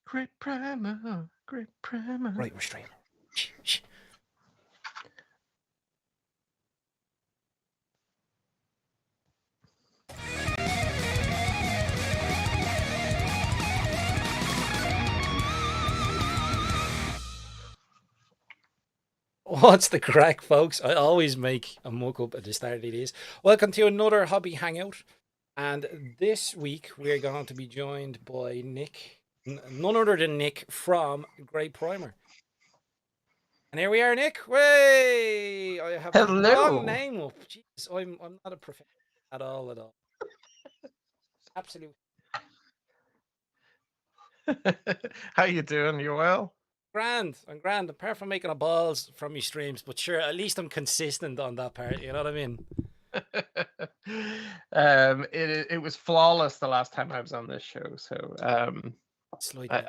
Great primer, great primer. Right, we're streaming. Shh. What's the crack, folks? I always make a muck up at the start of these. Welcome to another hobby hangout. And this week we're going to be joined by Nick, none other than Nick from Grey Primer. And here we are, Nick. Way I have the wrong Hello. name up. Jeez, I'm not a professional at all. Absolutely How you doing? You well? grand. I'm grand. Apart from making a balls from my streams, but sure, at least I'm consistent on that part. You know what I mean? It was flawless the last time I was on this show. So Slightly. I,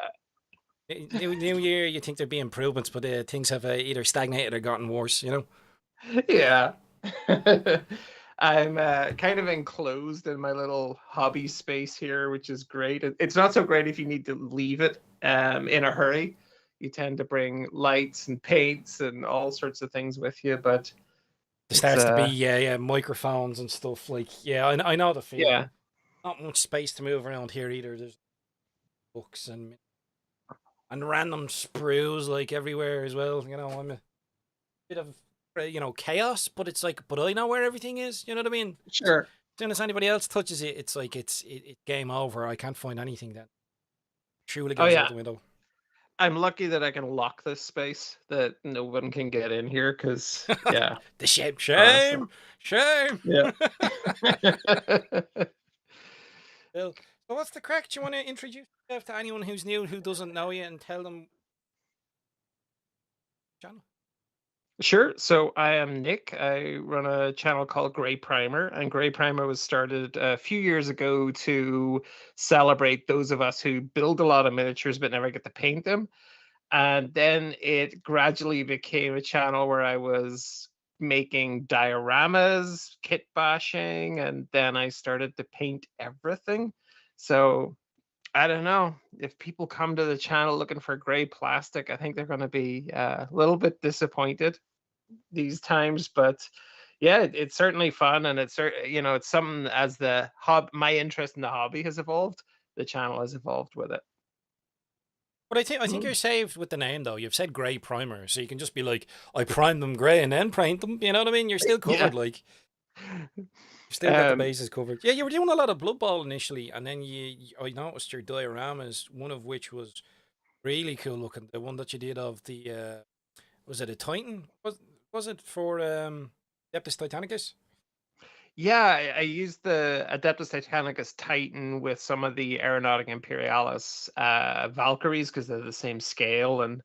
New year, you think there'd be improvements, but things have either stagnated or gotten worse. You know. yeah. I'm kind of enclosed in my little hobby space here, which is great. It's not so great if you need to leave it in a hurry. You tend to bring lights and paints and all sorts of things with you, but There it's starts to be microphones and stuff like I know the feeling. yeah. Not much space to move around here either. There's books and random sprues like everywhere as well. You know, I'm a bit of chaos, but it's like, but I know where everything is. You know what I mean? Sure. As soon as anybody else touches it, it's like it's game over. I can't find anything that truly Oh goes out yeah. the window. I'm lucky that I can lock this space, that no one can get in here, because yeah. The shame. Honestly. Yeah. Well, so what's the crack? Do you want to introduce yourself to anyone who's new, who doesn't know you, and tell them channel? Sure. So I am Nick. I run a channel called Grey Primer, and Grey Primer was started a few years ago to celebrate those of us who build a lot of miniatures but never get to paint them. And then it gradually became a channel where I was making dioramas, kit bashing, and then I started to paint everything. So I don't know. If people come to the channel looking for gray plastic, I think they're going to be a little bit disappointed these times. But yeah, it's certainly fun, and it's it's something. As my interest in the hobby has evolved, the channel has evolved with it. But I think you're saved with the name though. You've said grey primer, so you can just be like, I prime them grey and then paint them. You know what I mean? You're still Yeah. covered. Like you've still got the Um, bases covered. Yeah, you were doing a lot of Blood Bowl initially, and then I noticed your dioramas, one of which was really cool looking. The one that you did of the was it a Titan? Was it for Adeptus Titanicus? yeah, I used the Adeptus Titanicus Titan with some of the Aeronautic Imperialis Valkyries because they're the same scale, and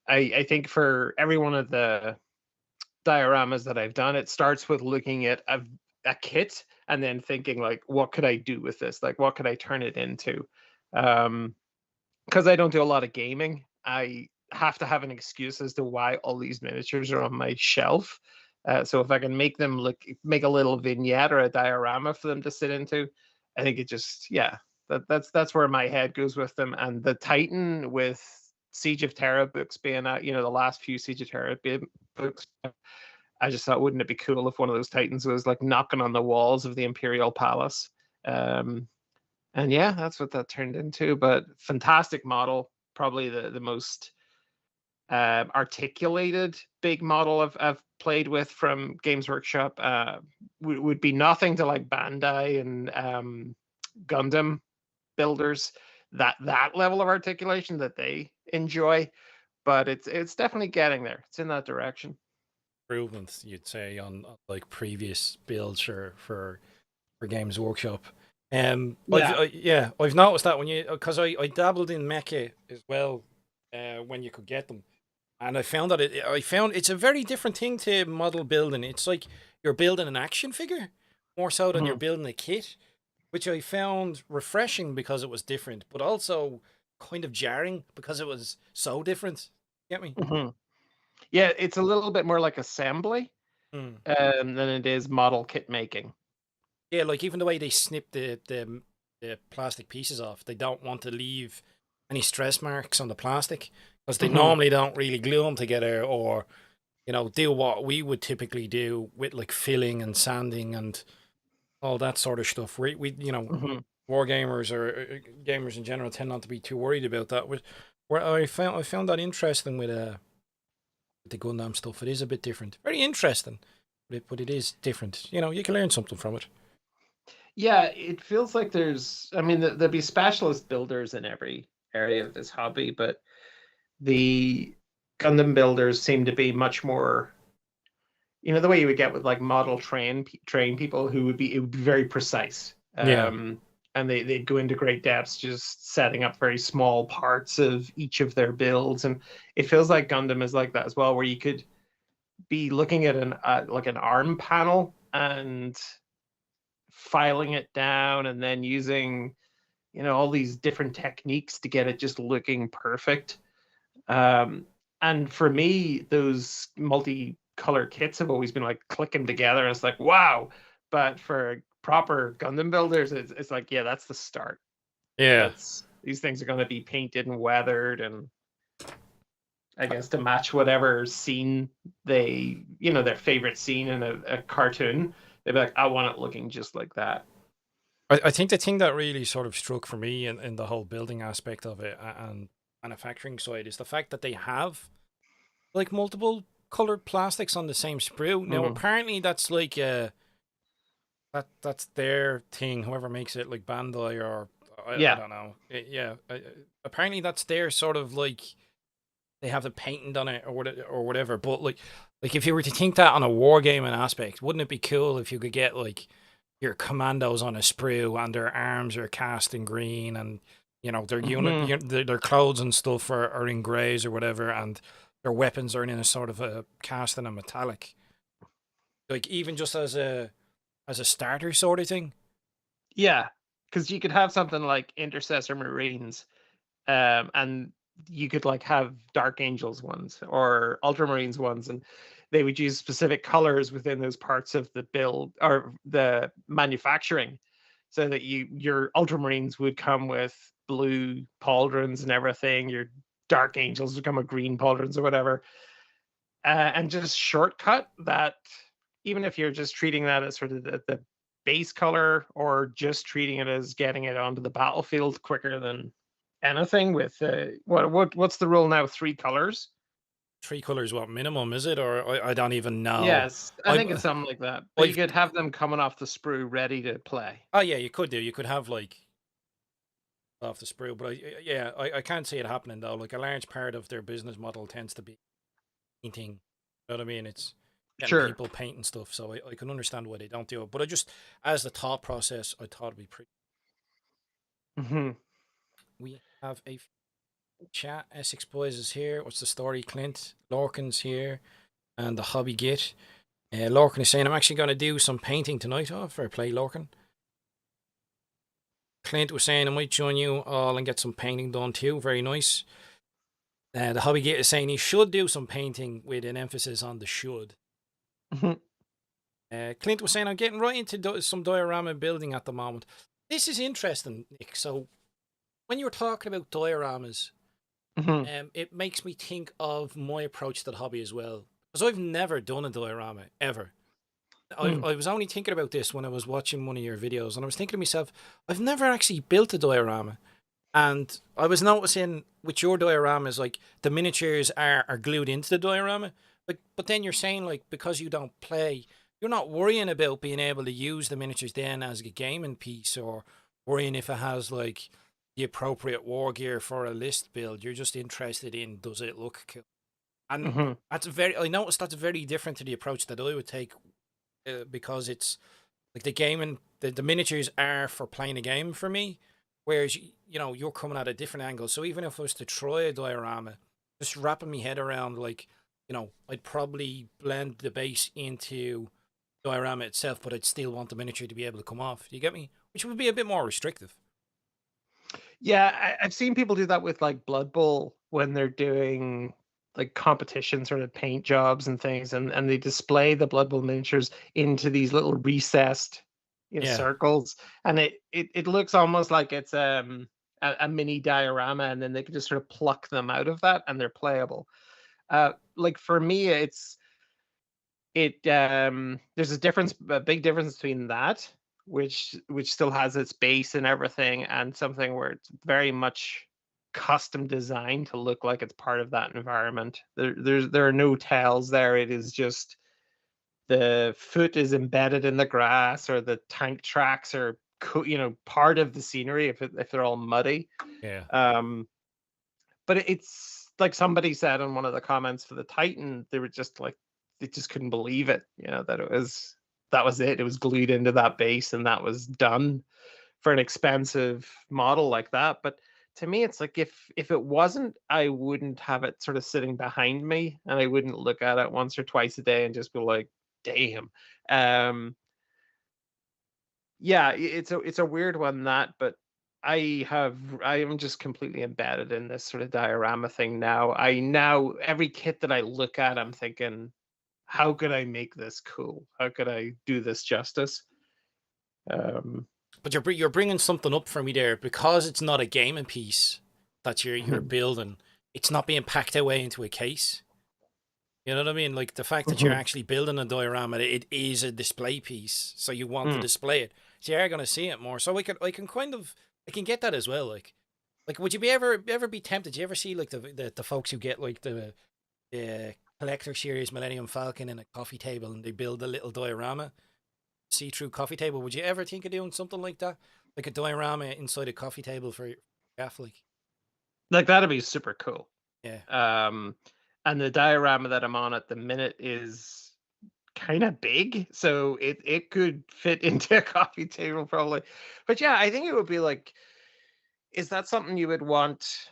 I think for every one of the dioramas that I've done, it starts with looking at a kit and then thinking like, what could I do with this? Like, what could I turn it into? Because I don't do a lot of gaming, I have to have an excuse as to why all these miniatures are on my shelf. So if I can make a little vignette or a diorama for them to sit into, I think it just that's where my head goes with them. And the Titan with Siege of Terra books being out, the last few Siege of Terra books, I just thought, wouldn't it be cool if one of those Titans was like knocking on the walls of the Imperial Palace? And yeah, that's what that turned into. But fantastic model, probably the most articulated big model I've played with from Games Workshop. Would be nothing to like Bandai and Gundam builders, that level of articulation that they enjoy. But it's definitely getting there. It's in that direction. Improvements, you'd say, on like previous builds for Games Workshop. Yeah. I've noticed that when because I dabbled in mecha as well, when you could get them, and I found that it's a very different thing to model building. It's like you're building an action figure more so than you're Mhm. building a kit, which I found refreshing because it was different, but also kind of jarring because it was so different. Get me? Mhm. Yeah, it's a little bit more like assembly Mm. than it is model kit making. Yeah, like even the way they snip the plastic pieces off, they don't want to leave any stress marks on the plastic because they Hmm. normally don't really glue them together or do what we would typically do with like filling and sanding and all that sort of stuff. We Hmm. war gamers or gamers in general tend not to be too worried about that. Where I found that interesting with the Gundam stuff. It is a bit different, very interesting, but it is different. You can learn something from it. Yeah, it feels like I mean, there'd be specialist builders in every area of this hobby, but the Gundam builders seem to be much more, the way you would get with like model train people who it would be very precise. Yeah, And they'd go into great depths just setting up very small parts of each of their builds. And it feels like Gundam is like that as well, where you could be looking at an arm panel and filing it down and then using all these different techniques to get it just looking perfect. And for me, those multicolor kits have always been like clicking together. And it's like, wow. But for proper Gundam builders, it's like, yeah, that's the start. yeah. That's These things are going to be painted and weathered, and I guess to match whatever scene their favorite scene in a cartoon, they'd be like, I want it looking just like that. I think the thing that really sort of struck for me in the whole building aspect of it and manufacturing side is the fact that they have like multiple colored plastics on the same sprue. Now, Hmm. apparently, that's like that's their thing. Whoever makes it, like Bandai or I Yeah. don't know. Yeah, apparently that's their sort of like they have the painting on it or whatever. But like if you were to think that on a wargaming aspect, wouldn't it be cool if you could get like your commandos on a sprue and their arms are cast in green and their Hmm. their clothes and stuff are in greys or whatever and their weapons are in a sort of a cast in a metallic, like even just as a starter sort of thing. Yeah. Because you could have something like Intercessor Marines, and you could like have Dark Angels ones or Ultramarines ones, and they would use specific colors within those parts of the build or the manufacturing, so that your Ultramarines would come with blue pauldrons and everything. Your Dark Angels would come with green pauldrons or whatever, and just shortcut that. Even if you're just treating that as sort of the base color, or just treating it as getting it onto the battlefield quicker than anything with what's the rule now? Three colors? Three colors, what minimum is it? Or I don't even know. Yes, I think I've it's something like that. But you I've could have them coming off the sprue ready to play. oh yeah, you could have like off the sprue, but I can't see it happening though. Like a large part of their business model tends to be painting. You know what I mean? It's getting Sure. people painting stuff, so I can understand why they don't do it. But I just, as the thought process, I thought it'd be pretty. Hmm. We have a chat. Essex Boys is here. What's the story? Clint Lorcan's here, and the Hobby Git. Lorcan is saying I'm actually going to do some painting tonight. Oh, fair play, Lorcan. Clint was saying I might join you all and get some painting done too. Very nice. The Hobby Gate is saying he should do some painting with an emphasis on the should. Hmm. Clint was saying I'm getting right into some diorama building at the moment. This is interesting, Nick. So when you were talking about dioramas, Hmm. it makes me think of my approach to the hobby as well. Because I've never done a diorama ever. I was only thinking about this when I was watching one of your videos, and I was thinking to myself, I've never actually built a diorama. And I was noticing with your dioramas, like the miniatures are glued into the diorama. But then you're saying like because you don't play, you're not worrying about being able to use the miniatures then as a gaming piece or worrying if it has like the appropriate war gear for a list build. You're just interested in does it look cool. And Hmm. I noticed that's very different to the approach that I would take because it's like the gaming, the miniatures are for playing a game for me, whereas you're coming at a different angle. So even if I was to try a diorama, just wrapping my head around like I'd probably blend the base into diorama itself, but I'd still want the miniature to be able to come off. Do you get me? Which would be a bit more restrictive. Yeah, I've seen people do that with like Blood Bowl when they're doing like competition sort of paint jobs and things, and they display the Blood Bowl miniatures into these little recessed Yeah, circles, and it looks almost like it's a mini diorama, and then they can just sort of pluck them out of that, and they're playable. Like for me, there's a big difference between that, which still has its base and everything, and something where it's very much custom designed to look like it's part of that environment. There are no tails there. It is just the foot is embedded in the grass, or the tank tracks are part of the scenery if they're all muddy. Yeah. But it's like somebody said in one of the comments for the Titan, they were just like, they just couldn't believe it, that that was it. It was glued into that base, and that was done for an expensive model like that. But to me, it's like if it wasn't, I wouldn't have it sort of sitting behind me, and I wouldn't look at it once or twice a day and just be like, damn. Yeah, it's a weird one, that, but I am just completely embedded in this sort of diorama thing now. Every kit that I look at, I'm thinking, how could I make this cool? How could I do this justice? But you're bringing something up for me there, because it's not a gaming piece that you're building. It's not being packed away into a case. You know what I mean? Like the fact that you're actually building a diorama, it is a display piece, so you want to display it. So you're going to see it more. So I can get that as well. Like would you ever be tempted? Do you ever see like the folks who get like the collector series Millennium Falcon in a coffee table, and they build a little diorama, see-through coffee table? Would you ever think of doing something like that, like a diorama inside a coffee table for your gaff? Like that'd be super cool. Yeah. And the diorama that I'm on at the minute is kind of big, so it could fit into a coffee table probably. But yeah, I think it would be like, is that something you would want?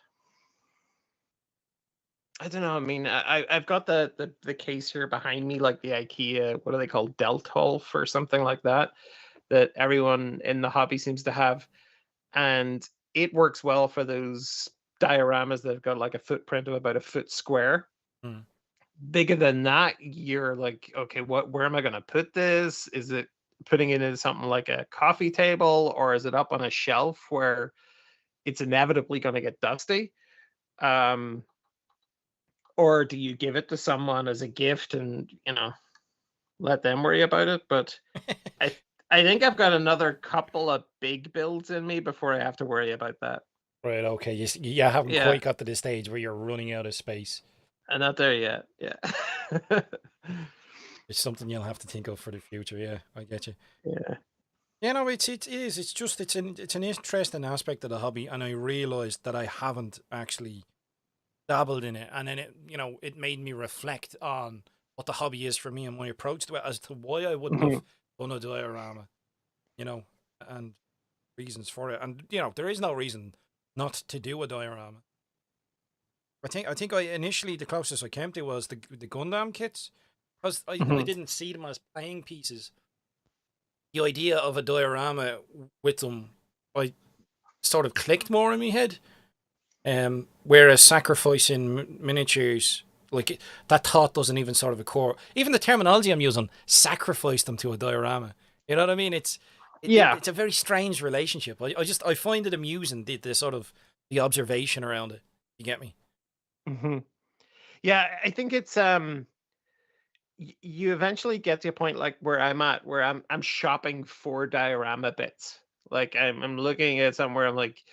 I don't know. I mean, I've got the case here behind me, like the IKEA, what are they called, Deltolf or something like that, that everyone in the hobby seems to have, and it works well for those dioramas that have got like a footprint of about a foot square. Bigger than that, you're like, okay, where am I going to put this? Is it putting it into something like a coffee table, or is it up on a shelf where it's inevitably going to get dusty? Or do you give it to someone as a gift and let them worry about it? But I think I've got another couple of big builds in me before I have to worry about that. Right. Okay. You haven't quite got to the stage where you're running out of space. I'm not there yet. Yeah. It's something you'll have to think of for the future. Yeah, I get you. Yeah. Yeah, no, it is. It's an interesting aspect of the hobby, and I realized that I haven't actually dabbled in it, and then it made me reflect on what the hobby is for me and my approach to it, as to why I wouldn't have done a diorama, and reasons for it. And there is no reason not to do a diorama. I think initially the closest I came to was the Gundam kits, because I didn't see them as playing pieces. The idea of a diorama with them, I sort of clicked more in my head. Whereas sacrificing miniatures, like that thought doesn't even sort of occur. Even the terminology I'm using, sacrifice them to a diorama. You know what I mean? It's a very strange relationship. I find it amusing, the sort of the observation around it. You get me? Yeah, I think it's you eventually get to a point like where I'm at, where I'm shopping for diorama bits. Like I'm looking at somewhere, I'm like,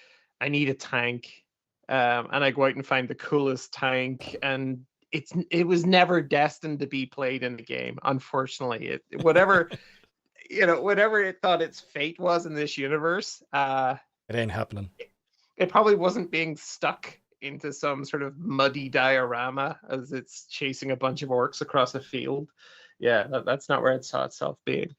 I need a tank, and I go out and find the coolest tank, and it was never destined to be played in the game. Unfortunately, whatever whatever it thought its fate was in this universe, it ain't happening. It probably wasn't being stuck into some sort of muddy diorama as it's chasing a bunch of orcs across a field. Yeah, that's not where it saw itself being.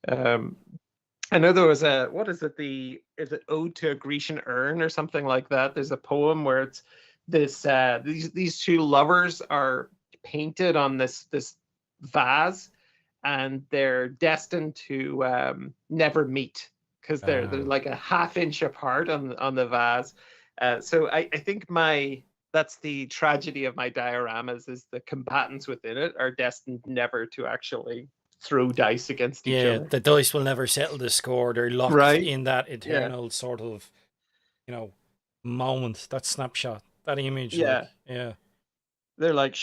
I know there was is it Ode to a Grecian Urn or something like that? There's a poem where it's this these two lovers are painted on this vase, and they're destined to never meet, because they're like a half inch apart on the vase. So I think that's the tragedy of my dioramas, is the combatants within it are destined never to actually throw dice against each other. Yeah, the dice will never settle the score. They're locked in that eternal sort of, moment, that snapshot, that image, Yeah, like, yeah, they're like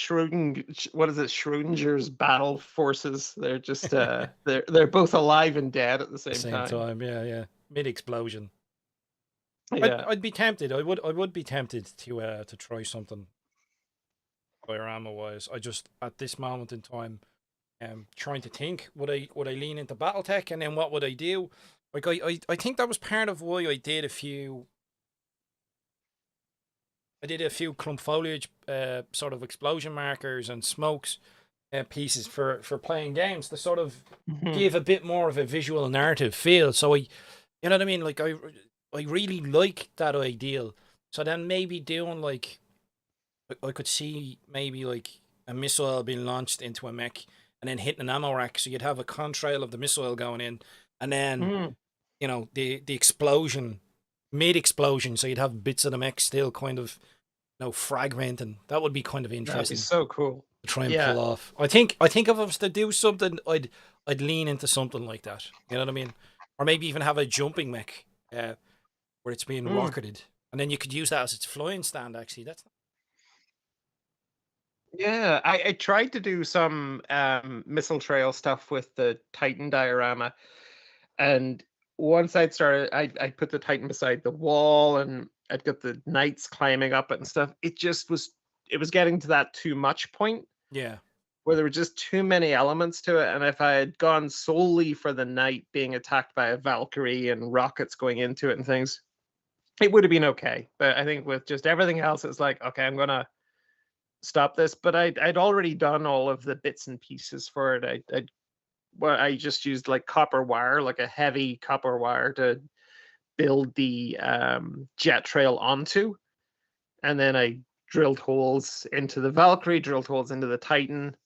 what is it? Schrodinger's battle forces. They're just they're both alive and dead at the the same same time. time, yeah, yeah, mid explosion. Yeah. I'd be tempted. I would be tempted to try something diorama wise. I just at this moment in time, trying to think would I lean into Battletech, and then what would I do? Like I think that was part of why I did a few clump foliage sort of explosion markers and smokes pieces for playing games to sort of Mhm. give a bit more of a visual narrative feel. So you know what I mean? Like I really like that ideal. So then maybe doing like I could see maybe like a missile being launched into a mech and then hitting an ammo rack. So you'd have a contrail of the missile going in, and then Mhm. the explosion mid explosion. So you'd have bits of the mech still kind of fragmenting. That would be kind of That'd be interesting so cool. to try and pull Yeah. off. I think if I was to do something, I'd lean into something like that. You know what I mean? Or maybe even have a jumping mech where it's being Mm. rocketed, and then you could use that as its flying stand. Actually, that's Yeah, I tried to do some missile trail stuff with the Titan diorama, and once I'd started, I put the Titan beside the wall, and I'd got the knights climbing up it and stuff. It was getting to that too much point yeah. where there were just too many elements to it, and if I had gone solely for the knight being attacked by a Valkyrie and rockets going into it and things, it would have been okay. But I think with just everything else, it's like, okay, I'm gonna stop this. But I'd already done all of the bits and pieces for it. I just used like copper wire, like a heavy copper wire, to build the jet trail onto, and then I drilled holes into the Valkyrie, drilled holes into the Titan,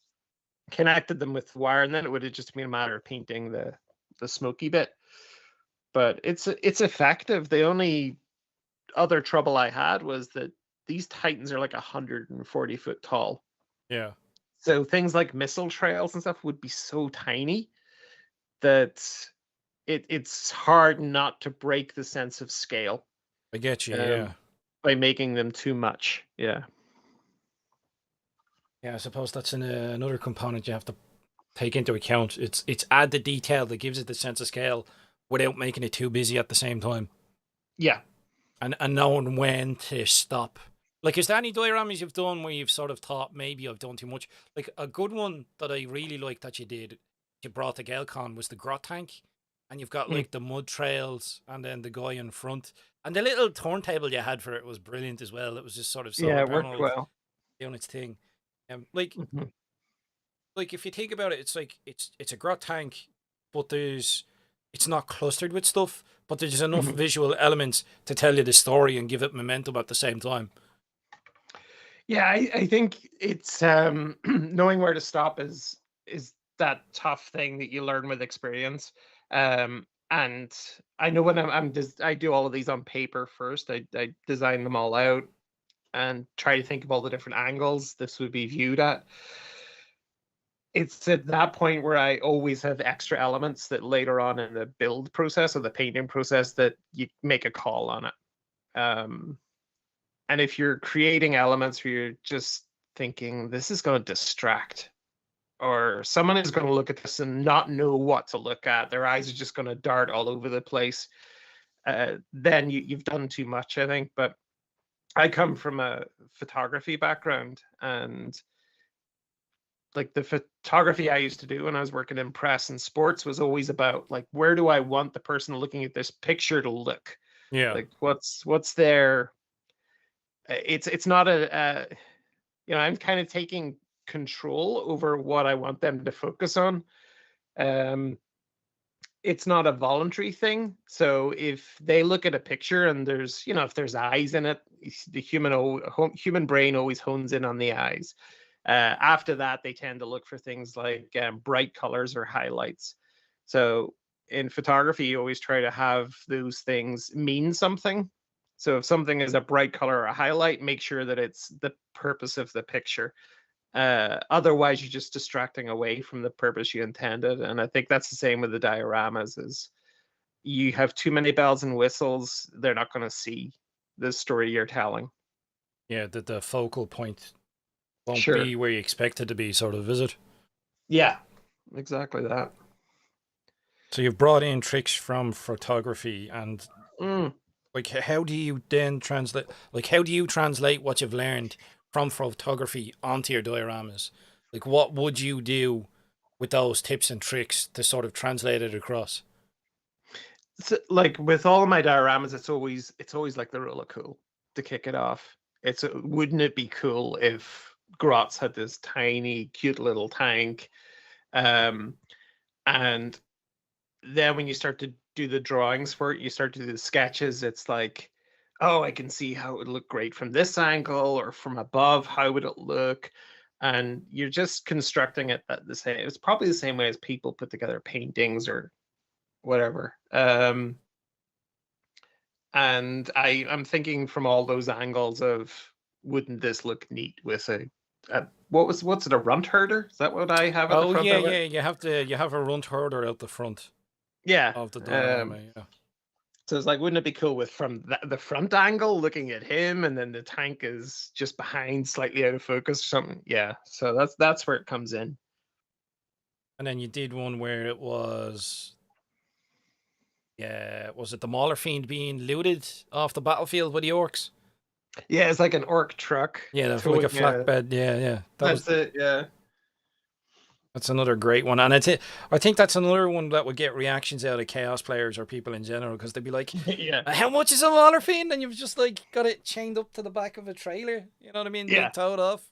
connected them with wire, and then it would have just been a matter of painting the smoky bit. But it's effective. The only other trouble I had was that these Titans are like 140-foot tall. Yeah, So things like missile trails and stuff would be so tiny that it's hard not to break the sense of scale I get you. um, Yeah, by making them too much. Yeah. yeah. I suppose that's another component you have to take into account. It's add the detail that gives it the sense of scale without making it too busy at the same time, Yeah. and knowing when to stop. Like, is there any dioramas you've done where you've sort of thought maybe I've done too much? Like a good one that I really liked that you brought to Gelcon was the grot tank, and you've got Mm. like the mud trails and then the guy in front, and the little turntable you had for it was brilliant as well. It was just sort of Yeah, solar it worked paneled well. doing its thing. Like Mhm. if you think about it, it's like it's a grot tank, but it's not clustered with stuff, but there's enough Mhm. visual elements to tell you the story and give it momentum at the same time. Yeah, I think it's knowing where to stop is that tough thing that you learn with experience. And I know when I do all of these on paper first. I design them all out and try to think of all the different angles this would be viewed at. It's at that point where I always have extra elements that later on in the build process or the painting process that you make a call on it. Um, and if you're creating elements where you're just thinking this is going to distract, or someone is going to look at this and not know what to look at, their eyes are just going to dart all over the place, then you've done too much, I think. But I come from a photography background, and like the photography I used to do when I was working in press and sports was always about like, where do I want the person looking at this picture to look? Yeah, Like what's their it's not I'm kind of taking control over what I want them to focus on. Um, it's not a voluntary thing. So if they look at a picture and there's, if there's eyes in it, the human brain always hones in on the eyes. After that, they tend to look for things like bright colors or highlights. So in photography, you always try to have those things mean something. So if something is a bright color or a highlight, make sure that it's the purpose of the picture. Otherwise, you're just distracting away from the purpose you intended. And I think that's the same with the dioramas. Is you have too many bells and whistles, they're not going to see the story you're telling. Yeah, the focal point won't Sure. be where you expect it to be, sort of, is it? Yeah, exactly that. So you've brought in tricks from photography, and Mm. like, how do you then translate? Like, how do you translate what you've learned from photography onto your dioramas? Like, what would you do with those tips and tricks to sort of translate it across? So, like with all of my dioramas, it's always like the rule of cool to kick it off. Wouldn't it be cool if Grotz had this tiny, cute little tank? Um, and then when you start to do the drawings for it, you start to do the sketches, it's like, oh, I can see how it would look great from this angle or from above. How would it look? And you're just constructing it at the same. It's probably the same way as people put together paintings or whatever. And I'm thinking from all those angles of, wouldn't this look neat with what's it, a runt herder? Is that what I have at the Oh front yeah, of it? yeah. You have a runt herder out the front Yeah. of the Um, diorama. Yeah. so it's like, wouldn't it be cool with from the front angle looking at him, and then the tank is just behind, slightly out of focus or something? Yeah. So that's where it comes in. And then you did one where it was, yeah, was it the Mauler Fiend being looted off the battlefield with the orcs? Yeah, it's like an orc truck Yeah, like a towing a. flatbed. Yeah, yeah. That's it. Yeah. That's another great one, and I think that's another one that would get reactions out of chaos players or people in general, because they'd be like, Yeah. "How much is a Mauler Fiend?" And you've just like got it chained up to the back of a trailer. You know what I mean? Being Yeah. towed off.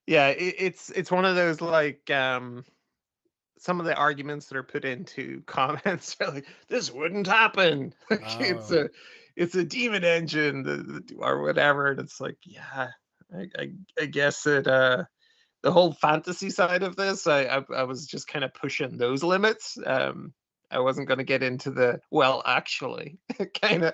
Yeah. It's one of those, like, some of the arguments that are put into comments are like, this wouldn't happen. Like, Oh, it's a demon engine, or whatever. And it's like, yeah, I guess the whole fantasy side of this, I was just kind of pushing those limits. I wasn't going to get into the, well, actually, kind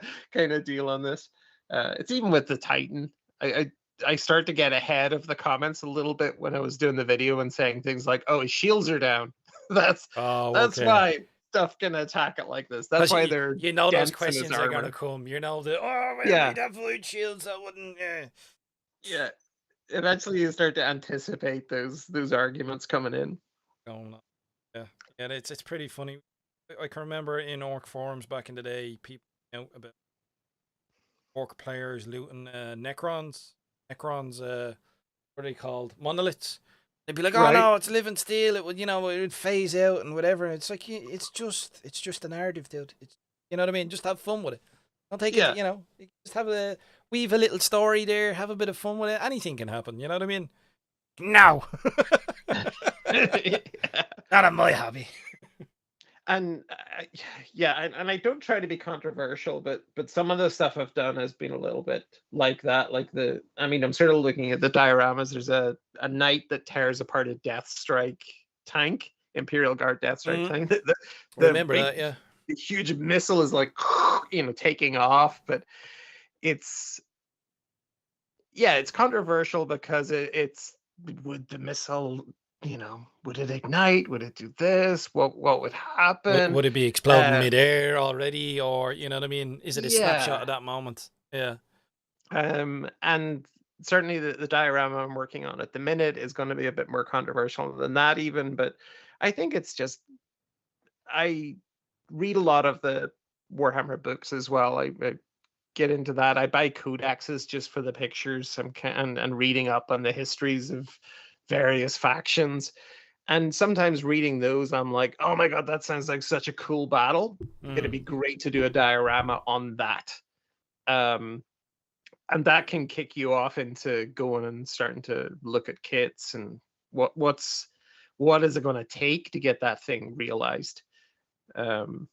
of deal on this. It's even with the Titan. I start to get ahead of the comments a little bit when I was doing the video and saying things like, "Oh, his shields are down." that's oh, that's okay. why stuff can attack it like this. That's Because why they're you know those dents in his questions are gonna armor. come. You know the, oh well, Yeah, we'd have fluid shields. I wouldn't. Yeah. yeah. Eventually, you start to anticipate those arguments coming in. Going on. Yeah, yeah. It's pretty funny. I can remember in orc forums back in the day, people, about orc players looting necrons. Necrons, what are they called? Monoliths. They'd be like, "Oh Right? no, it's living steel. It would, it would phase out and whatever." It's like, it's just a narrative, dude. It's, you know what I mean. Just have fun with it. Don't take it. Yeah. Just have weave a little story there. Have a bit of fun with it. Anything can happen. You know what I mean? No, not on my hobby. And yeah, and I don't try to be controversial, but some of the stuff I've done has been a little bit like that. Like I mean, I'm sort of looking at the dioramas. There's a knight that tears apart a Death Strike tank, Imperial Guard Death Strike Mm, tank. The remember big, that? Yeah. the huge missile is like, taking off, but it's yeah, it's controversial because it's, would the missile, would it ignite? Would it do this? What would happen? Would it be exploding Uh, midair already, or you know what I mean? Is it a snapshot yeah. of that moment? Yeah. And certainly the diorama I'm working on at the minute is going to be a bit more controversial than that even, but I think it's just, I read a lot of the Warhammer books as well. I get into that. I buy codexes just for the pictures and reading up on the histories of various factions. And sometimes reading those, I'm like, oh my god, that sounds like such a cool battle. It'd Mm. be great to do a diorama on that. Um, and that can kick you off into going and starting to look at kits and what is it going to take to get that thing realized. Um,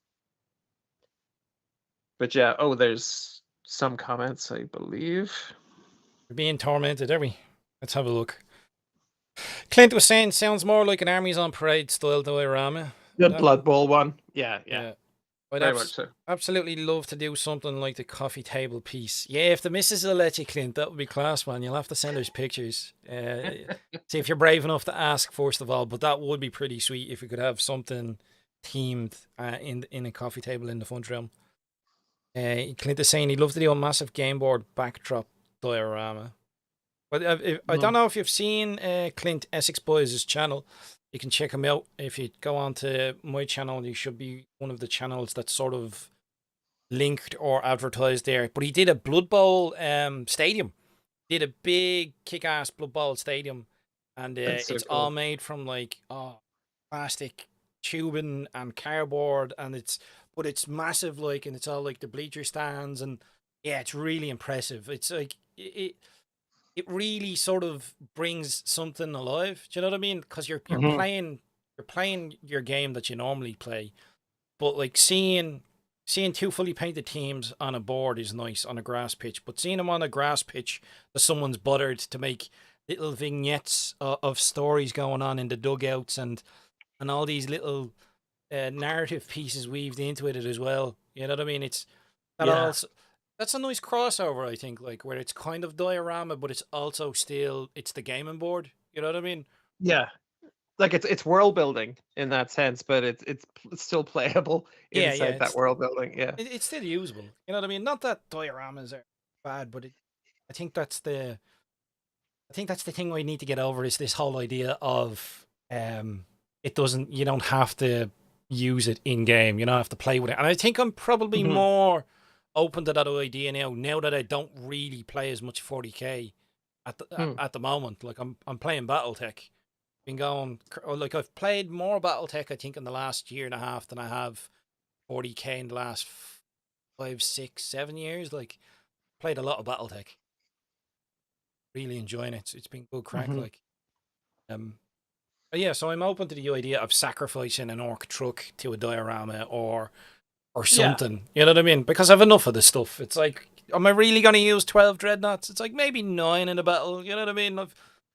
but yeah, oh, there's some comments, I believe. We're being tormented, are we? Let's have a look. Clint was saying, sounds more like an armies on parade style diorama. The That, Blood Bowl one. Yeah, yeah, yeah. I'd very much so. absolutely love to do something like the coffee table piece. Yeah, if the missus will let you, Clint, that would be class, man. You'll have to send us pictures. See if you're brave enough to ask, first of all. But that would be pretty sweet if we could have something themed in a coffee table in the front room. Clint is saying he loves to do a massive game board backdrop diorama. But I don't Mm, know if you've seen Clint Essex Boys' channel. You can check him out. If you go on to my channel, you should be one of the channels that's sort of linked or advertised there. But he did a Blood Bowl stadium. Did a big kick-ass Blood Bowl stadium, and that's so it's all cool. made from like plastic tubing and cardboard, and it's massive, like, and it's all like the bleacher stands, and yeah, it's really impressive. It's like it really sort of brings something alive. Do you know what I mean? Because Hmm. you're playing your game that you normally play, but like seeing two fully painted teams on a board is nice on a grass pitch. But seeing them on a grass pitch that someone's bothered to make little vignettes of stories going on in the dugouts, and all these little narrative pieces weaved into it as well. You know what I mean? It's that Yeah, also that's a nice crossover, I think, like where it's kind of diorama, but it's also still it's the gaming board. You know what I mean? yeah. Like it's world building in that sense, but it's still playable Yeah, yeah. inside that world building. Yeah. It's still usable. You know what I mean? Not that dioramas are bad, but I think that's the I think that's the thing we need to get over is this whole idea of it doesn't you don't have to use it in game. You don't have to play with it. And I think I'm probably Hmm. more open to that idea now that I don't really play as much 40k Hmm. at the moment. Like I'm playing Battletech. Been going like I've played more Battletech I think in the last year and a half than I have 40k in the last 5, 6, 7 years. Like played a lot of BattleTech. Really enjoying it. It's been good crack. Hmm. Like but yeah. So I'm open to the idea of sacrificing an orc truck to a diorama or Yeah. something. You know what I mean? Because I've enough of this stuff. It's like, am I really going to use 12 dreadnoughts? It's like maybe 9 in a battle. You know what I mean?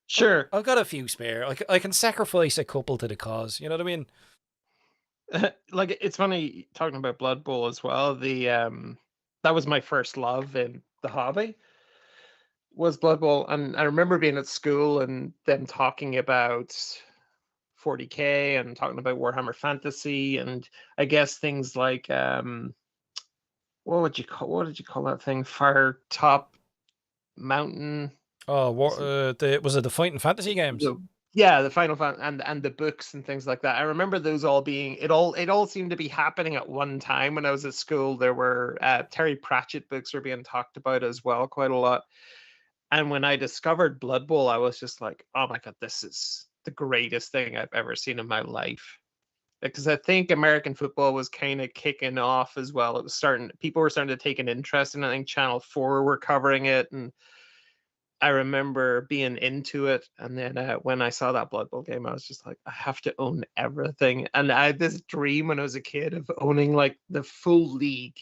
Sure. I've got a few spare. I can sacrifice a couple to the cause. You know what I mean? Like it's funny talking about Blood Bowl as well. The that was my first love in the hobby was Blood Bowl, and I remember being at school and them talking about 40k and talking about Warhammer Fantasy, and I guess things like what did you call that thing? Fire Top Mountain. Oh, Was it was it the Fighting Fantasy games? the yeah, the Final Fan and the books and things like that. I remember those all being it all seemed to be happening at one time when I was at school. There were Terry Pratchett books were being talked about as well quite a lot. And when I discovered Blood Bowl, I was just like, oh my god, this is the greatest thing I've ever seen in my life. Because I think American football was kind of kicking off as well. It was starting, people were starting to take an interest in it. I think Channel 4 were covering it. And I remember being into it. And then when I saw that Blood Bowl game, I was just like, I have to own everything. And I had this dream when I was a kid of owning like the full league,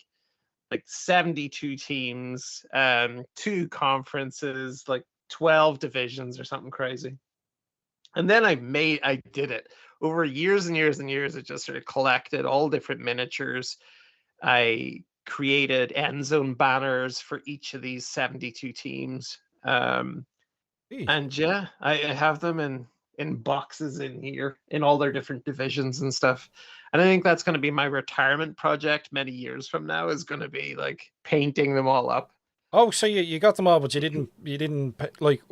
like 72 teams, two conferences, like 12 divisions or something crazy. And then I did it over years and years and years. I just sort of collected all different miniatures. I created end zone banners for each of these 72 teams. Jeez. And yeah, I have them in boxes in here in all their different divisions and stuff. And I think that's going to be my retirement project many years from now is going to be like painting them all up. Oh, so you got them all, but like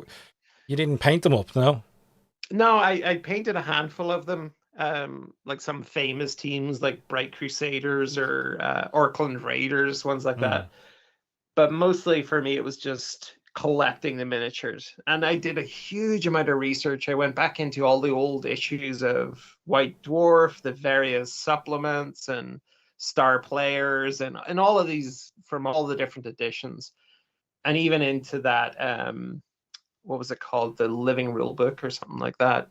you didn't paint them up, no? No, I painted a handful of them, like some famous teams like Bright Crusaders or Auckland Raiders, ones like Hmm. that. But mostly for me, it was just collecting the miniatures. And I did a huge amount of research. I went back into all the old issues of White Dwarf, the various supplements and star players, and all of these from all the different editions. And even into that what was it called, the Living Rule Book or something like that.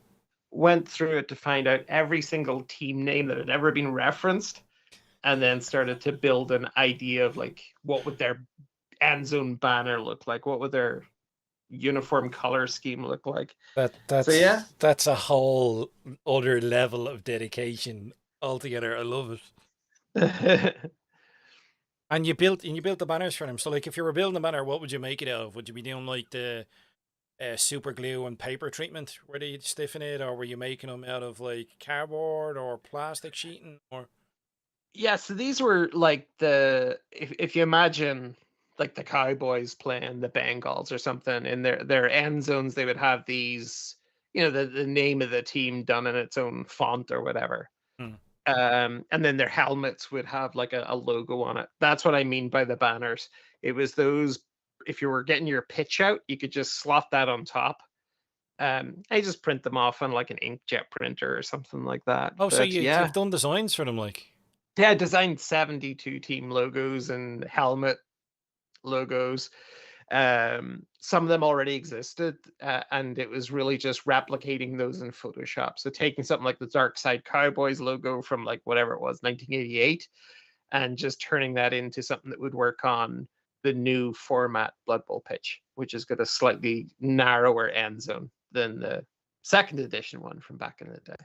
Went through it to find out every single team name that had ever been referenced, and then started to build an idea of like what would their end zone banner look like, what would their uniform color scheme look like. That So yeah. that's a whole other level of dedication altogether. I love it. And you built the banners for them. So like if you were building a banner, what would you make it out of? Would you be doing like the super glue and paper treatment where they stiffen it, or were you making them out of like cardboard or plastic sheeting or? Yeah, so these were like if you imagine like the Cowboys playing the Bengals or something in their end zones, they would have these, the name of the team done in its own font or whatever. Hmm. And then their helmets would have like a logo on it. That's what I mean by the banners. It was those, if you were getting your pitch out, you could just slot that on top. I just print them off on like an inkjet printer or something like that. Oh, so But you've yeah, done designs for them, like? yeah, I designed 72 team logos and helmet logos. Some of them already existed, and it was really just replicating those in Photoshop. So taking something like the Dark Side Cowboys logo from like whatever it was, 1988, and just turning that into something that would work on the new format Blood Bowl pitch, which has got a slightly narrower end zone than the second edition one from back in the day.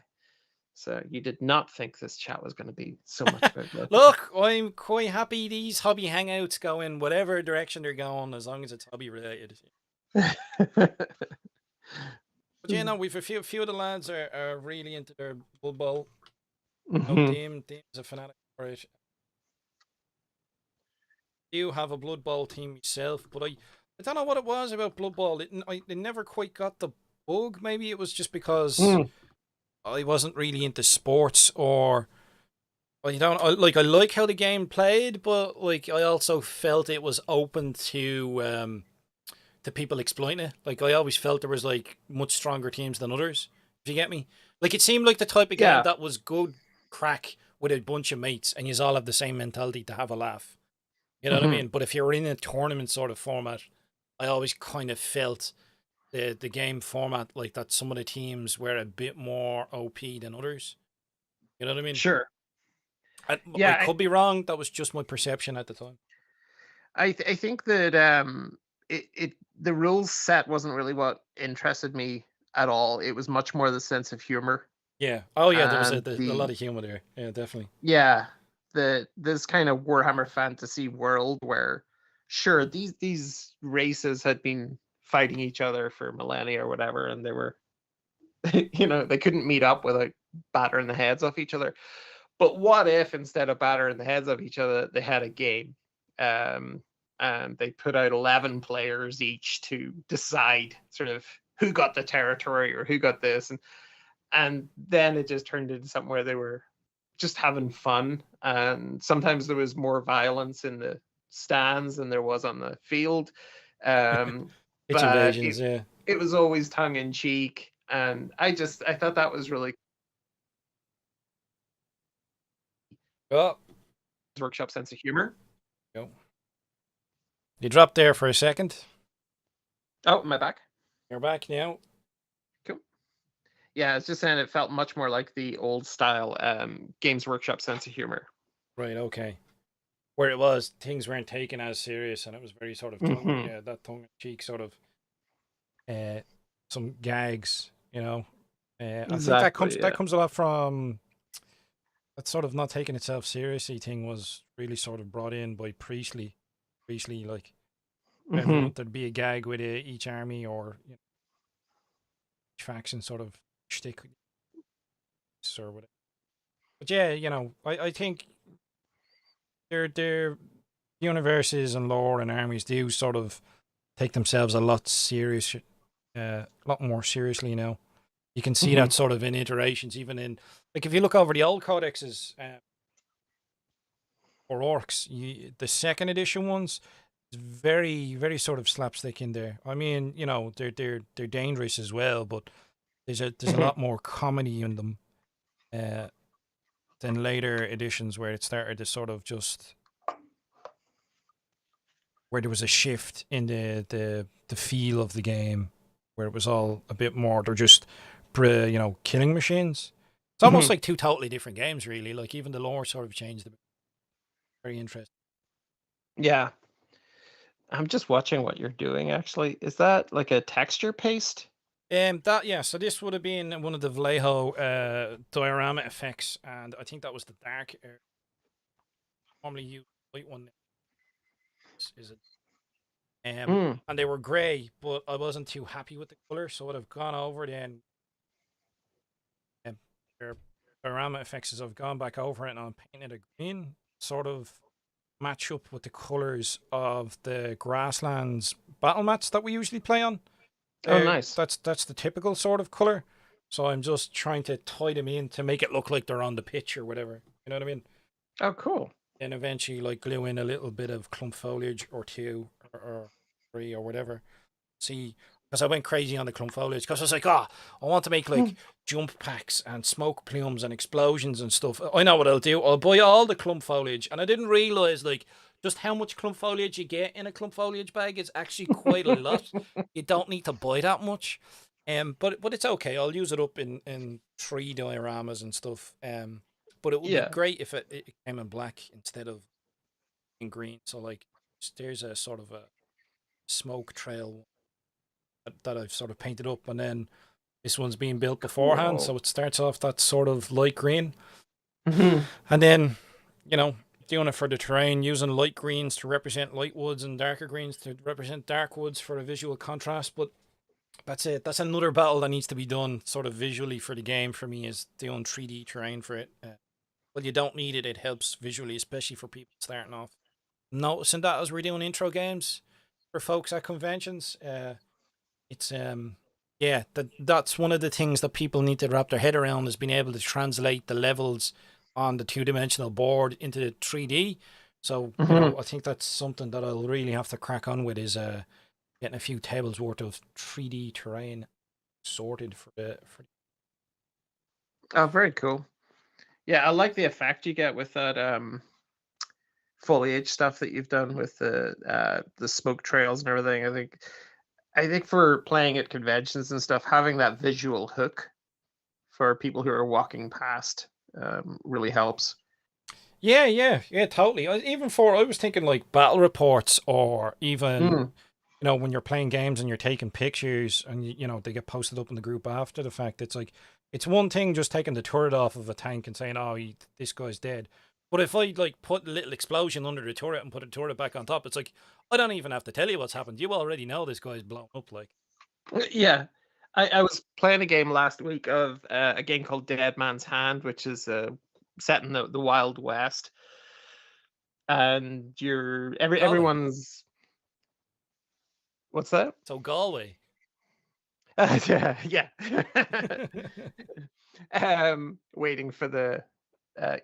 So you did not think this chat was going to be so much about Blood Bowl. Look, I'm quite happy these hobby hangouts go in whatever direction they're going, as long as it's hobby related. But yeah, no, we've a few of the lads are really into their Blood Bowl. Oh, Mhm. Dame's a fanatic for it. I do have a Blood Bowl team myself, but I don't know what it was about Blood Bowl. I never quite got the bug. Maybe it was just because Mm. I wasn't really into sports, or I like how the game played, but like I also felt it was open to people exploiting it. Like I always felt there was like much stronger teams than others. If you get me, like it seemed like the type of game Yeah. that was good crack with a bunch of mates, and you all have the same mentality to have a laugh. You know what I Mhm. mean? But if you're in a tournament sort of format, I always kind of felt the game format like that. Some of the teams were a bit more OP than others. You know what I mean? Sure. I Yeah, could be wrong. That was just my perception at the time. I think that it the rules set wasn't really what interested me at all. It was much more the sense of humor Yeah. Oh yeah, there was and a lot of humor there. Yeah, definitely. yeah, this kind of Warhammer Fantasy world where sure these races had been fighting each other for millennia or whatever, and they were they couldn't meet up without battering the heads off each other. But what if instead of battering the heads of each other, they had a game? Um, and they put out 11 players each to decide sort of who got the territory or who got this. And then it just turned into something where they were just having fun. And sometimes there was more violence in the stands than there was on the field. Um, Pitch but invasions. Yeah. it was always tongue in cheek. And I thought that was really Oh, workshop sense of humor. go. You dropped there for a second. Oh, am I back? You're back now. Cool. Yeah, I was just saying it felt much more like the old style Games Workshop sense of humor. Right. Okay. Where it was, things weren't taken as serious, and it was very sort of tongue. Hmm. Yeah, that tongue in cheek sort of. Uh, some gags. You know. I think Exactly. that Yeah. comes a lot from that sort of not taking itself seriously thing was really sort of brought in by Priestley. Priestley, like Hmm. everyone, there'd be a gag with each army or each faction sort of shtick or whatever. But yeah, I think their universes and lore and armies do sort of take themselves a lot serious, a lot more seriously now. You can see Hmm. that sort of in iterations, even in like if you look over the old codexes for orcs, the second edition ones, it's very very sort of slapstick in there. I mean, they're dangerous as well, but there's a Hmm. lot more comedy in them uh, than later editions where it started to sort of just where there was a shift in the feel of the game, where it was all a bit more. They're just, killing machines. It's almost Hmm. like two totally different games, really. Like even the lore sort of changed a bit. Very interesting. Yeah. I'm just watching what you're doing actually. Is that like a texture paste? That yeah. So this would have been one of the Vallejo diorama effects, and I think that was the dark. Normally, you white one is it? Mm. And they were grey, but I wasn't too happy with the color, so I'd have gone over then. Um, diorama effects is I've gone back over it and I'm painted a green, sort of match up with the colors of the grasslands battle mats that we usually play on. Oh, nice. That's the typical sort of color. So I'm just trying to tie them in to make it look like they're on the pitch or whatever. You know what I mean? Oh, cool. And eventually, like, glue in a little bit of clump foliage or two or three or whatever. See, because I went crazy on the clump foliage because I was like, I want to make like jump packs and smoke plumes and explosions and stuff. I know what I'll do. I'll buy all the clump foliage, and I didn't realize like just how much clump foliage you get in a clump foliage bag is actually quite a lot. You don't need to buy that much. But it's okay. I'll use it up in tree dioramas and stuff. But it would be Yeah. great if it came in black instead of in green. So like, there's a sort of a smoke trail that I've sort of painted up, and then this one's being built beforehand, Cool. so it starts off that sort of light green, Mhm. and then doing it for the terrain, using light greens to represent light woods and darker greens to represent dark woods for a visual contrast. But that's it. That's another battle that needs to be done sort of visually for the game for me, is doing 3D terrain for it. Well, you don't need it. It helps visually, especially for people starting off. Noticing that as we're doing intro games for folks at conventions, it's yeah, that's one of the things that people need to wrap their head around, is being able to translate the levels on the two-dimensional board into 3D. So Mhm. I think that's something that I'll really have to crack on with, is getting a few tables worth of 3D terrain sorted for. Oh, very cool. Yeah, I like the effect you get with that foliage stuff that you've done with the smoke trails and everything. I think for playing at conventions and stuff, having that visual hook for people who are walking past really helps. Yeah, totally. I was thinking like battle reports, or even Mm. when you're playing games and you're taking pictures and they get posted up in the group after the fact. It's like, it's one thing just taking the turret off of a tank and saying, "Oh, this guy's dead." But if I like put a little explosion under the turret and put a turret back on top, it's like, I don't even have to tell you what's happened. You already know this guy's blown up. Like, Yeah. I was playing a game last week of a game called Dead Man's Hand, which is set in the Wild West, and Galway. everyone's what's that? So Galway. Yeah, yeah. Waiting for the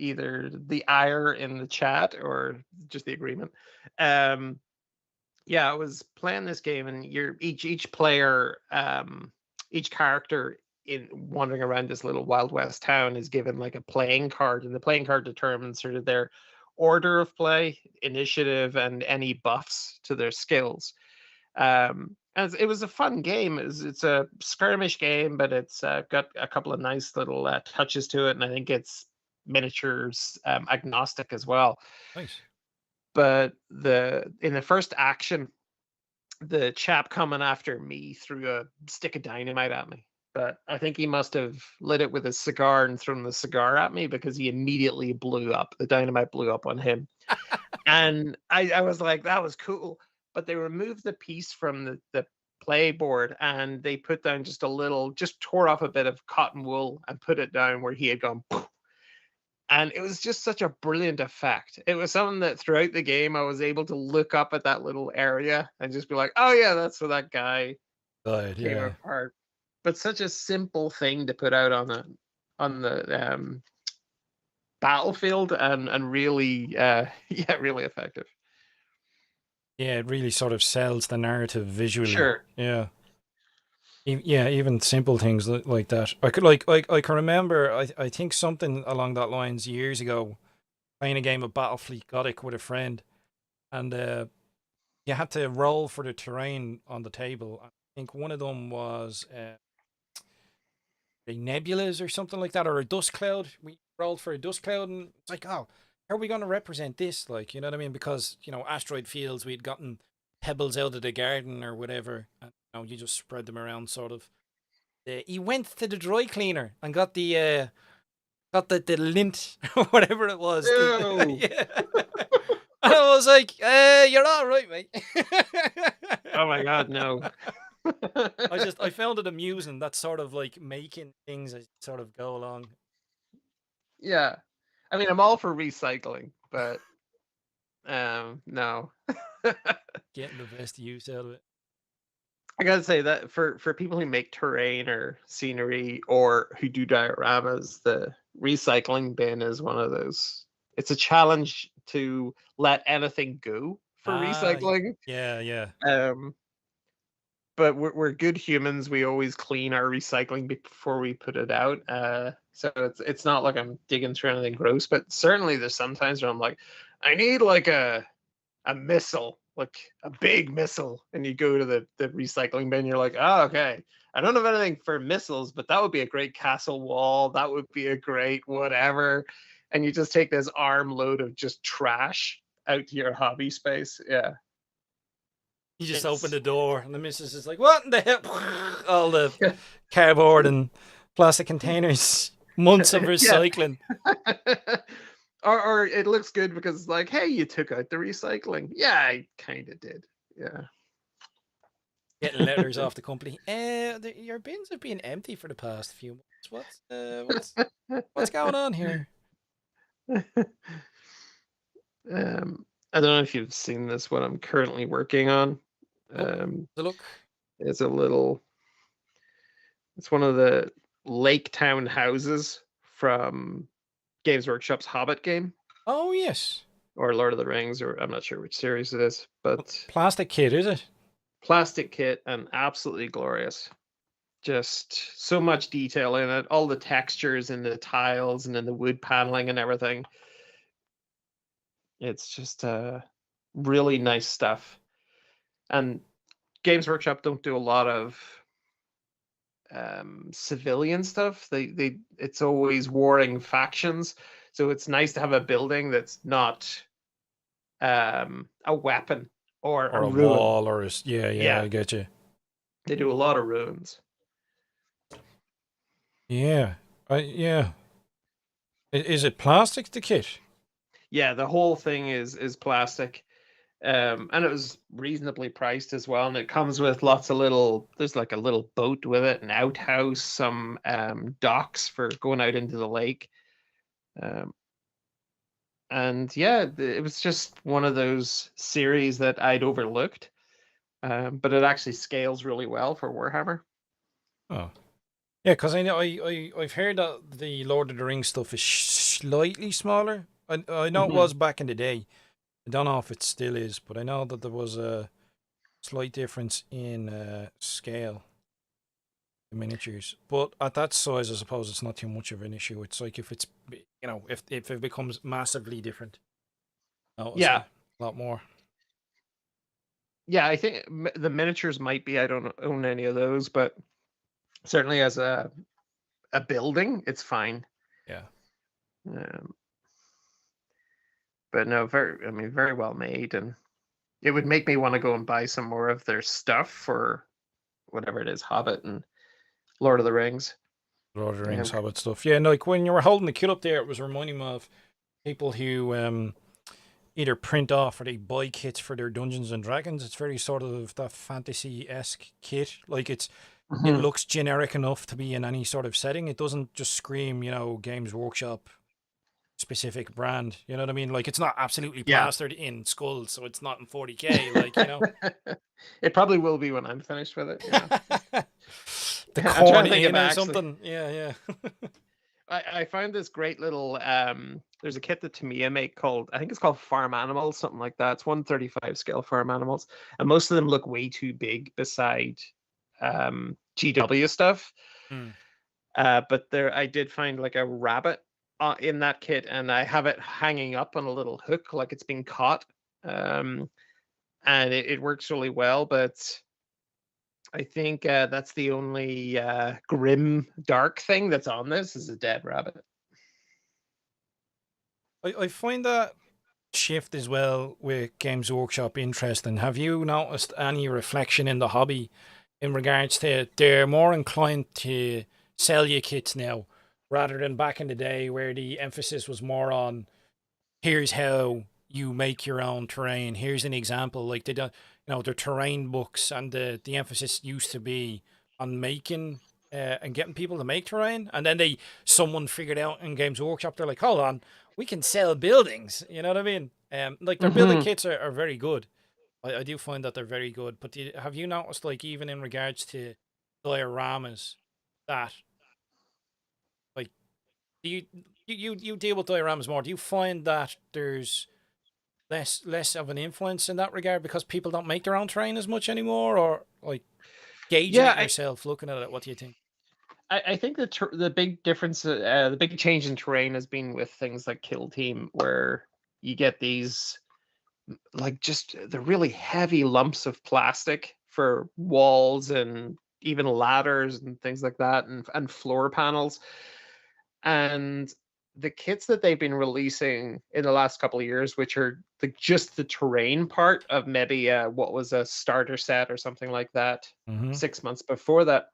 either the ire in the chat or just the agreement. Um, yeah, I was playing this game, and you're each player, each character in wandering around this little Wild West town is given like a playing card, and the playing card determines sort of their order of play, initiative, and any buffs to their skills. As it was a fun game. It's a skirmish game, but it's got a couple of nice little touches to it, and I think it's miniatures agnostic as well. Nice. But the in the first action, the chap coming after me threw a stick of dynamite at me. But I think he must have lit it with a cigar and thrown the cigar at me, because he immediately blew up. The dynamite blew up on him. And I was like, that was cool. But they removed the piece from the play board, and they put down just a little, just tore off a bit of cotton wool and put it down where he had gone. Poof. And it was just such a brilliant effect. It was something that throughout the game I was able to look up at that little area and just be like, oh yeah, that's where that guy Good. came Yeah. apart. But such a simple thing to put out on the battlefield, and really yeah, really effective. Yeah. It really sort of sells the narrative visually. Sure. Yeah. Yeah, even simple things like that. I could I can remember. I think something along that lines years ago, playing a game of Battlefleet Gothic with a friend, and you had to roll for the terrain on the table. I think one of them was a nebulas or something like that, or a dust cloud. We rolled for a dust cloud, and it's like, oh, how are we going to represent this? Like, you know what I mean? Because asteroid fields, we'd gotten pebbles out of the garden or whatever, and you just spread them around, sort of. He went to the dry cleaner and got the lint or whatever it was. Ew. Yeah. And I was like, "You're all right, mate." Oh my god, no. I found it amusing, that sort of like making things as you sort of go along. Yeah. I mean, I'm all for recycling, but no. Getting the best use out of it. I gotta say that for people who make terrain or scenery or who do dioramas, the recycling bin is one of those. It's a challenge to let anything go for recycling. Yeah, yeah. Um, but we're good humans. We always clean our recycling before we put it out. So it's not like I'm digging through anything gross, but certainly there's sometimes where I'm like, I need like a missile, like a big missile, and you go to the recycling bin. You're like, oh, okay. I don't have anything for missiles, but that would be a great castle wall. That would be a great whatever. And you just take this armload of just trash out to your hobby space. Yeah, You just open it's the door, and the missus is like, "What in the hell?" All the cardboard and plastic containers, months of yeah. recycling. Or it looks good because like, hey, you took out the recycling. Yeah, I kind of did. Yeah. Getting letters off the company. Your bins have been empty for the past few months. What's going on here? I don't know if you've seen this. What I'm currently working on. Oh, the look. It's a little. It's one of the lake town houses from Games Workshop's Hobbit game, Oh yes, or Lord of the Rings, or I'm not sure which series it is, but plastic kid, is it? plastic kit and absolutely glorious. Just so much detail in it, all the textures in the tiles and in the wood paneling and everything. It's just really nice stuff. And Games Workshop don't do a lot of civilian stuff. They it's always warring factions, so it's nice to have a building that's not a weapon or a Or a ruin. wall, or yeah, Yeah, I get you. they do a lot of ruins. Yeah, yeah. Is it plastic, the kit? Yeah, the whole thing is plastic. And it was reasonably priced as well. And it comes with lots of little. There's like a little boat with it, an outhouse, some docks for going out into the lake. Um, and yeah, it was just one of those series that I'd overlooked. But it actually scales really well for Warhammer. Oh, yeah, because I know I've heard that the Lord of the Rings stuff is slightly smaller. I know it Mhm. was back in the day. I don't know if it still is, but I know that there was a slight difference in scale, the miniatures. But at that size, I suppose it's not too much of an issue. It's like if it's, if it becomes massively different, notice Yeah, a lot more. yeah. I think the miniatures might be. I don't own any of those, but certainly as a building, it's fine. Yeah. Um, but no, very. I mean, very well made, and it would make me want to go and buy some more of their stuff for whatever it is, Hobbit and Lord of the Rings. Lord of the Yeah. Rings, Hobbit stuff. Yeah, no, like when you were holding the kit up there, it was reminding me of people who either print off or they buy kits for their Dungeons and Dragons. It's very sort of that fantasy esque kit. Like it Mhm. looks generic enough to be in any sort of setting. It doesn't just scream, Games Workshop specific brand. You know what I mean? Like it's not absolutely Yeah. plastered in skulls, so it's not in 40K. Like. It probably will be when I'm finished with it. Yeah. The I'm trying corn to think in of or actually. something. Yeah, yeah. I found this great little there's a kit that Tamiya make called, I think it's called Farm Animals, something like that. It's 135 scale farm animals. And most of them look way too big beside GW stuff. Hmm. But there I did find like a rabbit in that kit, and I have it hanging up on a little hook like it's been caught. Um and it works really well, but I think that's the only grim dark thing that's on this is a dead rabbit. I find that shift as well with Games Workshop interesting. Have you noticed any reflection in the hobby in regards to they're more inclined to sell you kits now rather than back in the day where the emphasis was more on here's how you make your own terrain. Here's an example. Like they don't, their terrain books, and the emphasis used to be on making and getting people to make terrain, and then someone figured out in Games Workshop, they're like, hold on, we can sell buildings. You know what I mean? Like their building Hmm. kits are very good. I do find that they're very good. But have you noticed, like, even in regards to dioramas, that like do you deal with dioramas more? Do you find that there's less of an influence in that regard because people don't make their own terrain as much anymore, or like gauging Yeah, it yourself, looking at it? What do you think? I think the big difference, the big change in terrain has been with things like Kill Team, where you get these like just the really heavy lumps of plastic for walls and even ladders and things like that, and floor panels. And the kits that they've been releasing in the last couple of years, which are just the terrain part of maybe what was a starter set or something like that Mm-hmm. 6 months before that,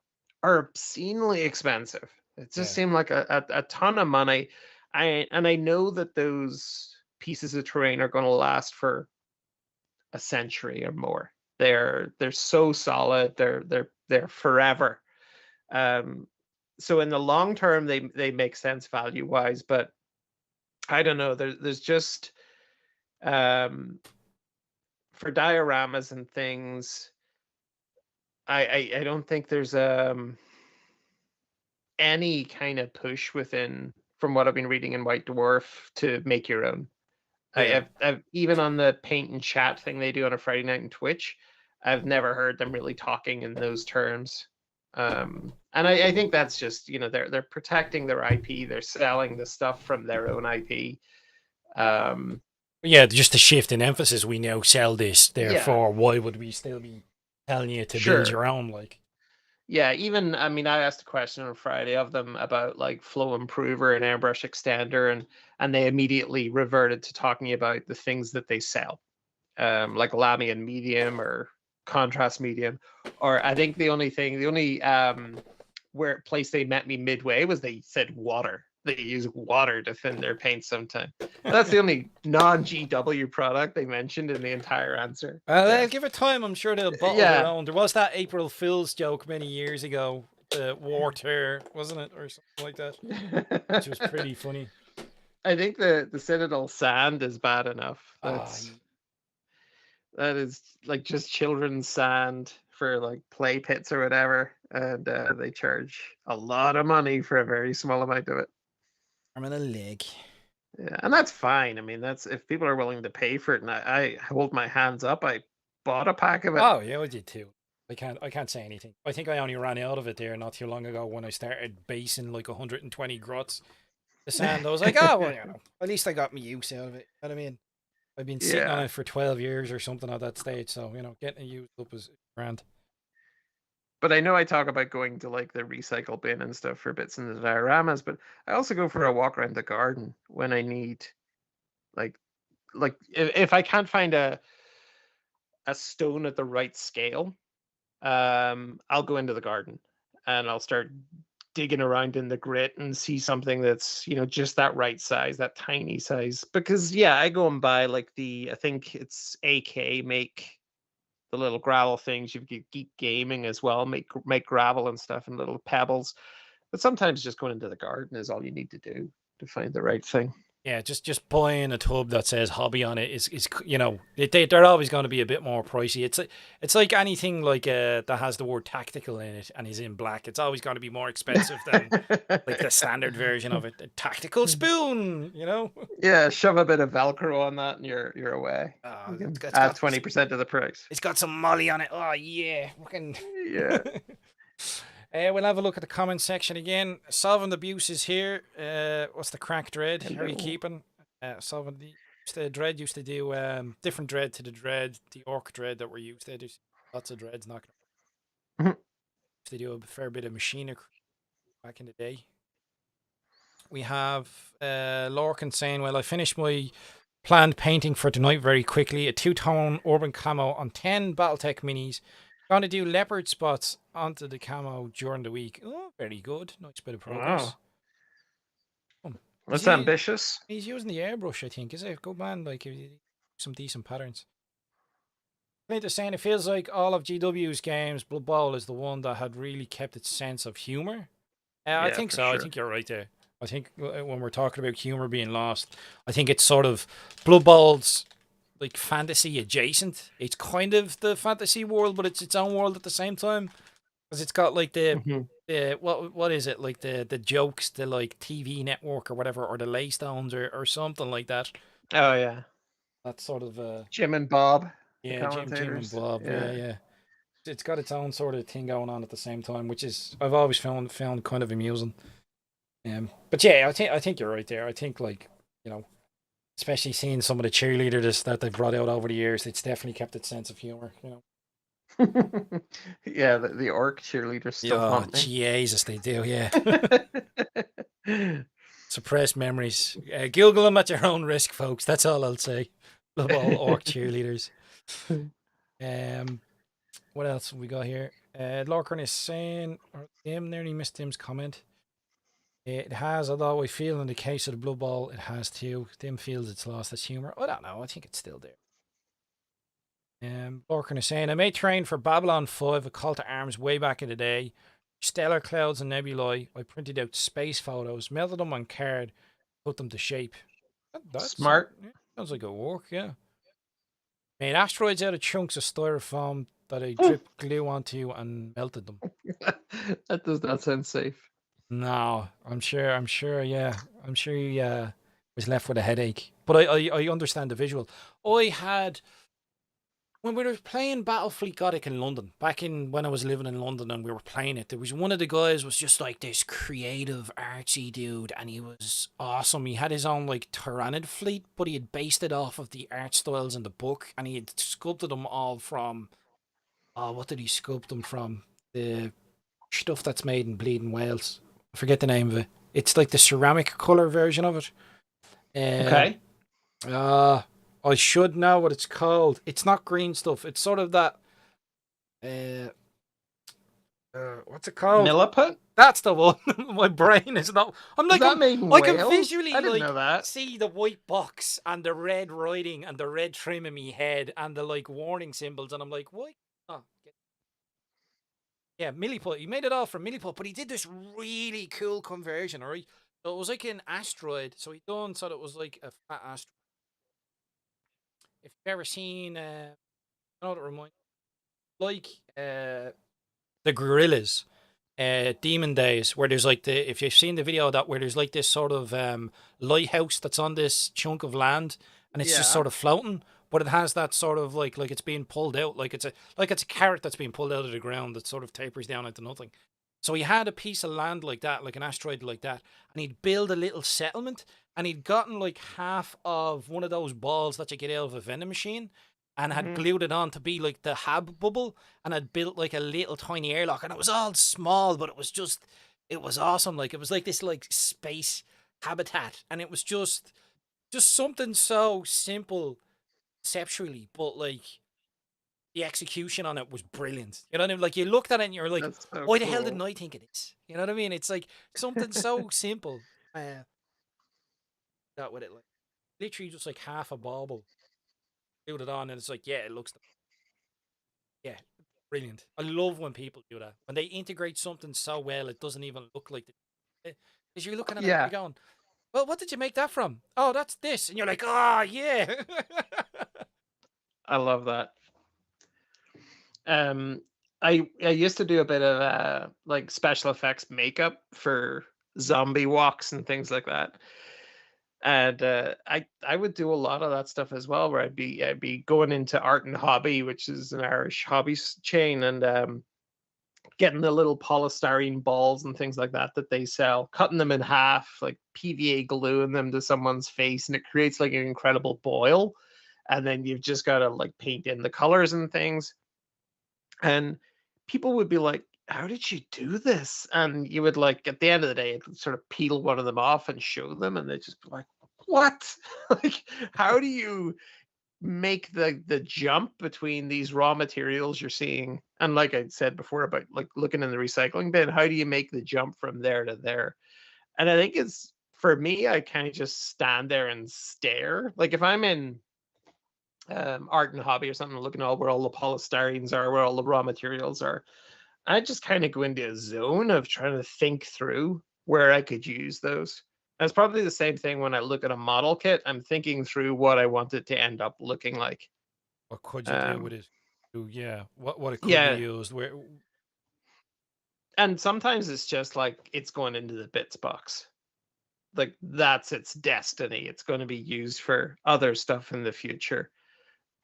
are obscenely expensive. It just Yeah. seemed like a ton of money. I know that those pieces of terrain are going to last for a century or more. They're so solid. They're forever. Um, so in the long term, they make sense value wise, but I don't know. There's just um, for dioramas and things. I don't think there's any kind of push within, from what I've been reading in White Dwarf, to make your own. Yeah. I've even on the paint and chat thing they do on a Friday night on Twitch, I've never heard them really talking in those terms. And I think that's just, they're protecting their IP, they're selling the stuff from their own IP. Um, Yeah, just the shift in emphasis. We now sell this, yeah, therefore, why would we still be telling you to build sure. your own? Like, Yeah, even I mean, I asked a question on Friday of them about like flow improver and airbrush extender, and they immediately reverted to talking about the things that they sell, like Lamy and medium or contrast medium. Or I think the only where place they met me midway was they said water. They use water to thin their paint sometimes. That's the only non-GW product they mentioned in the entire answer. Yeah. they'll give it time. I'm sure they'll bottle their Yeah. own. There was that April Fool's joke many years ago, the water, wasn't it, or something like that, which was pretty funny. I think the Citadel sand is bad enough. Ah, That is like just children's sand for like play pits or whatever, and they charge a lot of money for a very small amount of it. I'm in a leg. Yeah, and that's fine. I mean, that's if people are willing to pay for it, and I hold my hands up. I bought a pack of it. Oh yeah, I did too. I can't say anything. I think I only ran out of it there not too long ago when I started basing like 120 grots the sand. I was like, oh well, at least I got me use out of it. You know what I mean? I've been sitting on Yeah, it for 12 years or something at that stage, so getting it used up is grand. but I know I talk about going to like the recycle bin and stuff for bits in the dioramas, but I also go for a walk around the garden when I need like if I can't find a stone at the right scale, I'll go into the garden and I'll start digging around in the grit and see something that's, just that right size, that tiny size. Because yeah, I go and buy like I think it's AK make the little gravel things. You've got Geek Gaming as well, make gravel and stuff and little pebbles. But sometimes just going into the garden is all you need to do to find the right thing. Yeah, just buying a tub that says hobby on it is they're always going to be a bit more pricey. It's like anything like that has the word tactical in it and is in black. It's always going to be more expensive than like the standard version of it. A tactical spoon, Yeah, shove a bit of Velcro on that and you're away. You It's can got, it's add got 20% to the price. it's got some molly on it. Oh yeah, fucking. Yeah. We'll have a look at the comment section again. Solving the abuse is here. What's the crack dread? How are you Hello. keeping? Solving the dread used to do different dread to the dread, the orc dread that we're used to. There's lots of dreads not Mhm. used to do a fair bit of machinery back in the day. We have Lorcan saying, well, I finished my planned painting for tonight very quickly. A two-tone urban camo on 10 Battletech minis. Going to do leopard spots onto the camo during the week. Oh, very good. Nice bit of progress. Wow. Um, he's, That's u- ambitious. he's using the airbrush, I think. Is it? Good man. Like, some decent patterns. Clint is saying it feels like all of GW's games, Blood Bowl is the one that had really kept its sense of humor. I Yeah, think for so. I sure. think you're right there. I think when we're talking about humor being lost, I think it's sort of Blood Bowl's like fantasy adjacent. It's kind of the fantasy world, but it's its own world at the same time because it's got like Hmm. the what is it like the jokes, the like TV network or whatever, or the Laystones or something like that. Oh yeah, That sort of Jim and Bob, the yeah, Jim and commentators. Bob. Yeah, Yeah. yeah. It's got its own sort of thing going on at the same time, which is I've always found kind of amusing. But yeah, I think you're right there. I think like you know, especially seeing some of the cheerleaders that they've brought out over the years, it's definitely kept its sense of humor. Yeah, the orc cheerleaders still Yeah, haunt me. Jesus, they do. Yeah, suppressed memories. Google them at your own risk, folks. That's all I'll say. Love all orc cheerleaders. Um, what else have we got here? Lorcan is saying, or Tim nearly missed Tim's comment. It has, although I feel in the case of the Blood Bowl, it has too. Tim feels it's lost its humor. I don't know. I think it's still there. Lorcan is saying, I made train for Babylon 5, a call to arms way back in the day. Stellar clouds and nebulae. I printed out space photos, melted them on card, put them to shape. Smart. Sounds like a work, yeah. Made asteroids out of chunks of styrofoam that I Oh, dripped glue onto and melted them. that does not sound safe. No, yeah. I'm sure he was left with a headache. But I understand the visual. I had when we were playing Battlefleet Gothic in London, back in when I was living in London and we were playing it, there was one of the guys was just like this creative artsy dude and he was awesome. He had his own like Tyrannid fleet, but he had based it off of the art styles in the book and he had sculpted them all from what did he sculpt them from? The stuff that's made in Bleeding Wales. I forget the name of it. It's like the ceramic color version of it. Um, Okay. I should know what it's called. It's not green stuff. It's sort of that. Uh, what's it called? Milliput? That's the one. My brain is not. I'm Is like that made in I can Wales? I visually didn't like know that. see the white box and the red writing and the red trim in me head and the like warning symbols, and I'm like, why? Oh, yeah, Milliput. He made it all from Milliput, but he did this really cool conversion, alright? So it was like an asteroid. So he done so that it was like a fat asteroid. If you've ever seen, I know what it reminds like the Gorillas, Demon Days, where there's like if you've seen the video of that, where there's like this sort of lighthouse that's on this chunk of land, and it's just Yeah. sort of floating, but it has that sort of like it's being pulled out, like it's a carrot that's being pulled out of the ground that sort of tapers down into nothing. So he had a piece of land like that, like an asteroid like that, and he'd build a little settlement, and he'd gotten like half of one of those balls that you get out of a vending machine, and had Hmm. glued it on to be like the hab bubble, and had built like a little tiny airlock, and it was all small, but it was awesome. Like it was like this like space habitat, and it was just something so simple conceptually, but like the execution on it was brilliant. You know what I mean? Like you looked at it and you're like, That's so why the hell didn't cool. I think of this? You know what I mean? It's like something so simple. That with it, like literally just like half a bauble, glued it on, and it's like, yeah, it looks, yeah, brilliant. I love when people do that. When they integrate something so well, it doesn't even look like the. Because you're looking at it and Yeah, you're going, well, what did you make that from? Oh, that's this. And you're like, oh, yeah. I love that. Um, I used to do a bit of like special effects makeup for zombie walks and things like that. And I would do a lot of that stuff as well, where I'd be going into Art and Hobby, which is an Irish hobbies chain, and getting the little polystyrene balls and things like that that they sell, cutting them in half, like PVA gluing them to someone's face, and it creates like an incredible boil. And then you've just got to like paint in the colors and things. And people would be like, how did you do this? And you would like at the end of the day, it would sort of peel one of them off and show them, and they'd just be like, what? Like, how do you make the jump between these raw materials you're seeing? And like I said before about like looking in the recycling bin, how do you make the jump from there to there? And I think it's for me, I kind of just stand there and stare. Like if I'm in art and hobby or something, looking at all where all the polystyrenes are, where all the raw materials are. I just kind of go into a zone of trying to think through where I could use those. And it's probably the same thing when I look at a model kit. I'm thinking through what I want it to end up looking like. What could you do with Um, it? Yeah, what it could be yeah, used. Where? and sometimes it's just like it's going into the bits box. Like that's its destiny. It's going to be used for other stuff in the future.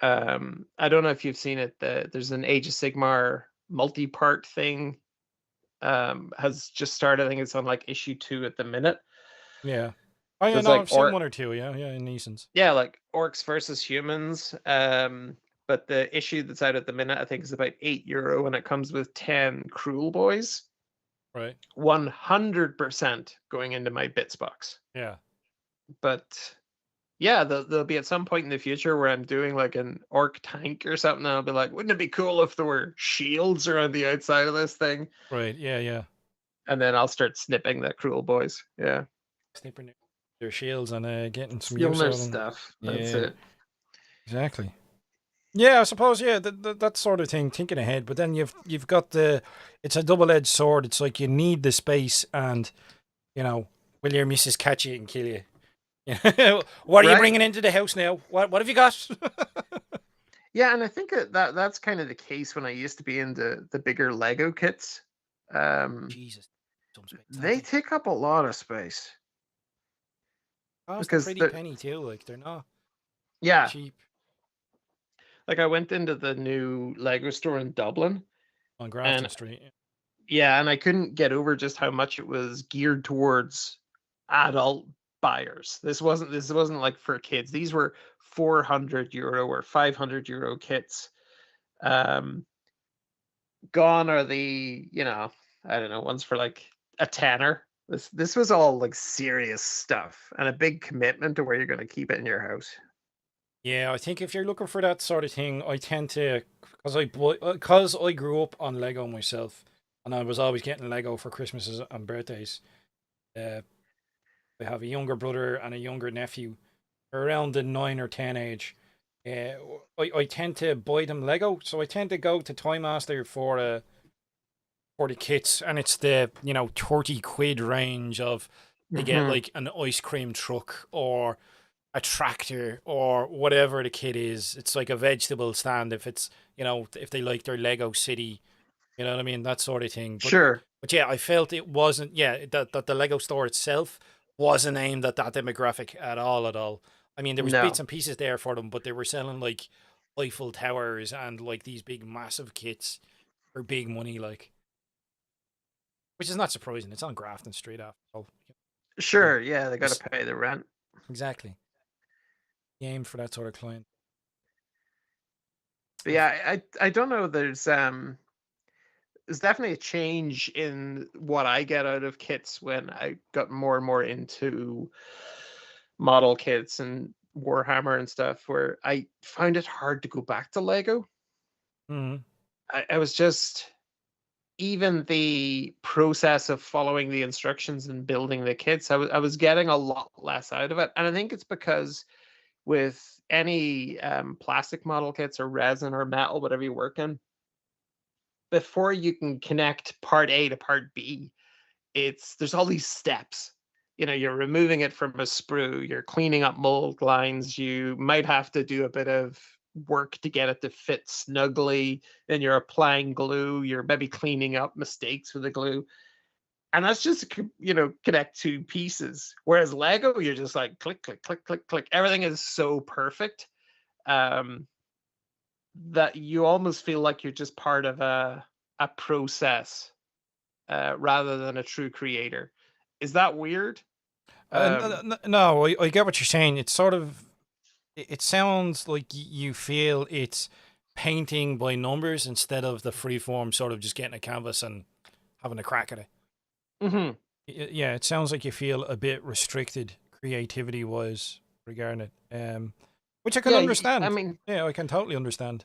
I don't know if you've seen it. There's an Age of Sigmar multi-part thing has just started. I think it's on like issue 2 at the minute. Yeah. Oh yeah, There's no, like I've seen one or two. Yeah, yeah, in Neeson's. yeah, like orcs versus humans. But the issue that's out at the minute, I think, is about €8, and it comes with 10 cruel boys. Right. 100% going into my bits box. Yeah. But yeah, there'll be at some point in the future where I'm doing like an orc tank or something, and I'll be like, wouldn't it be cool if there were shields around the outside of this thing? Right. Yeah. Yeah. And then I'll start snipping the cruel boys. Yeah. Snipping their shields and getting some Stealing use their out of them. stuff. That's Yeah. it. Exactly. Yeah, I suppose. Yeah, that sort of thing. Thinking ahead, but then you've got the. It's a double-edged sword. It's like you need the space, and will your missus catch you and kill you? What are you Right? bringing into the house now? What have you got? Yeah, and I think that's kind of the case when I used to be into the bigger Lego kits. Um, Jesus, some space, don't they they? take up a lot of space Cost a because pretty penny too. Like they're not yeah, cheap like I went into the new Lego store in Dublin, on and Grafton Street. yeah, and I couldn't get over just how much it was geared towards adult buyers. This wasn't like for kids. These were €400 or €500 kits. Um, Gone are the, I don't know, ones for like a tenner. This was all like serious stuff and a big commitment to where you're going to keep it in your house. Yeah, I think if you're looking for that sort of thing, I tend to because I grew up on Lego myself, and I was always getting Lego for Christmases and birthdays. Uh, I have a younger brother and a younger nephew, around the 9 or 10 age. Uh, I tend to buy them Lego, so I tend to go to Toy Master for the kits, and it's the 30 quid range of they get Hmm. like an ice cream truck or a tractor or whatever the kit is. It's like a vegetable stand if it's if they like their Lego City, you know what I mean, that sort of thing. But Sure. but yeah, I felt it wasn't that the Lego store itself wasn't aimed at that demographic at all at all. I mean, there was bits No. and pieces there for them, but they were selling like Eiffel Towers and like these big massive kits for big money, like, which is not surprising. It's on Grafton Street after all. So, Sure. Yeah, they got just to pay the rent. exactly aimed for that sort of client. But yeah, I don't know. There's definitely a change in what I get out of kits when I got more and more into model kits and Warhammer and stuff, where I find it hard to go back to Lego. Mhm. I was just even the process of following the instructions and building the kits, I was getting a lot less out of it, and I think it's because with any plastic model kits or resin or metal, whatever you work in, before you can connect part A to part B, there's all these steps. You're removing it from a sprue, you're cleaning up mold lines, you might have to do a bit of work to get it to fit snugly, then you're applying glue, you're maybe cleaning up mistakes with the glue. And that's just connect two pieces. Whereas Lego, you're just like click, click, click, click, click. Everything is so perfect um, that you almost feel like you're just part of a process rather than a true creator. Is that weird? Um, No, I get what you're saying. It's sort of it sounds like you feel it's painting by numbers instead of the free form sort of just getting a canvas and having a crack at it. mhm. Yeah, it sounds like you feel a bit restricted creativity wise regarding it. Which I can Yeah, I understand. mean, Yeah, I can totally understand.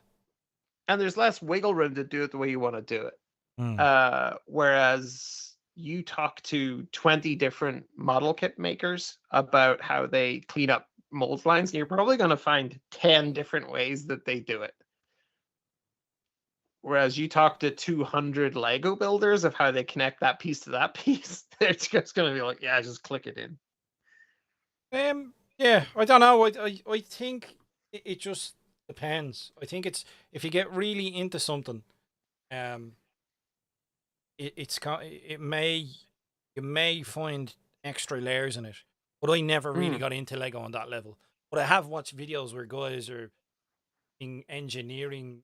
and there's less wiggle room to do it the way you want to do it. Mm. Whereas you talk to 20 different model kit makers about how they clean up mold lines, and you're probably going to find 10 different ways that they do it. Whereas you talk to 200 Lego builders of how they connect that piece to that piece, they're just going to be like, yeah, just click it in. Yeah, I don't know. I think it just depends. I think it's if you get really into something, um, it may you may find extra layers in it. But I never really Mm, got into Lego on that level. But I have watched videos where guys are in engineering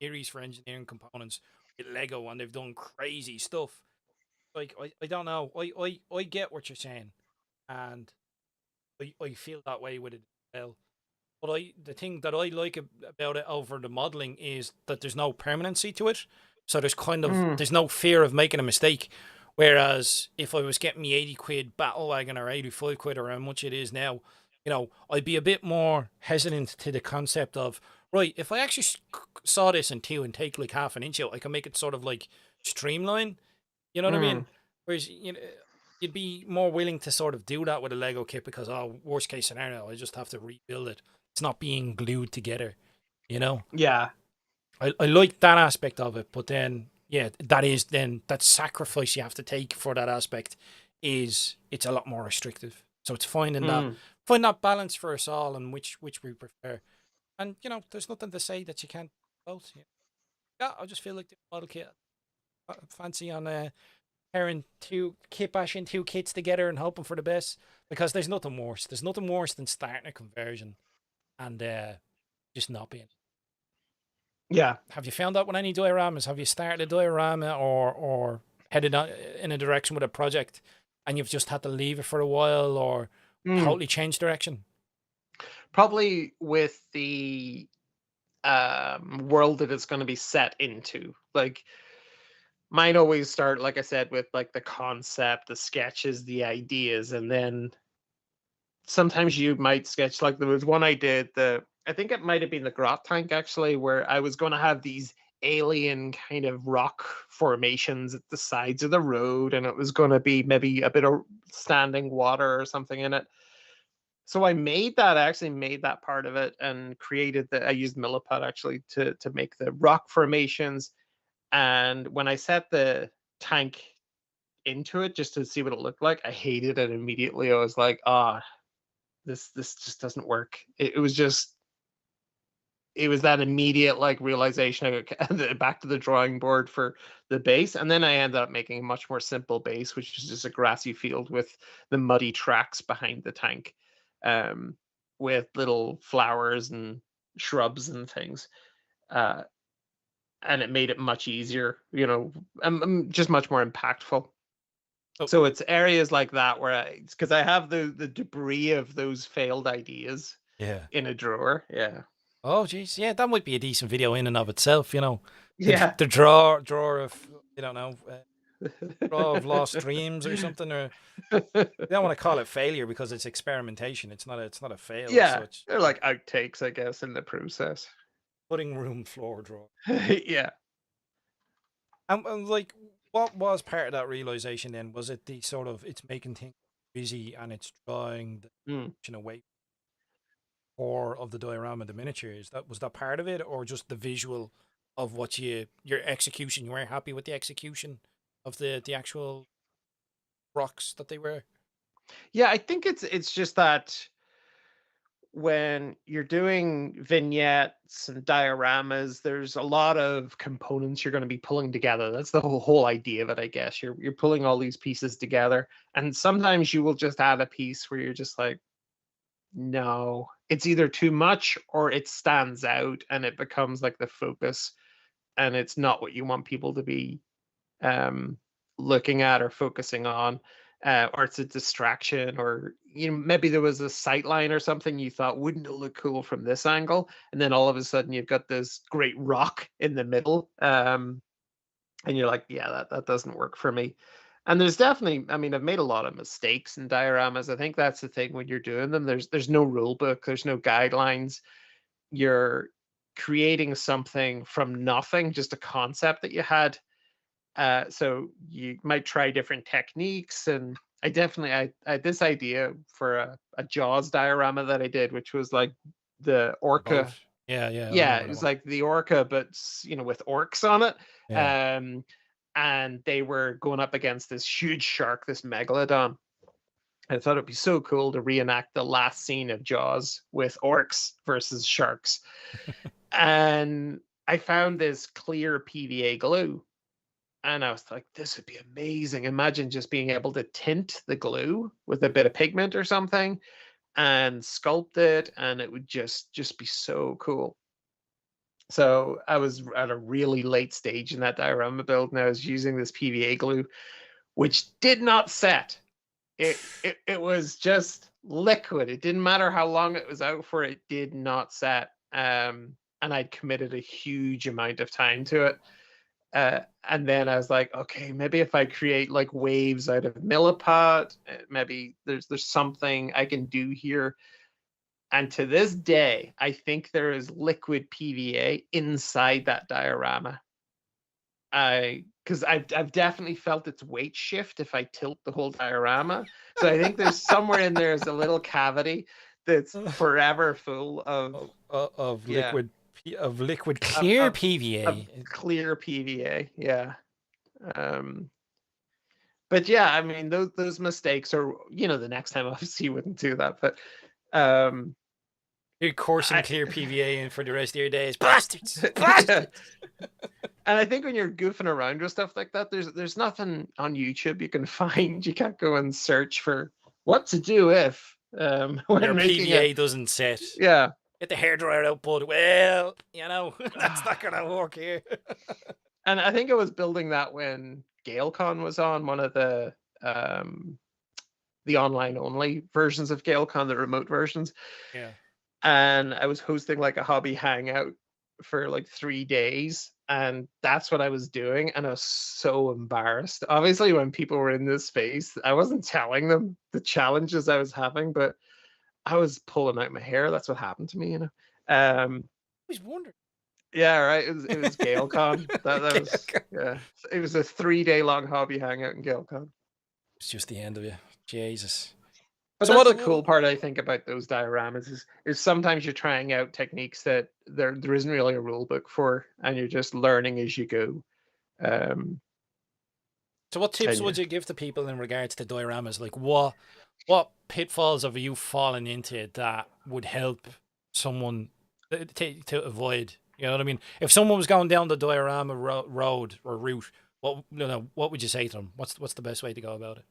theories for engineering components with Lego, and they've done crazy stuff. Like I don't know. I get what you're saying, and I feel that way with it as well. But the thing that I like about it over the modeling is that there's no permanency to it. So mm, there's no fear of making a mistake. Whereas if I was getting me 80 quid battle wagon or 85 quid or how much it is now, I'd be a bit more hesitant to the concept of, right, if I actually saw this in two and take like half an inch out, I can make it sort of like streamline. You know what I mean? mm. Whereas, you'd be more willing to sort of do that with a Lego kit because, worst case scenario, I just have to rebuild it. It's not being glued together, you know? Yeah. I like that aspect of it, but then, yeah, that sacrifice you have to take for that aspect it's a lot more restrictive. So it's Mm. find that balance for us all and which we prefer. And, there's nothing to say that you can't both. Yeah, I just feel like the model kit fancy on pairing two kit bashing two kits together and hoping for the best because there's nothing worse. There's nothing worse than starting a conversion and just not being. Yeah. Have you found that with any dioramas? Have you started a diorama or headed in a direction with a project and you've just had to leave it for a while or Mm. totally change direction? Probably with the world that it's going to be set into. Like mine always start, like I said, with like the concept, the sketches, the ideas, and then sometimes you might sketch like there was one I did, the I think it might have been the grot tank actually, where I was going to have these alien kind of rock formations at the sides of the road, and it was going to be maybe a bit of standing water or something in it. So I actually made that part of it and created I used Milliput actually to make the rock formations. And when I set the tank into it just to see what it looked like, I hated it immediately. I was like, this just doesn't work. It was just it was that immediate like realization. I got back to the drawing board for the base, and then I ended up making a much more simple base, which is just a grassy field with the muddy tracks behind the tank, um, with little flowers and shrubs and things. Uh, and it made it much easier, just much more impactful. Oh, So it's areas like that where because I have the debris of those failed ideas yeah. in a drawer. Yeah. Oh, geez. Yeah, that might be a decent video in and of itself. Yeah. The drawer of, you don't know, drawer of lost dreams or something, or I don't want to call it failure because it's experimentation. It's not a fail as Yeah. such. They're like outtakes, I guess, in the process. Putting room floor drawer. Yeah. And like, what was part of that realization then? Was it the sort of it's making things busy and it's drawing the Mm. attention away or of the diorama, the miniatures? Was that part of it, or just the visual of your execution? You weren't happy with the execution of the actual rocks that they were. Yeah, I think it's just that when you're doing vignettes and dioramas, there's a lot of components you're going to be pulling together. That's the whole idea of it, I guess. You're pulling all these pieces together, and sometimes you will just add a piece where you're just like, no, it's either too much or it stands out and it becomes like the focus, and it's not what you want people to be um, looking at or focusing on, or it's a distraction, or maybe there was a sight line or something you thought wouldn't it look cool from this angle, and then all of a sudden you've got this great rock in the middle, and you're like, yeah, that doesn't work for me. And there's definitely, I mean, I've made a lot of mistakes in dioramas. I think that's the thing when you're doing them. There's no rule book, there's no guidelines. You're creating something from nothing, just a concept that you had, so you might try different techniques, and I had this idea for a Jaws diorama that I did, which was like the The boat. orca. Yeah, yeah, I Yeah, remember it that was one. like the orca, but with orcs on it. Yeah. Um, and they were going up against this huge shark, this megalodon. I thought it'd be so cool to reenact the last scene of Jaws with orcs versus sharks. And I found this clear PVA glue. And I was like, this would be amazing. Imagine just being able to tint the glue with a bit of pigment or something and sculpt it, and it would just be so cool. So I was at a really late stage in that diorama build, and I was using this PVA glue, which did not set. It was just liquid. It didn't matter how long it was out for, it did not set. And I'd committed a huge amount of time to it. And then I was like, okay, maybe if I create like waves out of milliput, maybe there's something I can do here. And to this day, I think there is liquid PVA inside that diorama. Because I've definitely felt its weight shift if I tilt the whole diorama. So I think there's somewhere in there is a little cavity that's forever full of Of yeah liquid of, clear of of PVA. clear PVA. Yeah. Um, but yeah, I mean those mistakes are the next time obviously you wouldn't do that, but um, You're coursing I clear PVA in for the rest of your days. Bastards! yeah. Bastards! And I think when you're goofing around with stuff like that, there's nothing on YouTube you can find. You can't go and search for what to do if Your when making a PVA doesn't set. yeah. Get the hairdryer output. Well, that's not gonna work here. And I think I was building that when GaleCon was on, one of the online only versions of GaleCon, the remote versions. Yeah. And I was hosting like a hobby hangout for like 3 days. And that's what I was doing. And I was so embarrassed. Obviously, when people were in this space, I wasn't telling them the challenges I was having, but I was pulling out my hair. That's what happened to me. I Um, always wondered. yeah, right. It was GaleCon. That was Okay. yeah. It was a 3 day long hobby hangout in GaleCon. It's just the end of you. Jesus. But So that's what? the cool part I think about those dioramas is sometimes you're trying out techniques that there isn't really a rule book for, and you're just learning as you go. Um, So what tips and would yeah, you give to people in regards to dioramas? Like what pitfalls have you fallen into that would help someone to avoid? You know what I mean? If someone was going down the diorama road or route, what would you say to them? What's the best way to go about it?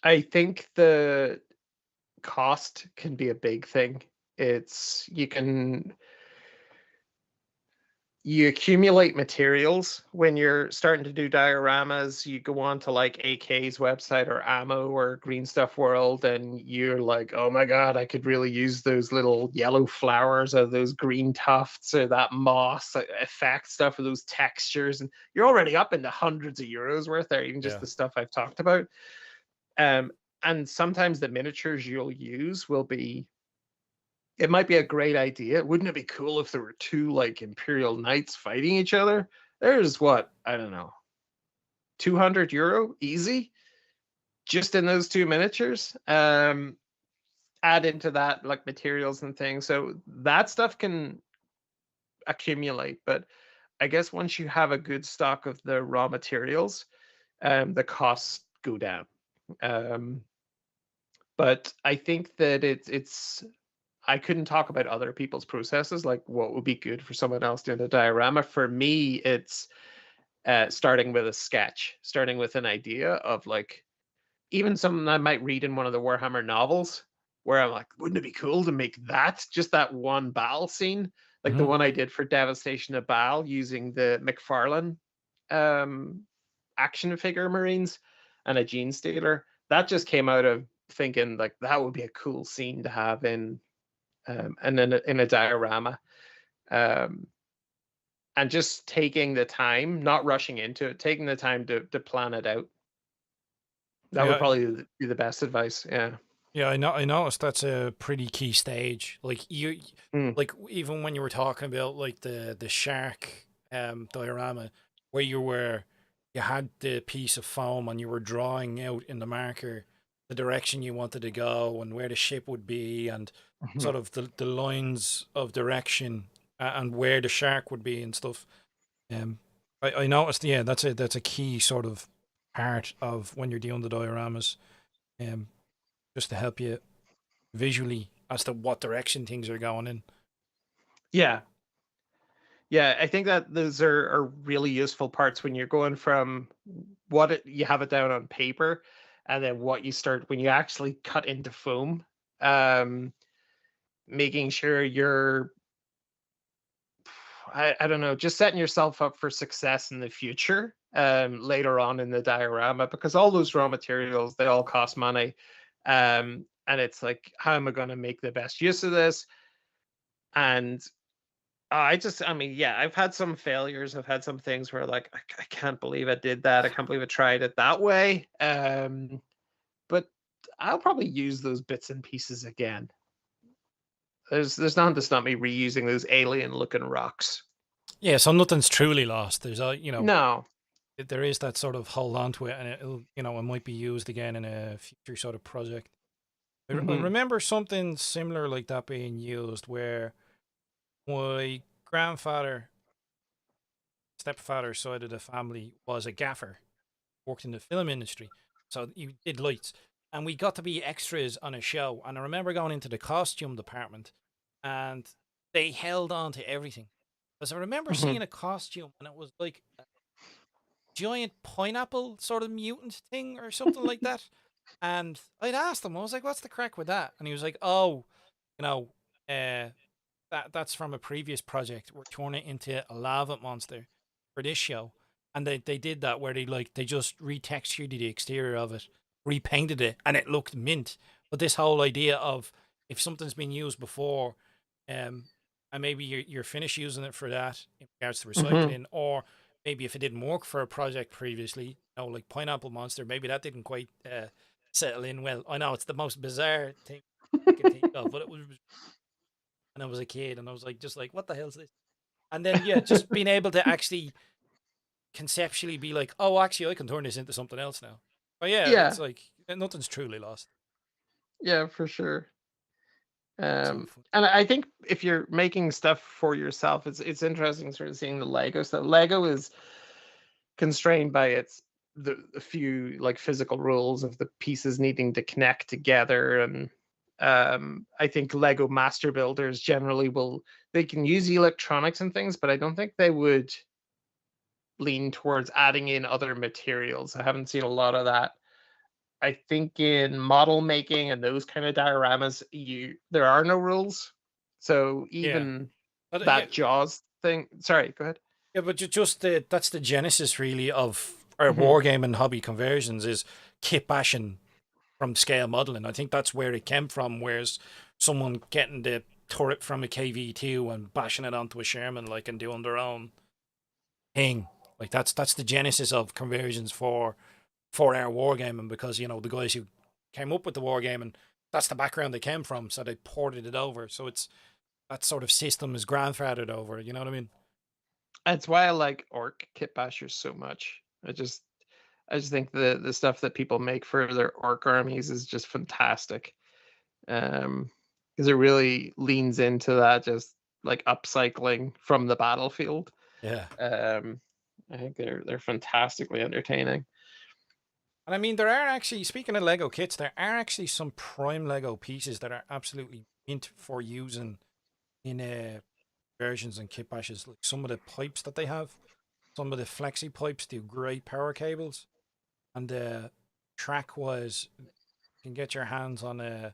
I think the cost can be a big thing. It's you accumulate materials when you're starting to do dioramas. You go on to like AK's website or Ammo or Green Stuff World, and you're like, oh my god, I could really use those little yellow flowers or those green tufts or that moss effect stuff or those textures, and you're already up into hundreds of euros worth there, even just Yeah. the stuff I've talked about. um and sometimes the miniatures you'll use will be it might be a great idea. Wouldn't it be cool if there were two like Imperial Knights fighting each other? There's what, I don't know, 200 euro easy just in those two miniatures. Add into that like materials and things. So that stuff can accumulate. But I guess once you have a good stock of the raw materials, the costs go down. Um, but I think that it's I couldn't talk about other people's processes, like what would be good for someone else doing a diorama. For me, it's starting with a sketch, starting with an idea of like even something I might read in one of the Warhammer novels, where I'm like, wouldn't it be cool to make that just that one battle scene, like the Hmm. one I did for Devastation of Baal using the McFarlane um, action figure Marines and a Gene Stealer. That just came out of thinking like that would be a cool scene to have and then in a diorama, um, and just taking the time, not rushing into it, taking the time to plan it out. That would Yeah. probably be the best advice. Yeah. Yeah, I noticed that's a pretty key stage. Like Mm. like even when you were talking about like the shark diorama, where you had the piece of foam and you were drawing out in the marker the direction you wanted to go and where the ship would be and Mhm. sort of the lines of direction and where the shark would be and stuff. Um, I noticed, yeah, that's a key sort of part of when you're doing the dioramas, um, just to help you visually as to what direction things are going in. Yeah. Yeah, I think that those are really useful parts when you're going from you have it down on paper, and then what you start when you actually cut into foam. Um, Making sure you're, I don't know, just setting yourself up for success in the future, later on in the diorama, because all those raw materials, they all cost money. And it's like, how am I going to make the best use of this? And I mean, yeah, I've had some failures. I've had some things where, like, I can't believe I did that. I can't believe I tried it that way. But I'll probably use those bits and pieces again. There's nothing to stop me reusing those alien looking rocks. Yeah, so nothing's truly lost. There's a, No. there is that sort of hold on to it, and it'll, it might be used again in a future sort of project. I Hmm. remember something similar like that being used where my grandfather, stepfather's side of the family was a gaffer, worked in the film industry. So you did lights. And we got to be extras on a show. And I remember going into the costume department and they held on to everything. Because I remember Hmm. seeing a costume and it was like a giant pineapple sort of mutant thing or something like that. And I'd asked him, I was like, what's the crack with that? And he was like, oh, you know, uh, that's from a previous project. We're turning it into a lava monster for this show, and they did that where they just retextured the exterior of it, repainted it, and it looked mint. But this whole idea of if something's been used before, um, and maybe you're finished using it for that in regards to Hmm. recycling, or maybe if it didn't work for a project previously, like Pineapple Monster, maybe that didn't quite settle in well. I know it's the most bizarre thing I can think of, but it was when I was a kid, and I was like, just like, what the hell is this? And then yeah, just being able to actually conceptually be like, oh, actually, I can turn this into something else now. But yeah, it's Yeah. like nothing's truly lost. Yeah, for sure. So fun. And I think if you're making stuff for yourself, it's interesting sort of seeing the Lego stuff. Lego is constrained by the few, like, physical rules of the pieces needing to connect together. And I think Lego master builders generally will, they can use electronics and things, but I don't think they would lean towards adding in other materials. I haven't seen a lot of that. I think in model making and those kind of dioramas, you there are no rules. So Yeah, even but yeah, that Jaws thing. Sorry, go ahead. yeah, but just that's the genesis really of our Hmm. wargaming hobby conversions is kit bashing from scale modeling. I think that's where it came from. Whereas someone getting the turret from a KV2 and bashing it onto a Sherman like and doing their own thing. Like that's the genesis of conversions for our wargaming because the guys who came up with the wargaming, that's the background they came from, so they ported it over. So it's that sort of system is grandfathered over. You know what I mean? That's why I like Orc kit bashers so much. I just think the stuff that people make for their Orc armies is just fantastic. Because it really leans into that, just like upcycling from the battlefield. Yeah. Um, I think they're fantastically entertaining. And I mean, there are actually, speaking of Lego kits, there are actually some prime Lego pieces that are absolutely mint for using in versions and kit bashes. Like some of the pipes that they have, some of the flexi pipes do great power cables, and track wise, you can get your hands on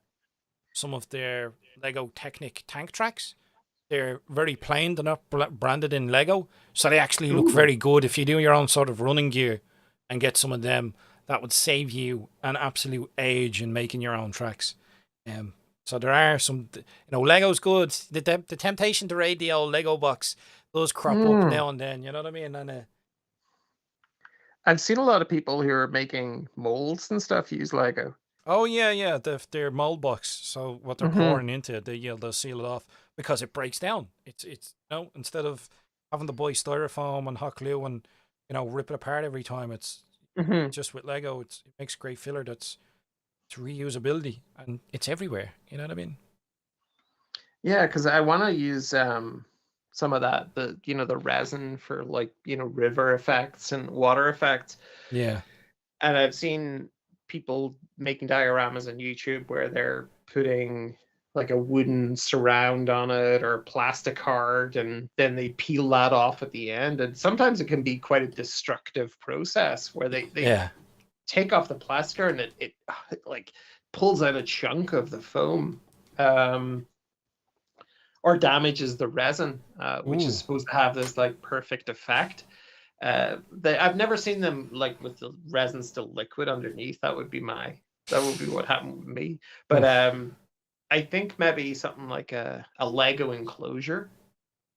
some of their Lego Technic tank tracks. They're very plain, they're not branded in Lego, so they actually look Ooh. very good. If you do your own sort of running gear and get some of them, that would save you an absolute age in making your own tracks. Um, so there are some, Lego's good. The temptation to raid the old Lego box does crop up Mm. now and then. You know what I mean? And I've seen a lot of people who are making molds and stuff use Lego. oh yeah, yeah, their mold box. So what they're Hmm. pouring into it, they'll seal it off because it breaks down. It's instead of having to buy styrofoam and hot glue and rip it apart every time. It's Hmm. just with Lego. It makes great filler. That's it's reusability, and it's everywhere. You know what I mean? Yeah, because I want to use some of that, the resin for like, river effects and water effects. Yeah. And I've seen people making dioramas on YouTube where they're putting like a wooden surround on it or plastic card, and then they peel that off at the end. And sometimes it can be quite a destructive process where they Yeah. take off the plastic and it like pulls out a chunk of the foam. Or damages the resin, which is Ooh. supposed to have this like perfect effect. I've never seen them like with the resin still liquid underneath. That would be what happened with me. But Ooh. I think maybe something like a Lego enclosure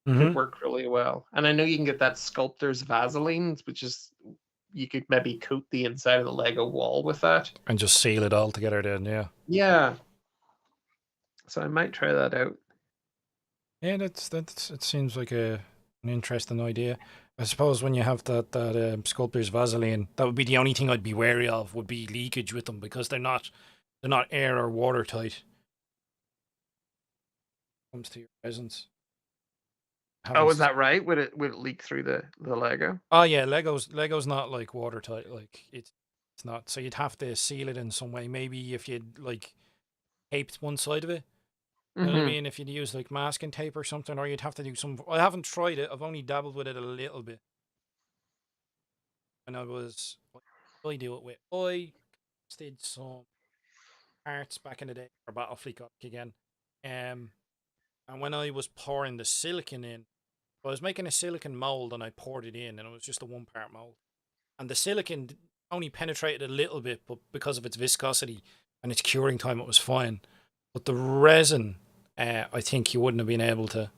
could Mm-hmm. work really well. And I know you can get that sculptor's Vaseline, which is you could maybe coat the inside of the Lego wall with that. And just seal it all together then, yeah. Yeah. So I might try that out. Yeah, that's it seems like an interesting idea. I suppose when you have that sculptor's Vaseline, that would be the only thing I'd be wary of would be leakage with them because they're not air or watertight. When it comes to your resins. Oh, Haven't is that right? Would it leak through the Lego? Oh yeah, Lego's not like watertight. Like it's not. So you'd have to seal it in some way. Maybe if you'd like taped one side of it. You know what I Mm-hmm. mean? If you'd use like masking tape or something, or you'd have to do some. I haven't tried it. I've only dabbled with it a little bit. And I do it with. I did some parts back in the day for Battletech again. Um, and when I was pouring the silicon in, I was making a silicon mold and I poured it in, and it was just a 1 part mold. And the silicon only penetrated a little bit, but because of its viscosity and its curing time, it was fine. But the resin, I think you wouldn't have been able to.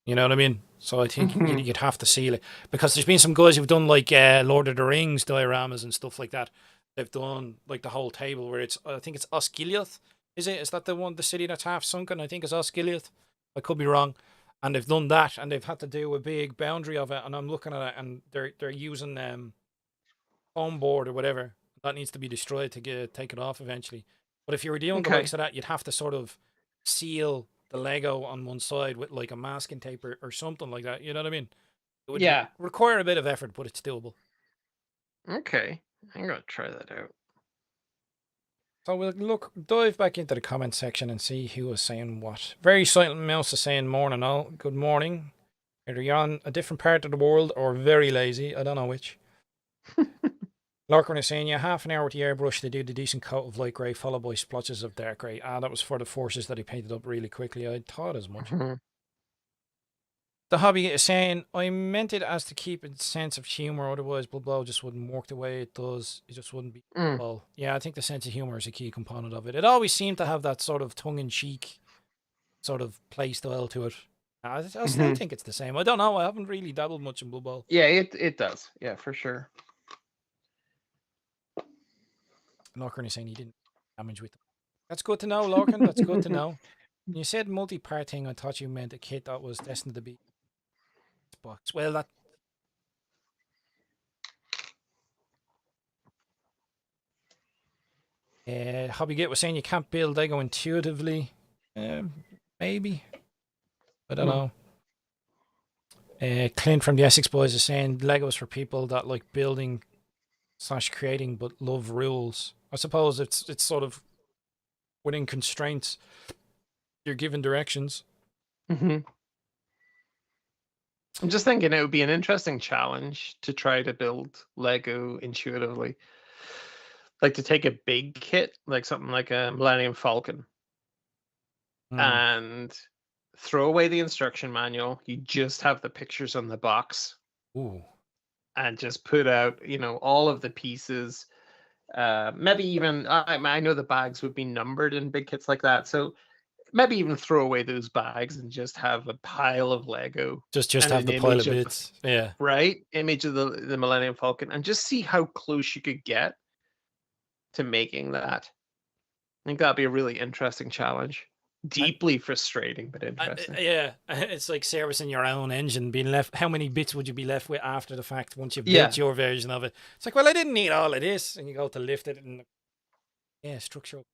You know what I mean? So I think Mm-hmm. you'd have to seal it because there's been some guys who've done like Lord of the Rings dioramas and stuff like that. They've done like the whole table where I think it's Osgiliath. Is it? Is that the city that's half sunken? I think it's Osgiliath. I could be wrong. And they've done that, and they've had to do a big boundary of it. And I'm looking at it, and they're using foam board or whatever that needs to be destroyed to take it off eventually. But if you were doing the Okay. likes of that, you'd have to sort of seal the Lego on one side with like a masking tape or something like that. You know what I mean? It would Yeah. require a bit of effort, but it's doable. Okay. I'm gonna try that out. So we'll dive back into the comment section and see who was saying what. Very Silent Mouse is saying morning all. Good morning. Either you're on a different part of the world or very lazy. I don't know which. Larkin is saying, yeah, half an hour with the airbrush to do the decent coat of light grey, followed by splotches of dark grey. Ah, that was for the forces that he painted up really quickly. I thought as much. Mhm. The hobby is saying, I meant it as to keep a sense of humour, otherwise blah blah just wouldn't work the way it does. It just wouldn't be Mm. well. Yeah, I think the sense of humour is a key component of it. It always seemed to have that sort of tongue in cheek sort of play style to it. I still Mhm. think it's the same. I don't know. I haven't really dabbled much in Blood Bowl. Yeah, it does. Yeah, for sure. Lorcan is saying he didn't damage with them. That's good to know, Lorcan. That's good to know. When you said multi-part thing, I thought you meant a kit that was destined to be box. Well, that Hobby Gate was saying you can't build Lego intuitively. Maybe. I don't Hmm. know. Clint from the Essex Boys is saying Legos for people that like building / creating but love rules. I suppose it's sort of within constraints. You're given directions. Mhm. I'm just thinking it would be an interesting challenge to try to build Lego intuitively. Like to take a big kit, like something like a Millennium Falcon, Mm. and throw away the instruction manual. You just have the pictures on the box Ooh. and just put out, all of the pieces. Maybe even I know the bags would be numbered in big kits like that, so maybe even throw away those bags and just have a pile of Lego Just and have an the pile image of of bits. Yeah. image of the Millennium Falcon, and just see how close you could get to making that. I think that'd be a really interesting challenge. Deeply frustrating, but interesting. Yeah, it's like servicing your own engine, being left. How many bits would you be left with after the fact once you built Yeah. your version of it? It's like, well, I didn't need all of this, and you go to lift it, and Yeah, structural.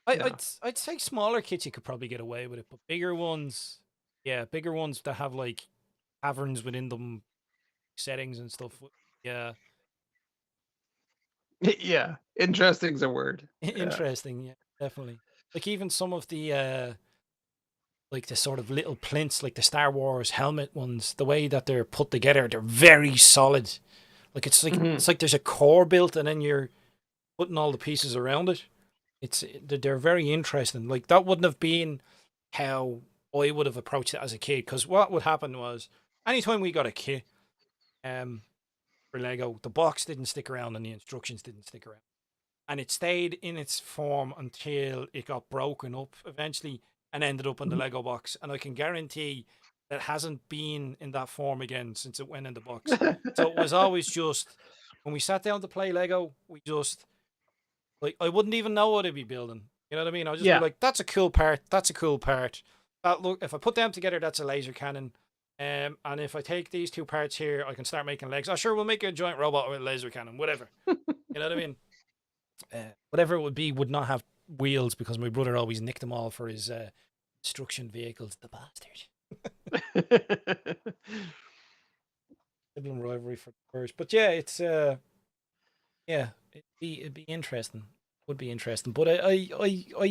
Yeah. I'd say smaller kits you could probably get away with it, but bigger ones, yeah, bigger ones that have like caverns within them, settings and stuff. Yeah, Yeah. Interesting's a word. Yeah. interesting. Yeah, definitely. Like even some of the like the sort of little plinths, like the Star Wars helmet ones, the way that they're put together, they're very solid. Like Hmm. it's like there's a core built, and then you're putting all the pieces around it. They're very interesting. Like that wouldn't have been how I would have approached it as a kid. Because what would happen was, anytime we got a kit, um, for Lego, the box didn't stick around and the instructions didn't stick around, and it stayed in its form until it got broken up eventually and ended up in the Lego box. And I can guarantee that it hasn't been in that form again since it went in the box. So it was always just when we sat down to play Lego, we just like I wouldn't even know what I'd be building. You know what I mean? I'd just be Yeah. like, "That's a cool part. That's a cool part. That look, if I put them together, that's a laser cannon. And if I take these two parts here, I can start making legs. Oh, sure, we'll make a giant robot with a laser cannon. Whatever. You know what I mean? Whatever it would be would not have wheels because my brother always nicked them all for his construction vehicles. The bastard. Sibling rivalry for the first. But yeah, it's yeah, it'd be interesting. Would be interesting, but I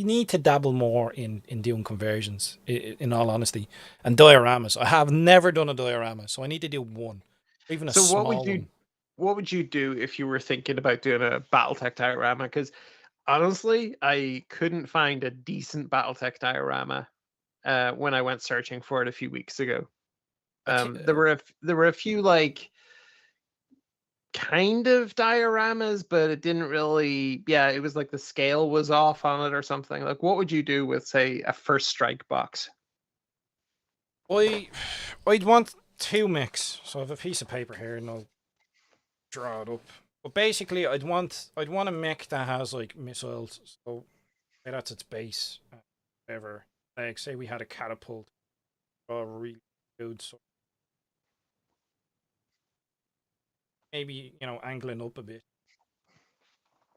need to dabble more in doing conversions. In all honesty, and dioramas. I have never done a diorama, so I need to do one, even a So small one. what would you do if you were thinking about doing a Battletech diorama? Because honestly, I couldn't find a decent Battletech diorama when I went searching for it a few weeks ago. I think There were a few like kind of dioramas, but it didn't really. Yeah, it was like the scale was off on it or something. Like, what would you do with, say, a First Strike box? I I'd want two mix. So I have a piece of paper here, and I'll draw it up. But basically, I'd want a mech that has like missiles. So say that's its base. Whatever. Like say we had a catapult, or a really good. So maybe angling up a bit,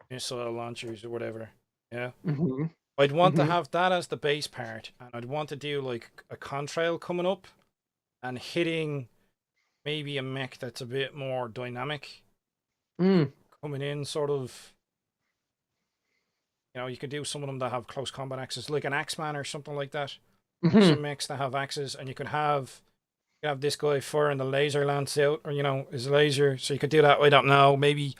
missile launchers or whatever. Yeah. Hmm. I'd want to Hmm. have that as the base part, and I'd want to do like a contrail coming up and hitting maybe a mech that's a bit more dynamic Mm. coming in, sort of. You could do some of them that have close combat axes, like an Axeman or something like that. Hmm. Some mechs that have axes, and you could have this guy firing the laser lance out, or his laser. So you could do that. I don't know. Maybe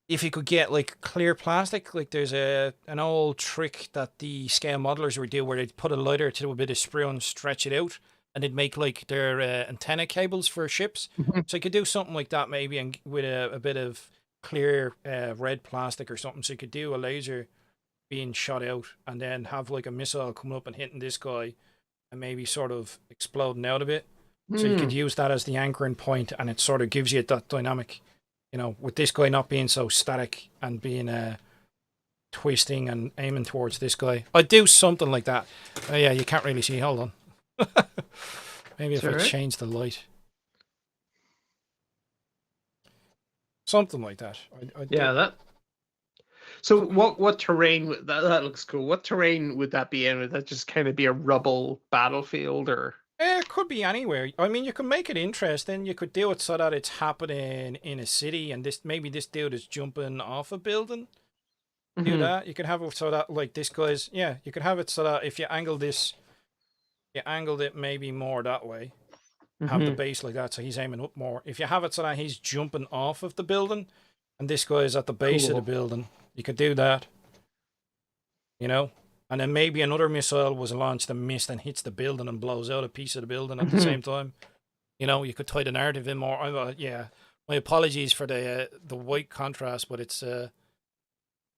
if you could get like clear plastic, like there's an old trick that the scale modelers would do, where they'd put a lighter to a bit of sprue and stretch it out, and they'd make like their antenna cables for ships. Hmm. So you could do something like that maybe, and with a bit of clear red plastic or something. So you could do a laser being shot out, and then have like a missile coming up and hitting this guy, and maybe sort of exploding out a bit. So you could Mm. use that as the anchoring point, and it sort of gives you that dynamic. With this guy not being so static and being twisting and aiming towards this guy. I'd do something like that. Yeah, you can't really see. Hold on. Maybe if I Sure. change the light. Something like that. I'd do. Yeah, that. So what terrain that looks cool. What terrain would that be in? Would that just kind of be a rubble battlefield or? It could be anywhere. I mean, you can make it interesting. You could do it so that it's happening in a city, and this dude is jumping off a building. Do Hmm. that. You can have it so that like this guy's. Yeah, you could have it so that if you angle this, you angled it maybe more that way. Have the Hmm. base like that, so he's aiming up more. If you have it so that he's jumping off of the building, and this guy is at the base of the Cool. building, you could do that. You know, and then maybe another missile was launched and missed and hits the building and blows out a piece of the building at the Hmm. same time. You could tie the narrative in more. Yeah, my apologies for the white contrast, but it's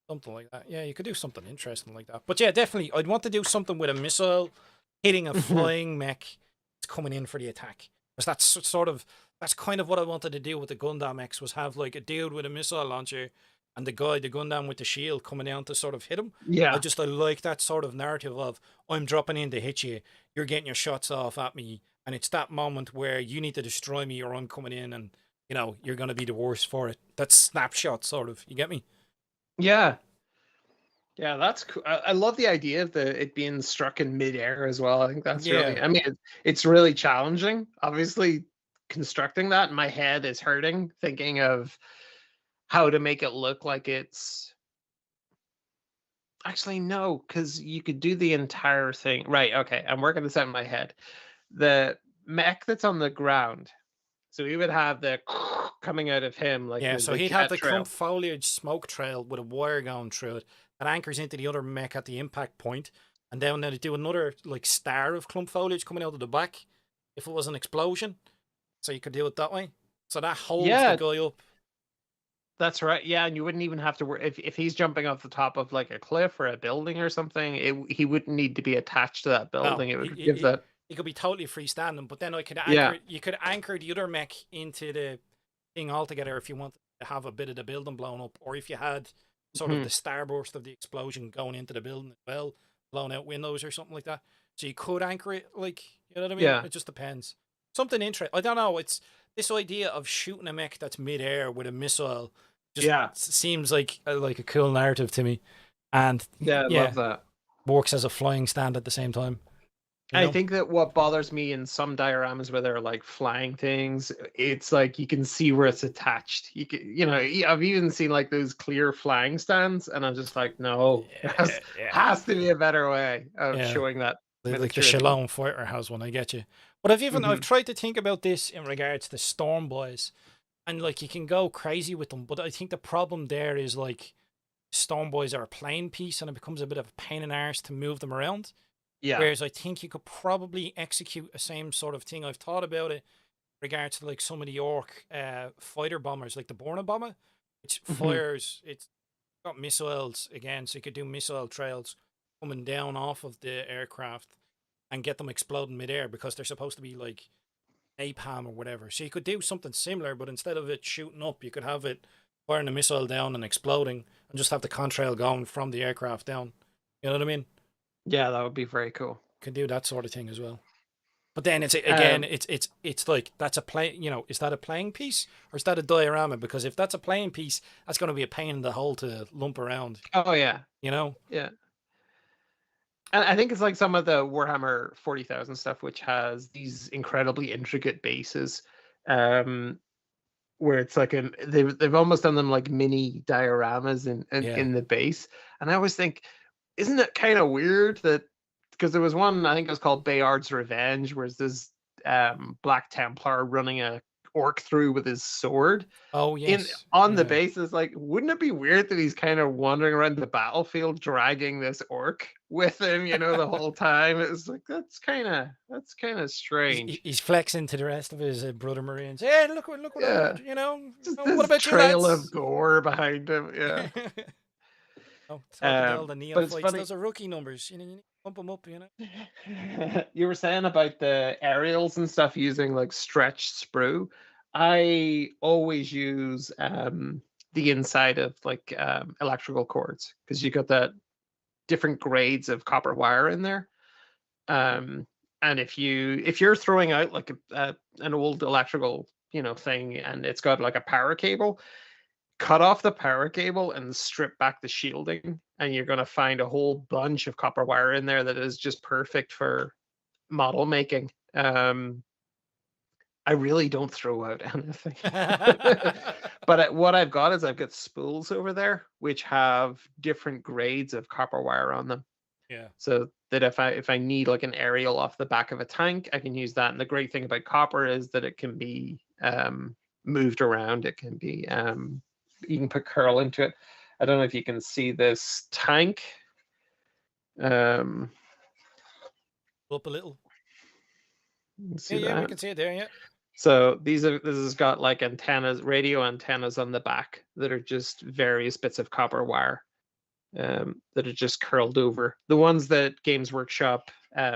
something like that. Yeah, you could do something interesting like that. But yeah, definitely, I'd want to do something with a missile hitting a Hmm. flying mech that's coming in for the attack. Because that's kind of what I wanted to do with the Gundam X, was have like a dude with a missile launcher and the Gundam with the shield coming down to sort of hit him. Yeah. I like that sort of narrative of, I'm dropping in to hit you, you're getting your shots off at me, and it's that moment where you need to destroy me or I'm coming in, and you're going to be the worst for it. That snapshot sort of, you get me? Yeah. Yeah, that's cool. I love the idea of it being struck in midair as well. I think that's Yeah. really, I mean, it's really challenging. Obviously, constructing that, my head is hurting thinking of how to make it look like it's actually no, because you could do the entire thing. Right. Okay. I'm working this out in my head. The mech that's on the ground. So we would have the coming out of him, like Yeah, so the he'd have jet the clump trail. foliage smoke trail with a wire going through it that anchors into the other mech at the impact point, and then they'd do another like star of clump foliage coming out of the back if it was an explosion. So you could do it that way. So that holds the Yeah, guy up. that's right. Yeah, and you wouldn't even have to worry if he's jumping off the top of like a cliff or a building or something. He wouldn't need to be attached to that No, building. It he, would he, give he that. he could be totally freestanding, but then I could anchor Yeah. it. You could anchor the other mech into the thing altogether if you want to have a bit of the building blown up, or if you had sort of Mhm. the starburst of the explosion going into the building as well, blown out windows or something like that. So you could anchor it, like, you know what I mean? Yeah. It just depends. Something interesting. I don't know. It's this idea of shooting a mech that's midair with a missile. Just Yeah. seems like a cool narrative to me, and Yeah, I love yeah, that. works as a flying stand at the same time. You I know? think that what bothers me in some dioramas where they're like flying things, it's like you can see where it's attached. You can, I've even seen like those clear flying stands, and I'm just like, no, there Yeah, yeah, has to be a better way of yeah. showing that Like the miniaturity. Shalom fighter has one. I get you, but I've Hmm. tried to think about this in regards to Storm Boys, and like you can go crazy with them, but I think the problem there is like Storm Boys are a playing piece, and it becomes a bit of a pain in the arse to move them around. Yeah. Whereas I think you could probably execute the same sort of thing. I've thought about it in regards to like some of the Orc fighter bombers, like the Borna bomber, which Hmm. fires. It's got missiles again, so you could do missile trails coming down off of the aircraft and get them exploding midair because they're supposed to be like napalm or whatever. So you could do something similar, but instead of it shooting up, you could have it firing a missile down and exploding, and just have the contrail going from the aircraft down. You know what I mean? Yeah, that would be very cool. You can do that sort of thing as well. But then it's again, Um, it's like that's a play. You know, is that a playing piece or is that a diorama? Because if that's a playing piece, that's going to be a pain in the hole to lump around. oh yeah, You know? yeah. And I think it's like some of the Warhammer 40,000 stuff, which has these incredibly intricate bases, um, where it's like they've almost done them like mini dioramas Yeah. in the base. And I always think, isn't it kind of weird that because there was one I think it was called Bayard's Revenge, where this Black Templar running a orc through with his sword Oh in yes. on the Yeah. basis, like, wouldn't it be weird that he's kind of wandering around the battlefield dragging this orc with him, the whole time? It's like that's kind of strange. He's flexing to the rest of his brother Marines. Hey, look what I Yeah, got. You know. just What this about you trail of lads? gore behind him. Yeah. Oh, talking to all the But it's neophytes. funny. Those are rookie numbers. You need to pump them up. You know. You were saying about the aerials and stuff using like stretched sprue. I always use the inside of like electrical cords because you got that different grades of copper wire in there. Um, and if you're throwing out like an old electrical thing and it's got like a power cable, cut off the power cable and strip back the shielding, and you're going to find a whole bunch of copper wire in there that is just perfect for model making. I really don't throw out anything. But what I've got is I've got spools over there which have different grades of copper wire on them. Yeah. So that if I need like an aerial off the back of a tank, I can use that. And the great thing about copper is that it can be moved around. It can be you can put curl into it. I don't know if you can see this tank. Um, Up a little. see Yeah. We that. can see it there. Yeah. So this has got like antennas, radio antennas on the back that are just various bits of copper wire that are just curled over. The ones that Games Workshop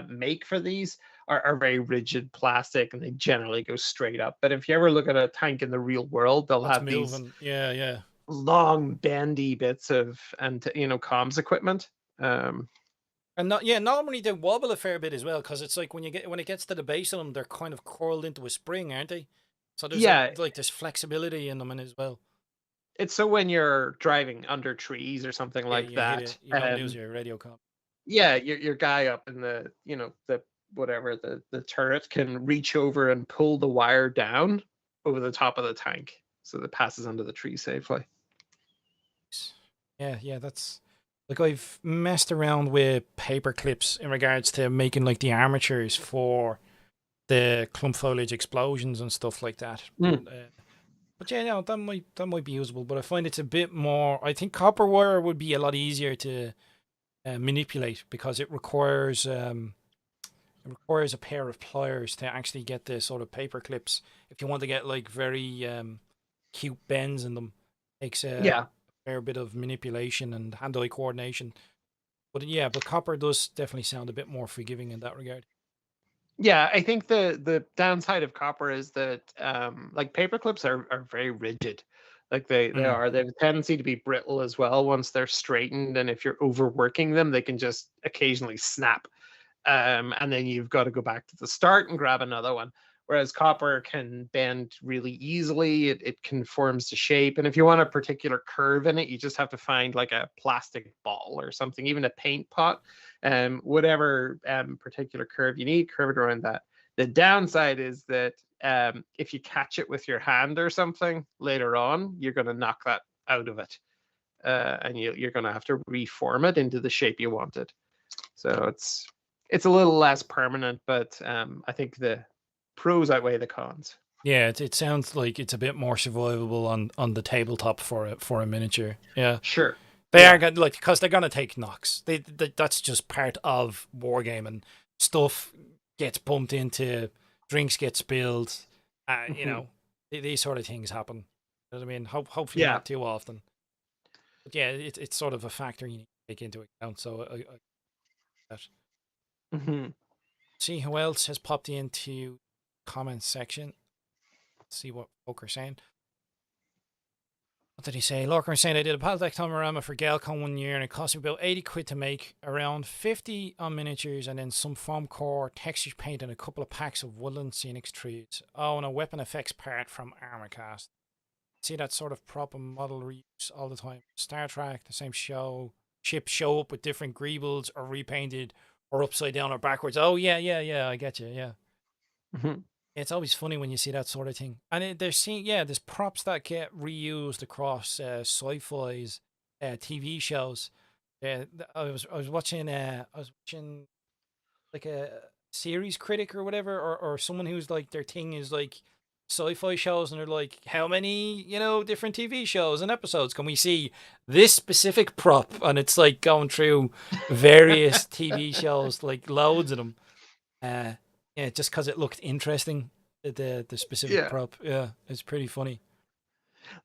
make for these are very rigid plastic and they generally go straight up. But if you ever look at a tank in the real world, they'll That's have these moving. Yeah. long bendy bits of and comms equipment. Um, And not yeah, normally they wobble a fair bit as well because it's like when it gets to the base of them, they're kind of curled into a spring, aren't they? So there's yeah, like this flexibility in them as well. It's so when you're driving under trees or something Yeah, like you hit that, it. You don't lose your radio comm. yeah, your guy up in the, the whatever, the turret can reach over and pull the wire down over the top of the tank so that it passes under the tree safely. Yeah, that's like I've messed around with paper clips in regards to making like the armatures for the clump foliage explosions and stuff like that. Mm. But yeah, no, that might be usable. But I find it's a bit more. I think copper wire would be a lot easier to manipulate because it requires a pair of pliers to actually get the sort of paper clips. If you want to get like very cute bends in them, takes a Yeah. fair bit of manipulation and hand-eye coordination. But yeah, but copper does definitely sound a bit more forgiving in that regard. Yeah, I think the downside of copper is that like paper clips are very rigid. Like they have a tendency to be brittle as well once they're straightened, and if you're overworking them, they can just occasionally snap. And then you've got to go back to the start and grab another one. Whereas copper can bend really easily, it conforms to shape. And if you want a particular curve in it, you just have to find like a plastic ball or something, even a paint pot, whatever particular curve you need, curve it around that. The downside is that if you catch it with your hand or something later on, you're going to knock that out of it. And you're going to have to reform it into the shape you wanted. So it's a little less permanent, but I think the pros outweigh the cons. Yeah, it sounds like it's a bit more survivable on the tabletop for a miniature. Yeah, Sure. they are Yeah. going like because they're gonna take knocks. That's just part of wargaming. Stuff gets bumped into, drinks get spilled. Mhm. These sort of things happen. You know what I mean? Hopefully Yeah. not too often. But yeah, it's sort of a factor you need to take into account. So that. Hmm. See who else has popped into comments section. Let's see what folk are saying. What did he say? Lorcan was saying I did a Battletech Tomarama for Galcon 1 year and it cost me about 80 quid to make, around 50 on miniatures and then some foam core, texture paint and a couple of packs of woodland scenic trees. Oh, and a weapon effects part from Armorcast. See that sort of prop and model reuse all the time. Star Trek, the same ships show up with different greebles or repainted or upside down or backwards. Oh, yeah, I get you, yeah. Hmm. It's always funny when you see that sort of thing. And there's props that get reused across sci-fi's TV shows. I was watching like a series critic or whatever, or someone who's like their thing is like sci-fi shows, and they're like, how many different TV shows and episodes can we see this specific prop? And it's like going through various TV shows, like loads of them. Uh, yeah, just because it looked interesting, the specific Yeah. prop. Yeah, it's pretty funny.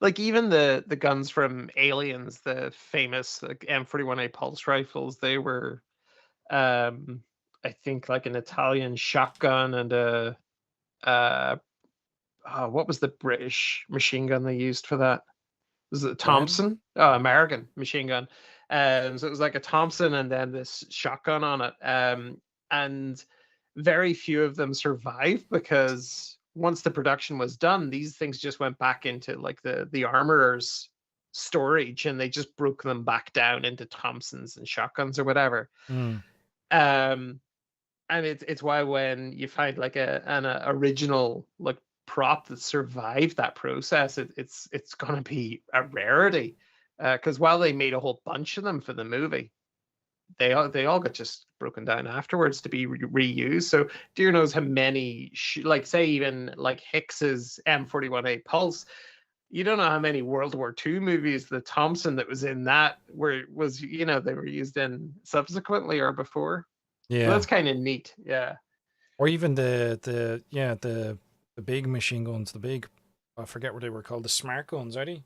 Like even the guns from Aliens, the famous like M41A pulse rifles, they were um I think like an Italian shotgun and a uh what was the British machine gun they used for that? Was it American? Thompson? Oh, American machine gun. So it was like a Thompson and then this shotgun on it. And very few of them survived because once the production was done, these things just went back into like the armorer's storage and they just broke them back down into Thompsons and shotguns or whatever. Mm. Um, and it's why when you find like an original like prop that survived that process, it's gonna be a rarity. Because while they made a whole bunch of them for the movie, they all got just broken down afterwards to be reused. So dear knows how many, like say even like Hicks's M41A Pulse. You don't know how many World War II movies the Thompson that was in that was they were used in subsequently or before. So Yeah, that's kind of neat. Yeah. or even the big machine guns, the big, I forget what they were called, the smart guns, are they?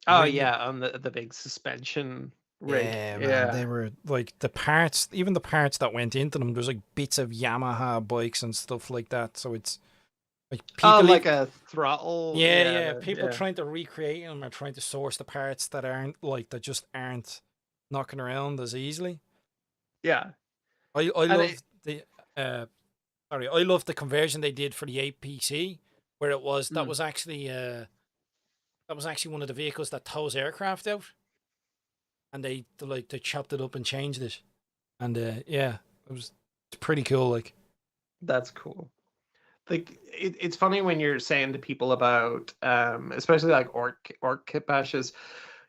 Oh Really? yeah, on the big suspension rig. Yeah, man, Yeah. they were like the parts, even the parts that went into them. There's like bits of Yamaha bikes and stuff like that. So it's like Oh, people like even. a throttle. Yeah, Yeah. yeah. People Yeah. trying to recreate them or trying to source the parts that just aren't knocking around as easily. Yeah. I And love the uh I love the conversion they did for the APC, where that mm, was actually that was actually one of the vehicles that tows aircraft out, and they chopped it up and changed it, and yeah, it's pretty cool. Like, That's cool. Like it's funny when you're saying to people about especially like orc kit bashes,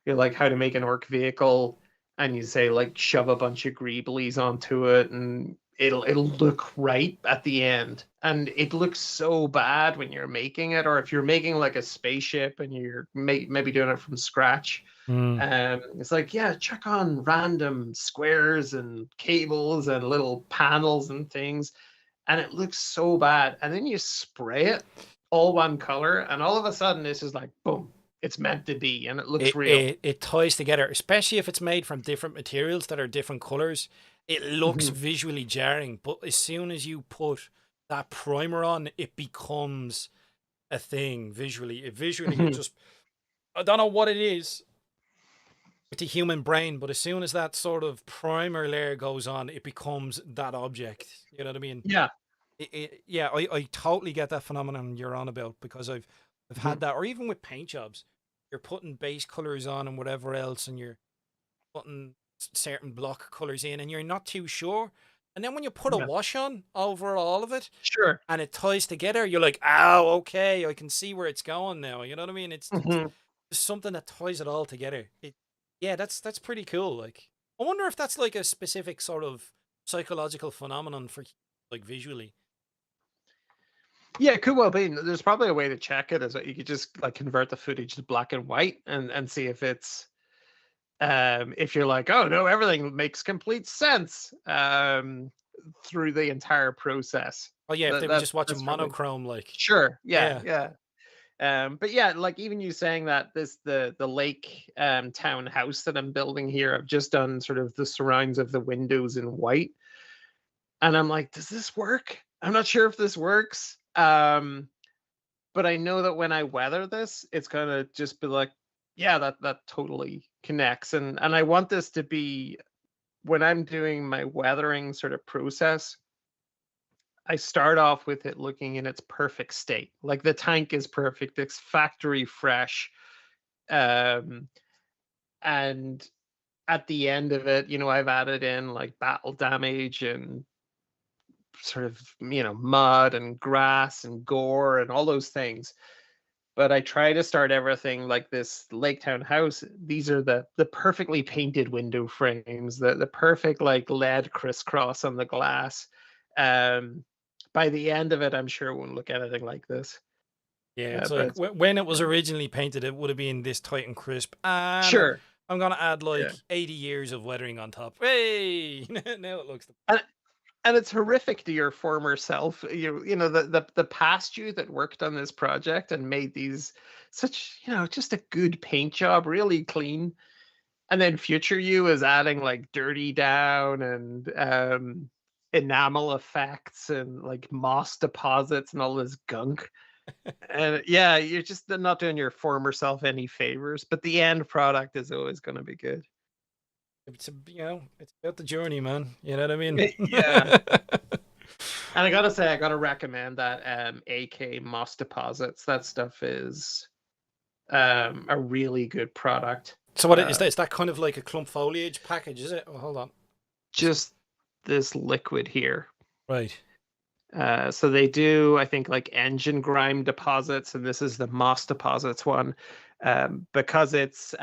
you're like how to make an orc vehicle, and you say like shove a bunch of greeblies onto it and it'll look right at the end, and it looks so bad when you're making it, or if you're making like a spaceship and you're maybe doing it from scratch. It's like, yeah, check on random squares and cables and little panels and things, and it looks so bad. And then you spray it all one color, and all of a sudden this is like, boom, it's meant to be, and it looks real. it ties together, especially if it's made from different materials that are different colors. It looks Mhm. visually jarring, but as soon as you put that primer on, it becomes a thing visually. It Mhm. just, I don't know what it is with the human brain, but as soon as that sort of primer layer goes on, it becomes that object. You know what I mean? Yeah. Yeah, I totally get that phenomenon you're on about, because I've had Mhm. that, or even with paint jobs, you're putting base colors on and whatever else, and you're putting certain block colors in, and you're not too sure. And then when you put a Yeah. wash on over all of it, Sure. and it ties together, you're like, oh, okay, I can see where it's going now. You know what I mean? It's Mhm. just something that ties it all together. Yeah, that's pretty cool. Like, I wonder if that's like a specific sort of psychological phenomenon for, like, visually. Yeah, it could well be. There's probably a way to check it, is that you could just like convert the footage to black and white and see if it's if you're like, oh no, everything makes complete sense through the entire process. Oh yeah, if they were just watching That's probably monochrome, like, sure. Yeah, yeah, yeah. But yeah, like even you saying that the lake townhouse that I'm building here, I've just done sort of the surrounds of the windows in white, and I'm like, does this work? I'm not sure if this works. But I know that when I weather this, it's gonna just be like, yeah, that totally connects, and I want this to be when I'm doing my weathering sort of process. I start off with it looking in its perfect state, like the tank is perfect, it's factory fresh, um, and at the end of it, I've added in like battle damage and sort of mud and grass and gore and all those things. But I try to start everything like this Lake Town house. These are the perfectly painted window frames, the perfect like lead crisscross on the glass. Um, by the end of it, I'm sure it won't look anything like this. yeah. It's But like when it was originally painted, it would have been this tight and crisp, and sure, I'm gonna add yeah, like 80 years of weathering on top. Hey, now it looks. and and it's horrific to your former self. The past you that worked on this project and made these such just a good paint job, really clean. And then future you is adding like dirty down and enamel effects and like moss deposits and all this gunk. And yeah, you're just not doing your former self any favors, but the end product is always going to be good. It's about the journey, man. You know what I mean? Yeah. And I gotta say, I gotta recommend that AK moss deposits. That stuff is a really good product. So what is that? Is that kind of like a clump foliage package? Is it? Oh, hold on. Just this liquid here. Right. So they do, I think, like engine grime deposits, and this is the moss deposits one. Because it's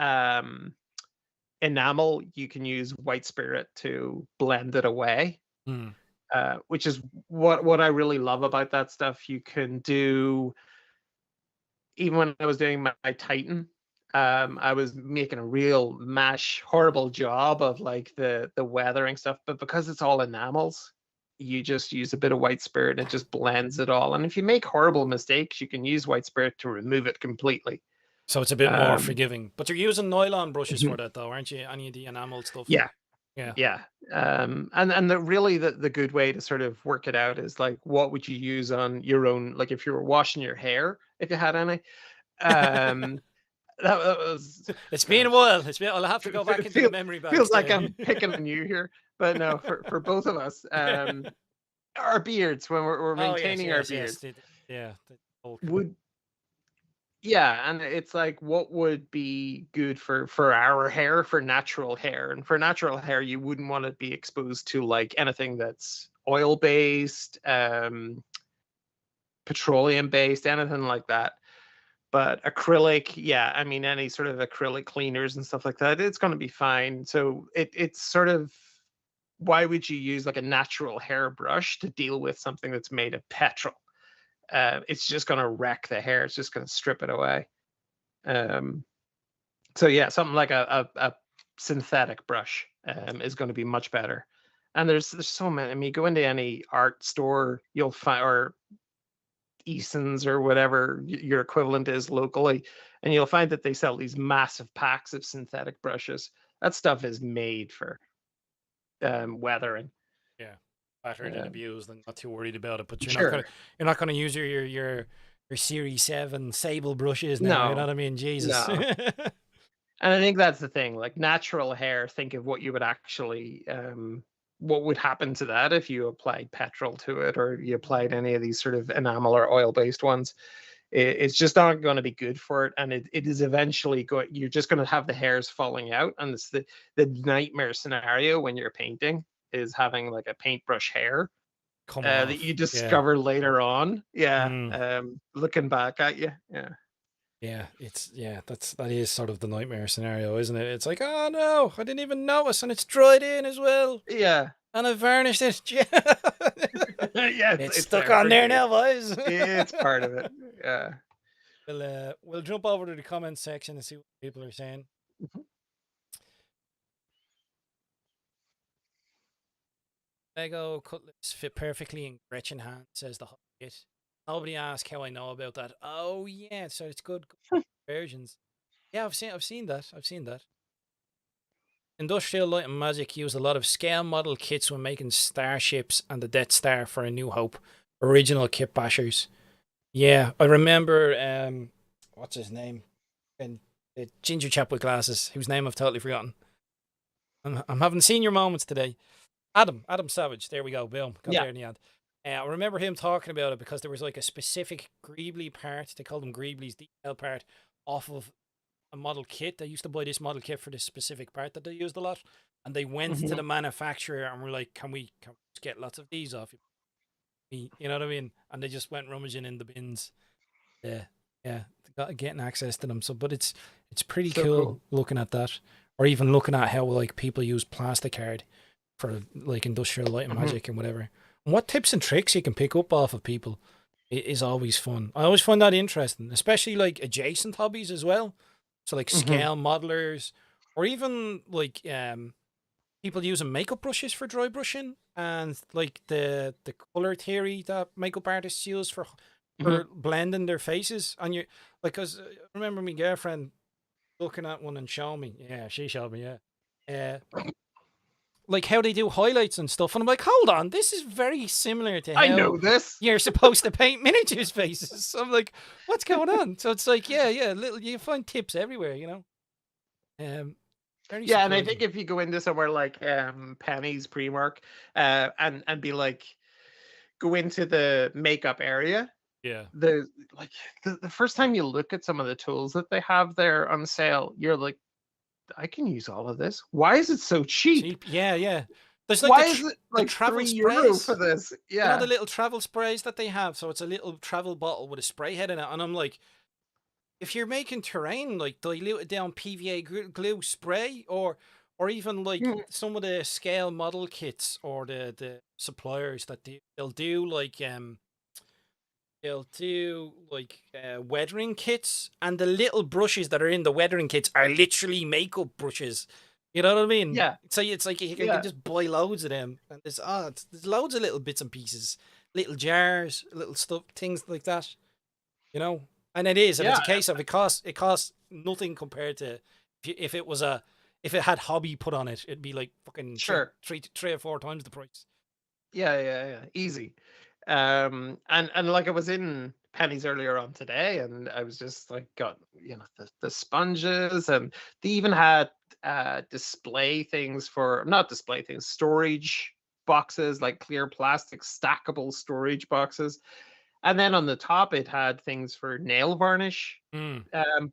enamel, you can use white spirit to blend it away, Hmm. which is what I really love about that stuff. You can do, even when I was doing my Titan, I was making a real mash, horrible job of like the weathering stuff, but because it's all enamels, you just use a bit of white spirit and it just blends it all. And if you make horrible mistakes, you can use white spirit to remove it completely. So it's a bit more Um, forgiving. But you're using nylon brushes mhm. for that, though, aren't you? Any of the enamel stuff? Yeah, Yeah. yeah. And the good way to sort of work it out is like, what would you use on your own, like if you were washing your hair, if you had any. Um, that was It's been a God. while. I'll have to go back It into the feels memory banks feels like there. I'm picking on you here, but no, for both of us, our beards when we're Oh yes, maintaining our yes, yes. beards Yeah. The whole would Yeah, and it's like, what would be good for our hair, for natural hair? And for natural hair, you wouldn't want to be exposed to like anything that's oil based, petroleum based, anything like that. But acrylic, yeah, I mean, any sort of acrylic cleaners and stuff like that, it's going to be fine. So it's sort of, why would you use like a natural hairbrush to deal with something that's made of petrol? It's just going to wreck the hair. It's just going to strip it away. Um, so yeah, something like a synthetic brush is going to be much better. And there's so many. I mean, go into any art store, you'll find, or Eason's or whatever your equivalent is locally, and you'll find that they sell these massive packs of synthetic brushes. That stuff is made for weathering. Yeah, battered and abused, and not too worried about it. But Sure. you're not gonna use your Series 7 sable brushes now. You know No, what I mean? Jesus. no. And I think that's the thing. Like natural hair, think of what you would actually, what would happen to that if you applied petrol to it, or you applied any of these sort of enamel or oil-based ones. It's just not going to be good for it, and it is eventually going. You're just going to have the hairs falling out, and it's the nightmare scenario when you're painting is having like a paintbrush hair Come that off. you Yeah. discover later on. Yeah, Mm. looking back at you. Yeah. Yeah, that is sort of the nightmare scenario, isn't it? It's like, oh no, I didn't even notice, and it's dried in as well, Yeah. and I varnished it. Yeah, It's it's stuck on there everything. now, boys. It's part of it. Yeah. We'll jump over to the comment section and see what people are saying. Mhm. Lego cutlets fit perfectly in Gretchen hand, says the Hobbit. Nobody asked how I know about that. Oh yeah, so it's good versions. Yeah, I've seen that. I've seen that. Industrial Light and Magic used a lot of scale model kits when making starships and the Death Star for A New Hope. Original kit bashers. Yeah, I remember. What's his name? And the ginger chap with glasses, whose name I've totally forgotten. I'm having senior moments today. Adam Savage. There we go. Boom. Got Yeah. there in the end. I remember him talking about it because there was like a specific Greebly part. They called them Greeblies, detail part off of a model kit. They used to buy this model kit for this specific part that they used a lot, and they went to Mhm. the manufacturer and were like, "Can we just get lots of these off you?" You know what I mean? And they just went rummaging in the bins. Yeah, yeah, getting access to them. So, but it's pretty So cool cool. looking at that, or even looking at how like people use Plasticraic for like Industrial Light and Mhm. Magic and whatever. And what tips and tricks you can pick up off of people is always fun. I always find that interesting, especially like adjacent hobbies as well. So like Mhm. scale modelers, or even like people using makeup brushes for dry brushing, and like the color theory that makeup artists use Mhm. for blending their faces. And you like, cause I remember my girlfriend looking at one and showing me. Yeah, she showed me. Yeah, like how they do highlights and stuff. And I'm like, hold on, this is very similar to I how know this. you're supposed to paint miniatures faces. So I'm like, what's going on? So it's like, yeah, little you find tips everywhere, you know. Very Yeah, and I think surprising. if you go into somewhere like Penny's Primark, and be like, go into the makeup area, Yeah. the like the first time you look at some of the tools that they have there on sale, you're like, I can use all of this. Why is it so cheap? Cheap. Yeah, yeah. There's like Why is it the like travel €3 for sprays. this? You know the Yeah. little travel sprays that they have. So it's a little travel bottle with a spray head in it, and I'm like, if you're making terrain, like diluted down PVA glue spray, or even like Mm. some of the scale model kits or the suppliers that they'll do like weathering kits, and the little brushes that are in the weathering kits are literally makeup brushes. You know what I mean? Yeah. So it's like you can Yeah. just buy loads of them, and there's loads of little bits and pieces, little jars, little stuff, things like that. You know, and it is, and it's Yeah. a case of it costs nothing compared to if it had hobby put on it, it'd be like fucking Sure. three or four times the price. Yeah, yeah, yeah. Easy. And like I was in Penny's earlier on today, and I was just like, got the sponges, and they even had display things for, not display things, storage boxes, like clear plastic stackable storage boxes. And then on the top, it had things for nail varnish Mm.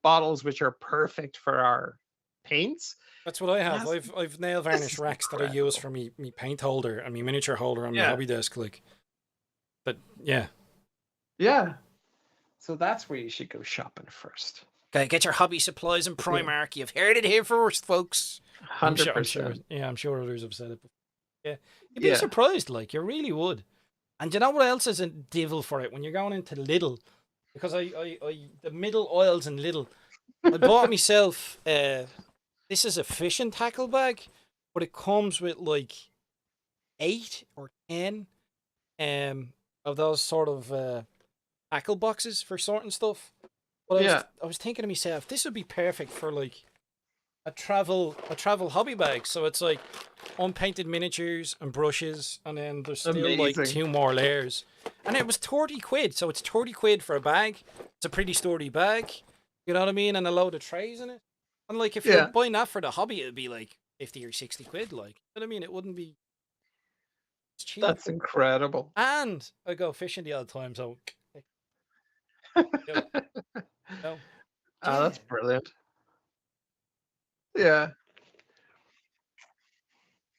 bottles, which are perfect for our paints. That's what I And have. that's I've nail this varnish is racks that I use incredible. for me paint holder and me miniature holder on my Yeah, hobby desk. Like, but yeah, yeah. So that's where you should go shopping first. okay, get your hobby supplies in Yeah, Primark. You've heard it here first, folks. I'm sure. I'm sure. 100%. Yeah, I'm sure others have said it before. Yeah, you'd be Yeah. surprised. Like, you really would. And you know what else is a devil for it when you're going into Lidl? Because I the middle oils in Lidl. I bought myself. This is a fishing tackle bag, but it comes with like 8 or 10 um of those sort of tackle boxes for sorting stuff. But Yeah. I was thinking to myself, this would be perfect for like a travel hobby bag. So it's like unpainted miniatures and brushes, and then there's still like Amazing. 2 more layers. And it was 30 quid, so it's 30 quid for a bag. It's a pretty sturdy bag, you know what I mean, and a load of trays in it. And like if you're Yeah. buying that for the hobby, it'd be like 50 or 60 quid, like, you know what I mean? It wouldn't be, it's cheap. That's incredible. And I go fishing the odd time, so you know, Oh, yeah. that's brilliant. Yeah.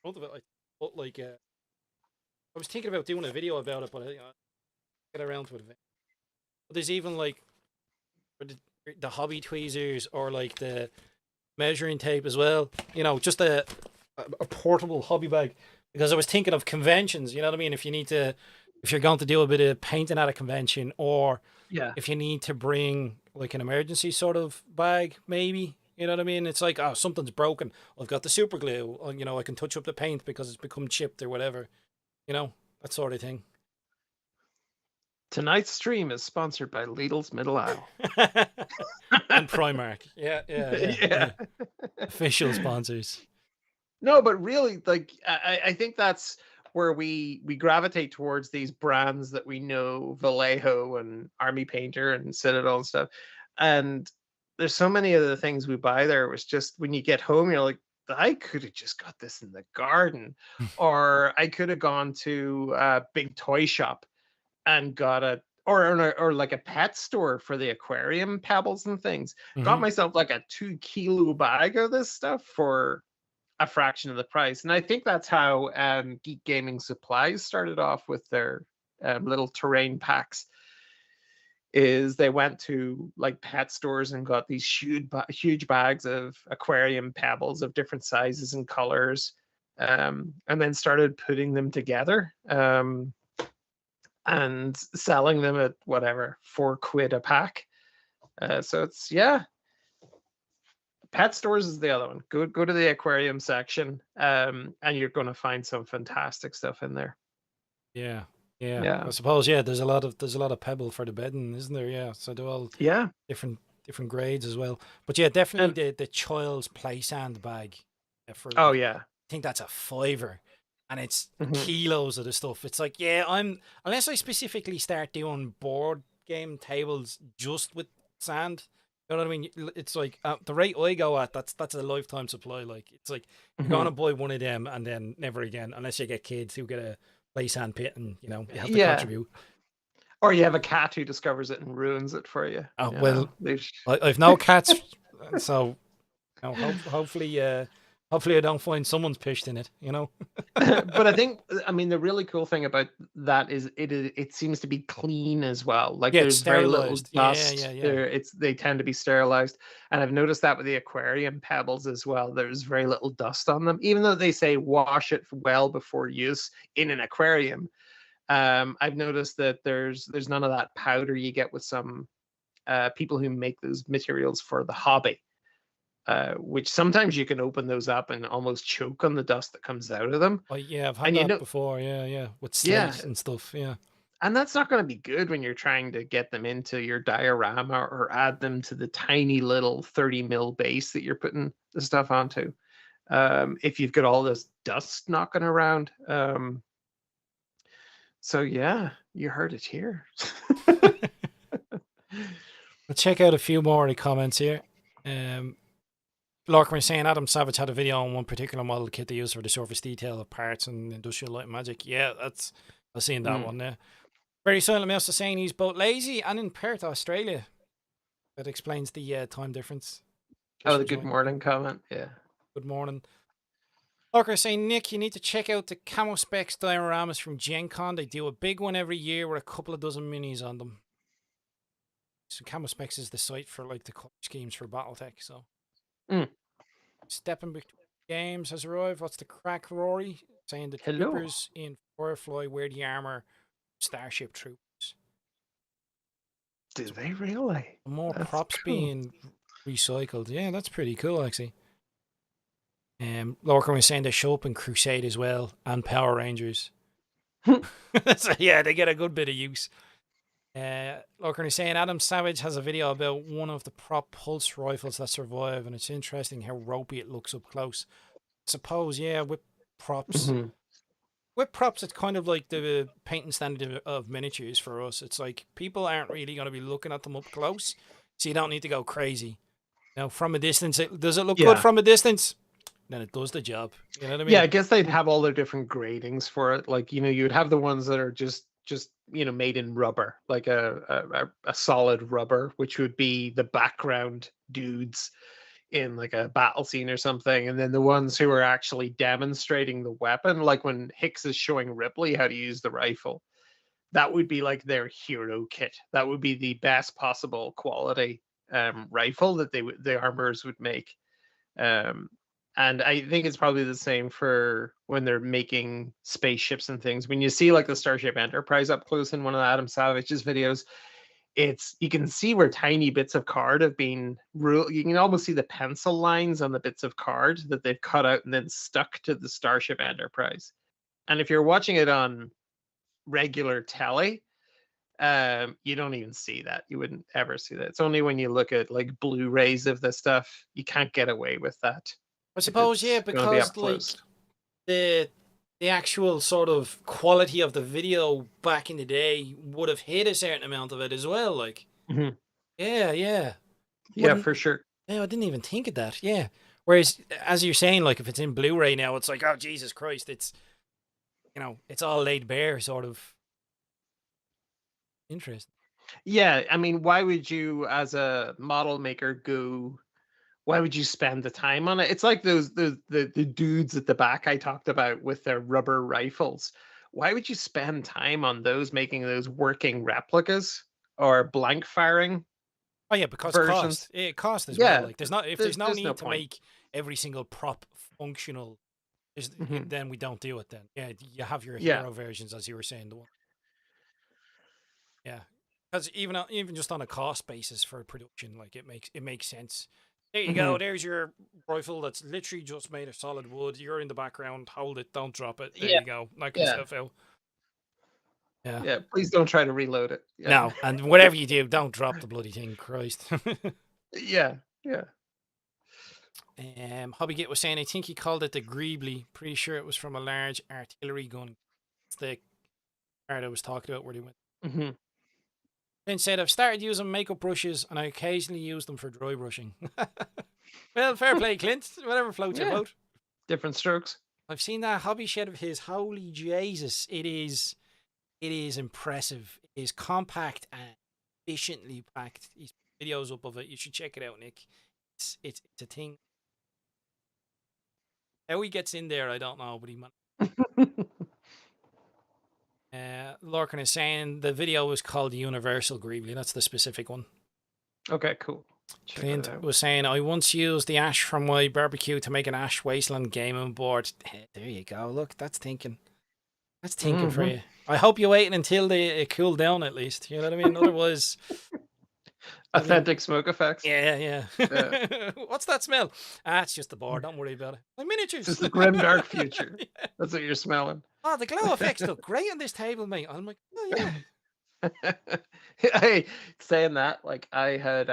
Both of it, but like, I was thinking about doing a video about it, but I get around to it. But there's even like the hobby tweezers or like the measuring tape as well. You know, just a portable hobby bag. Because I was thinking of conventions. You know what I mean? If you're going to do a bit of painting at a convention, or Yeah. if you need to bring like an emergency sort of bag, maybe. You know what I mean? It's like, oh, something's broken. I've got the super glue. You know, I can touch up the paint because it's become chipped or whatever. You know, that sort of thing. Tonight's stream is sponsored by Lidl's Middle Aisle. And Primark. Yeah, Yeah. yeah. Official sponsors. No, but really, like I think that's where we gravitate towards these brands that we know, Vallejo and Army Painter and Citadel and stuff. And there's so many of the things we buy there. It was just when you get home, you're like, I could have just got this in the garden, or I could have gone to a big toy shop and got a or like a pet store for the aquarium pebbles and things. Got Hmm. myself like a 2 kilo bag of this stuff for a fraction of the price. And I think that's how Geek Gaming Supplies started off with their little terrain packs. Is they went to like pet stores and got these huge bags of aquarium pebbles of different sizes and colors, and then started putting them together and selling them at whatever 4 quid a pack. So it's yeah, pet stores is the other one. Go to the aquarium section, and you're going to find some fantastic stuff in there. Yeah, yeah. Yeah, I suppose, yeah. There's a lot of pebble for the bedding, isn't there? Yeah. So they're all yeah, different grades as well. But yeah, definitely and the child's play sand bag. For oh I yeah, think that's a fiver, and it's hmm kilos of the stuff. It's like, yeah, I'm unless I specifically start doing board game tables just with sand. You know what I mean? It's like the rate I go at. That's a lifetime supply. Like, it's like you're hmm gonna buy one of them and then never again, unless you get kids who get a play sand pit, and you know you have to yeah. contribute. Or you have a cat who discovers it and ruins it for you. Oh You well, know, they I've no cats, so you know, hopefully, hopefully I don't find someone's pished in it. You know. but I think I mean the really cool thing about that is it seems to be clean as well. Like Yeah, it's there's very little sterilized. Yeah, dust. yeah, yeah. There it's they tend to be sterilized. And I've noticed that with the aquarium pebbles as well. There's very little dust on them. Even though they say wash it well before use in an aquarium. I've noticed that there's none of that powder you get with some people who make those materials for the hobby. Which sometimes you can open those up and almost choke on the dust that comes out of them. Oh yeah, I've had And you that know, before. Yeah, yeah, with yeah, slate and stuff. Yeah. and that's not going to be good when you're trying to get them into your diorama or add them to the tiny little 30 mil base that you're putting the stuff onto. If you've got all this dust knocking around. So yeah, you heard it here. Let's check out a few more of the comments here. Lorcan was saying Adam Savage had a video on one particular model kit they use for the surface detail of parts and industrial light and magic. Yeah, I've seen that Mm. one there. Very Silent Mouse is saying he's both lazy and in Perth, Australia. That explains the time difference. Oh, the good morning comment. Yeah. Good morning. Lorker saying, Nick, you need to check out the Camo Specs dioramas from Gen Con. They do a big one every year with a couple of dozen minis on them. So Camo Specs is the site for like the color schemes for Battletech. So Stepping between games has arrived. What's the crack, Rory? Saying the troopers in Firefly wear the armor Starship troopers. Do they really? More that's props cool. Being recycled. Yeah, that's pretty cool actually. Lorcan was saying they show up in Crusade as well and Power Rangers. So yeah, they get a good bit of use. Lorcan is saying Adam Savage has a video about one of the prop pulse rifles that survive, and it's interesting how ropey it looks up close. I suppose, yeah, with props. With props, it's kind of like the painting standard of miniatures for us. It's like people aren't really going to be looking at them up close, so you don't need to go crazy. Now, from a distance, does it look good from a distance? Then it does the job. You know what I mean? Yeah, I guess they'd have all their different gradings for it. Like, you'd have the ones that are just made in rubber, like a solid rubber, which would be the background dudes in like a battle scene or something, and then the ones who are actually demonstrating the weapon, like when Hicks is showing Ripley how to use the rifle, that would be like their hero kit. That would be the best possible quality rifle that the armorers would make. And I think it's probably the same for when they're making spaceships and things. When you see like the Starship Enterprise up close in one of Adam Savage's videos, you can see where tiny bits of card have been you can almost see the pencil lines on the bits of card that they've cut out and then stuck to the Starship Enterprise. And if you're watching it on regular telly, you don't even see that. You wouldn't ever see that. It's only when you look at like Blu-rays of this stuff, you can't get away with that. I suppose, yeah, because like the actual sort of quality of the video back in the day would have hid a certain amount of it as well. Like, yeah, for sure. Yeah, I didn't even think of that. Yeah. Whereas, as you're saying, like if it's in Blu-ray now, it's like, oh Jesus Christ, it's it's all laid bare, sort of. Interesting. Yeah, I mean, why would you, as a model maker, why would you spend the time on it? It's like the dudes at the back I talked about with their rubber rifles. Why would you spend time on those, making those working replicas or blank firing? Oh yeah, because versions? It costs as well. Like there's no need to make every single prop functional, then we don't do it. Then you have your hero versions, as you were saying. The one. Yeah, because even just on a cost basis for production, like it makes sense. There you go. There's your rifle that's literally just made of solid wood. You're in the background. Hold it. Don't drop it. There you go. Knock yourself out. Yeah. Please don't try to reload it. Yeah. No, and whatever you do, don't drop the bloody thing. Christ. Yeah. Hobbygit was saying, I think he called it the Greebly. Pretty sure it was from a large artillery gun. It's the part I was talking about where they went. Then said, I've started using makeup brushes and I occasionally use them for dry brushing. Well, fair play, Clint. Whatever floats your boat. Different strokes. I've seen that hobby shed of his. Holy Jesus. It is impressive. It is compact and efficiently packed. He's put videos up of it. You should check it out, Nick. It's a thing. How he gets in there, I don't know, but he managed. Lorcan is saying the video was called the Universal Greebly. That's the specific one. Okay, cool. Clint was saying, I once used the ash from my barbecue to make an Ash Wasteland gaming board. There you go. Look, that's thinking. That's thinking for you. I hope you're waiting until it cooled down at least. You know what I mean? Otherwise... Authentic smoke effects. Yeah. What's that smell? It's just the board. Don't worry about it. My miniatures. It's the grim dark future. That's what you're smelling. Oh, the glow effects look great on this table, mate. I'm like, oh yeah. Hey, saying that, like I had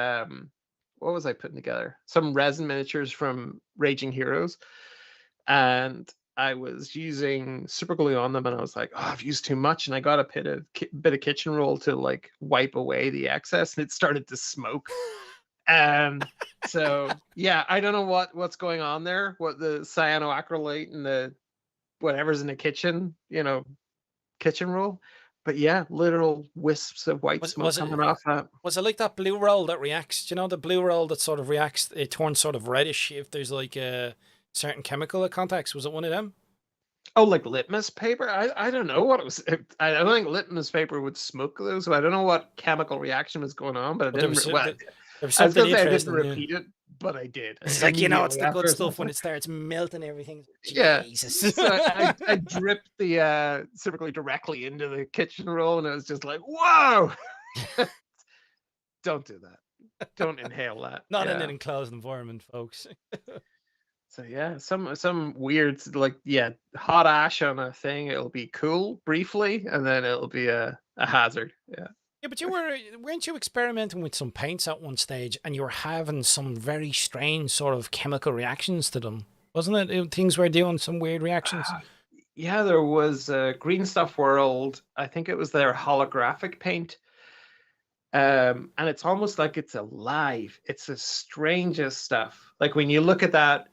what was I putting together? Some resin miniatures from Raging Heroes, and I was using super glue on them, and I was like, oh, I've used too much, and I got a bit of kitchen roll to like wipe away the excess, and it started to smoke. So yeah, I don't know what's going on there. What the cyanoacrylate and the whatever's in the kitchen, kitchen roll. But yeah, literal wisps of white Was smoke was coming it off that. was it like that blue roll that reacts? Do you know the blue roll that sort of reacts? It turns sort of reddish if there's like a certain chemical it contacts. Was it one of them? Oh, like litmus paper? I don't know what it was. I don't think litmus paper would smoke though, so I don't know what chemical reaction was going on. But I But there didn't. was Well, there was I was something gonna say I didn't interesting. Yeah. repeat it, but I did It's like, it's immediately the good after. stuff when it starts melting everything. Yeah. Jesus. So I dripped the typically directly into the kitchen roll, and it was just like, whoa! Don't do that. Don't inhale that. Not in Yeah. an enclosed environment, folks. So yeah, some weird like hot ash on a thing. It'll be cool briefly, and then it'll be a hazard. Yeah. Yeah, but weren't you experimenting with some paints at one stage, and you were having some very strange sort of chemical reactions to them, wasn't it? Things were doing some weird reactions. Yeah, there was Green Stuff World. I think it was their holographic paint. And it's almost like it's alive. It's the strangest stuff. Like when you look at that,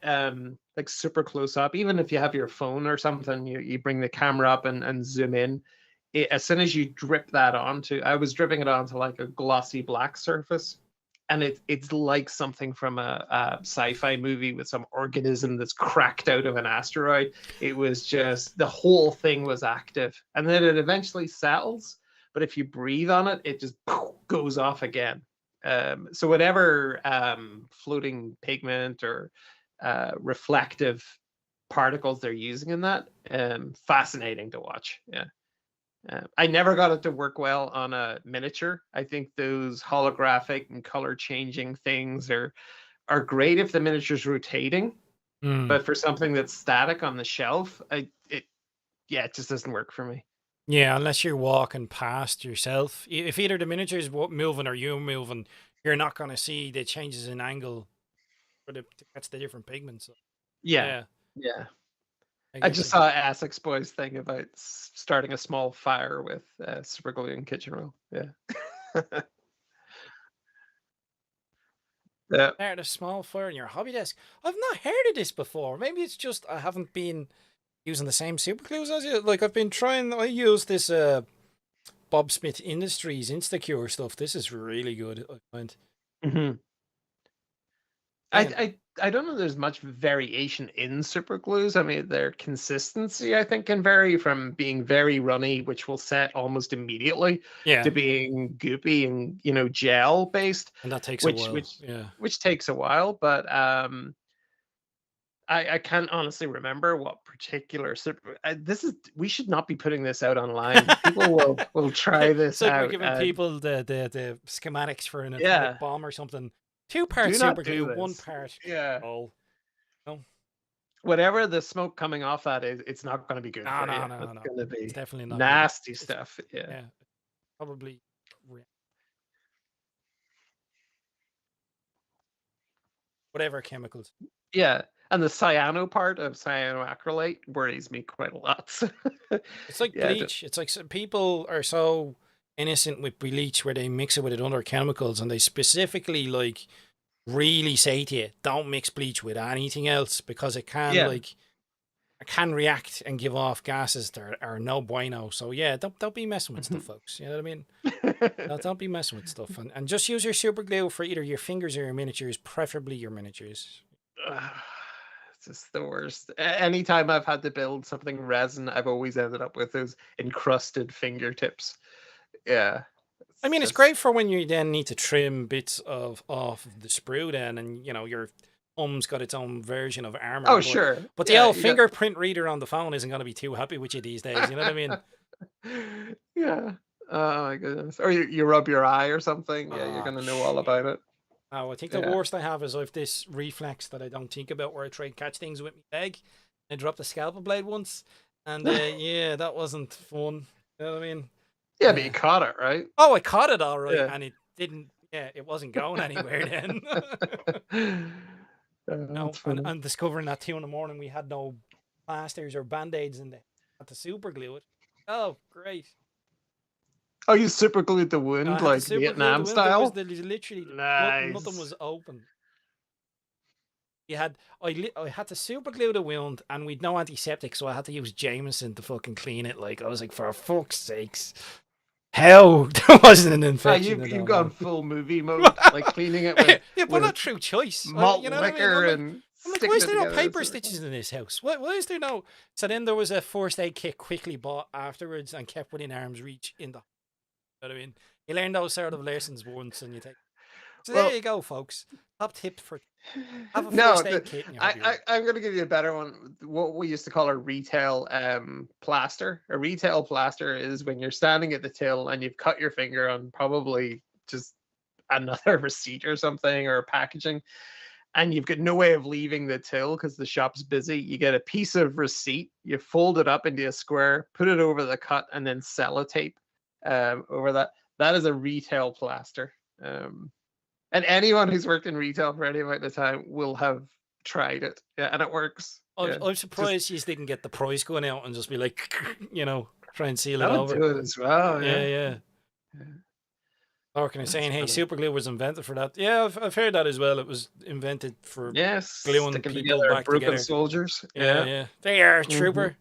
like super close up, even if you have your phone or something, you bring the camera up and zoom in. As soon as you drip that onto, I was dripping it onto like a glossy black surface, and it's like something from a sci-fi movie with some organism that's cracked out of an asteroid. It was just the whole thing was active, and then it eventually settles. But if you breathe on it, it just goes off again. So whatever floating pigment or reflective particles they're using in that, fascinating to watch. Yeah. I never got it to work well on a miniature. I think those holographic and color changing things are great if the miniature's rotating, but for something that's static on the shelf, it just doesn't work for me. Yeah, unless you're walking past yourself. If either the miniature's moving or you're moving, you're not going to see the changes in angle to catch the different pigments. So, Yeah. I just saw Essex Boy's thing about starting a small fire with super glue and kitchen roll. Yeah. Yeah. Start a small fire in your hobby desk. I've not heard of this before. Maybe it's just I haven't been using the same super glues as you. Like I've been trying. I use this Bob Smith Industries Instacure stuff. This is really good. I find. Mm-hmm. I don't know there's much variation in super glues. I mean, their consistency, I think, can vary from being very runny, which will set almost immediately, to being goopy and gel based. And that takes a while. Which takes a while, but I can't honestly remember what particular super. We should not be putting this out online. People will try this like out. We're giving people the schematics for an atomic bomb or something. 2 parts super glue, 1 part. Yeah. Oh. No. Whatever the smoke coming off that is, it's not going to be good for you. No. It's going to be definitely not nasty stuff. Yeah. Probably. Whatever chemicals. Yeah. And the cyano part of cyanoacrylate worries me quite a lot. It's like bleach. It's like people are so innocent with bleach where they mix it with other chemicals, and they specifically like really say to you, don't mix bleach with anything else because it can it can react and give off gases that are no bueno. So yeah, don't be messing with stuff, folks. You know what I mean? Don't be messing with stuff, and just use your super glue for either your fingers or your miniatures, preferably your miniatures. It's just the worst. Anytime I've had to build something resin, I've always ended up with those encrusted fingertips. Yeah. I mean, it's great for when you then need to trim bits off the sprue then, and your thumb's got its own version of armor. Oh, sure. But the old fingerprint reader on the phone isn't going to be too happy with you these days. You know what I mean? Yeah. Oh my goodness. Or you rub your eye or something. Yeah, you're going to know all about it. Oh, I think the worst I have is I have this reflex that I don't think about where I try and catch things with my leg. I dropped a scalpel blade once, and that wasn't fun. You know what I mean? Yeah, but you caught it, right? Oh, I caught it all right, and it didn't. Yeah, it wasn't going anywhere then. And discovering that 2 a.m, we had no plasters or band-aids in there. Had to super glue it. Oh, great. Oh, you super glued the wound like Vietnam style? There was literally nice. nothing was open. I had to super glue the wound, and we'd no antiseptic, so I had to use Jameson to fucking clean it. Like, I was like, for fuck's sakes, how there wasn't an Oh, infection at you've all, gone man. full movie mode, like cleaning it with Yeah, but with not through choice. malt You know what I mean? liquor and I'm like, why sticking is it there no together. paper stitches in this house? Why is there no? So then there was a first aid kit quickly bought afterwards and kept within arm's reach in the. You know what I mean? You learn those sort of lessons once, and you take. So there Well, you go, folks. Top tip for have a no, first aid kit in your I, hobby I room. I'm gonna give you a better one. What we used to call a retail plaster. A retail plaster is when you're standing at the till and you've cut your finger on probably just another receipt or something or packaging, and you've got no way of leaving the till because the shop's busy. You get a piece of receipt, you fold it up into a square, put it over the cut, and then sellotape over that. That is a retail plaster. And anyone who's worked in retail for any amount of time will have tried it. Yeah, and it works. Yeah. I'm Just surprised you didn't get the prize going out and just be like, try and seal it that'll over. do it as well. Yeah, Yeah. yeah. Yeah. Or can I That's saying, hey, funny. super glue was invented for that? Yeah, I've heard that as well. It was invented for Yes, gluing sticking people together back broken together. soldiers. Yeah, Yeah. yeah. There, Hmm. trooper.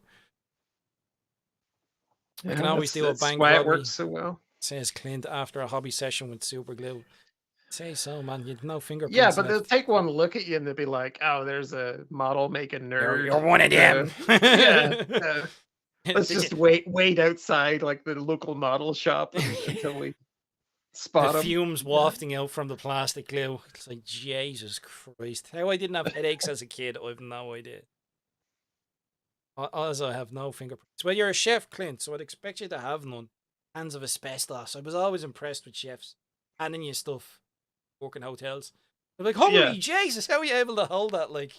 I can Yeah, always that's do a that's bank why it robbery, works so well. says Clint after a hobby session with super glue. Say so, man. You'd no Yeah, fingerprints but they'll left. take one look at you and they'll be like, "Oh, there's a model making nerd." You're one of them. Yeah, let's Did you, just wait outside like the local model shop until we the spot him. fumes Yeah. wafting out from the plastic glue. It's like, Jesus Christ. How I didn't have headaches as a kid, I have no idea. As I have no fingerprints. Well, you're a chef, Clint, so I'd expect you to have none. Hands of asbestos. I was always impressed with chefs handing you stuff, working hotels. They're like, Yeah. holy Jesus, how are you able to hold that? Like,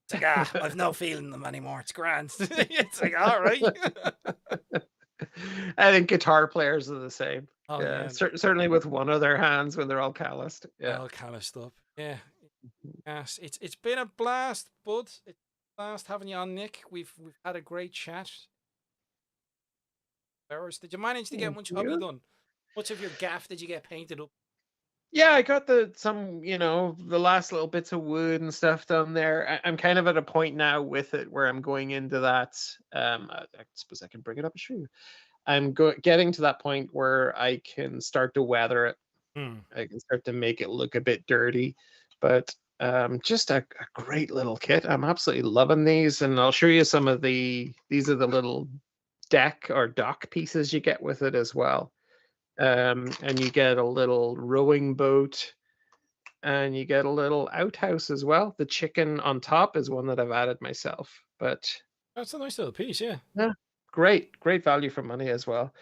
it's like, I've no feeling them anymore. It's grand. It's like, all right. I think guitar players are the same. Oh, Yeah, yeah. certainly with one of their hands when they're all calloused. Yeah. All kind of stuff. Yeah. Yes. It's been a blast, bud. It's a blast having you on, Nick. We've had a great chat. Hours. Did you manage to get Thank much hobby you. done? Much of your gaff did you get painted up? Yeah, I got the last little bits of wood and stuff done there. I'm kind of at a point now with it where I'm going into that. I suppose I can bring it up and show you. Getting to that point where I can start to weather it. Hmm. I can start to make it look a bit dirty, but just a great little kit. I'm absolutely loving these, and I'll show you some of these are the little deck or dock pieces you get with it as well. And you get a little rowing boat, and you get a little outhouse as well. The chicken on top is one that I've added myself, but That's a nice little piece, yeah. yeah, great value for money as well.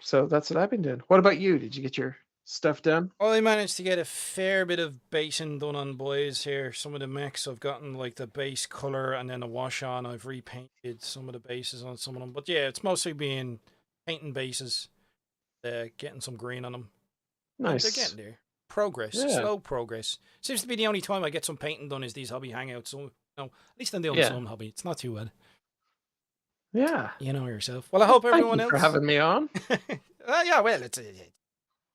So that's what I've been doing. What about you? Did you get your stuff done? Well, I managed to get a fair bit of basing done on boys here. Some of the mechs I've gotten like the base color and then a wash on. I've repainted some of the bases on some of them, but yeah, it's mostly been painting bases, getting some green on them. They're Nice. getting there. Progress, Yeah. slow progress. Seems to be the only time I get some painting done is these hobby hangouts. So, at least I'm doing Yeah. some hobby. It's not too bad. Yeah. You know yourself. Well, I hope Thank everyone you for else. having me on. Yeah, well,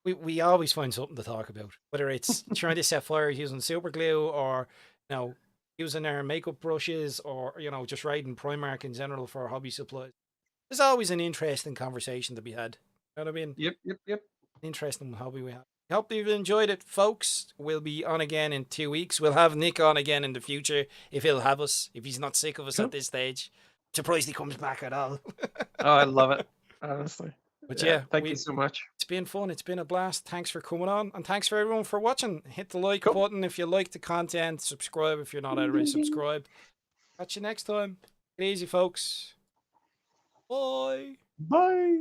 we always find something to talk about, whether it's trying to set fire using super glue or using our makeup brushes or just writing Primark in general for hobby supplies. There's always an interesting conversation to be had. You know what I mean? Yep. Interesting hobby we have. Hope you've enjoyed it, folks. We'll be on again in 2 weeks. We'll have Nick on again in the future if he'll have us, if he's not sick of us Cool. at this stage. Surprised he comes back at all. Oh, I love it. Honestly. But Yeah. yeah, Thank you so much. it's been fun. It's been a blast. Thanks for coming on. And thanks for everyone for watching. Hit the like Cool. button if you like the content. Subscribe if you're not already subscribed. Catch you next time. Get easy, folks. Bye. Bye.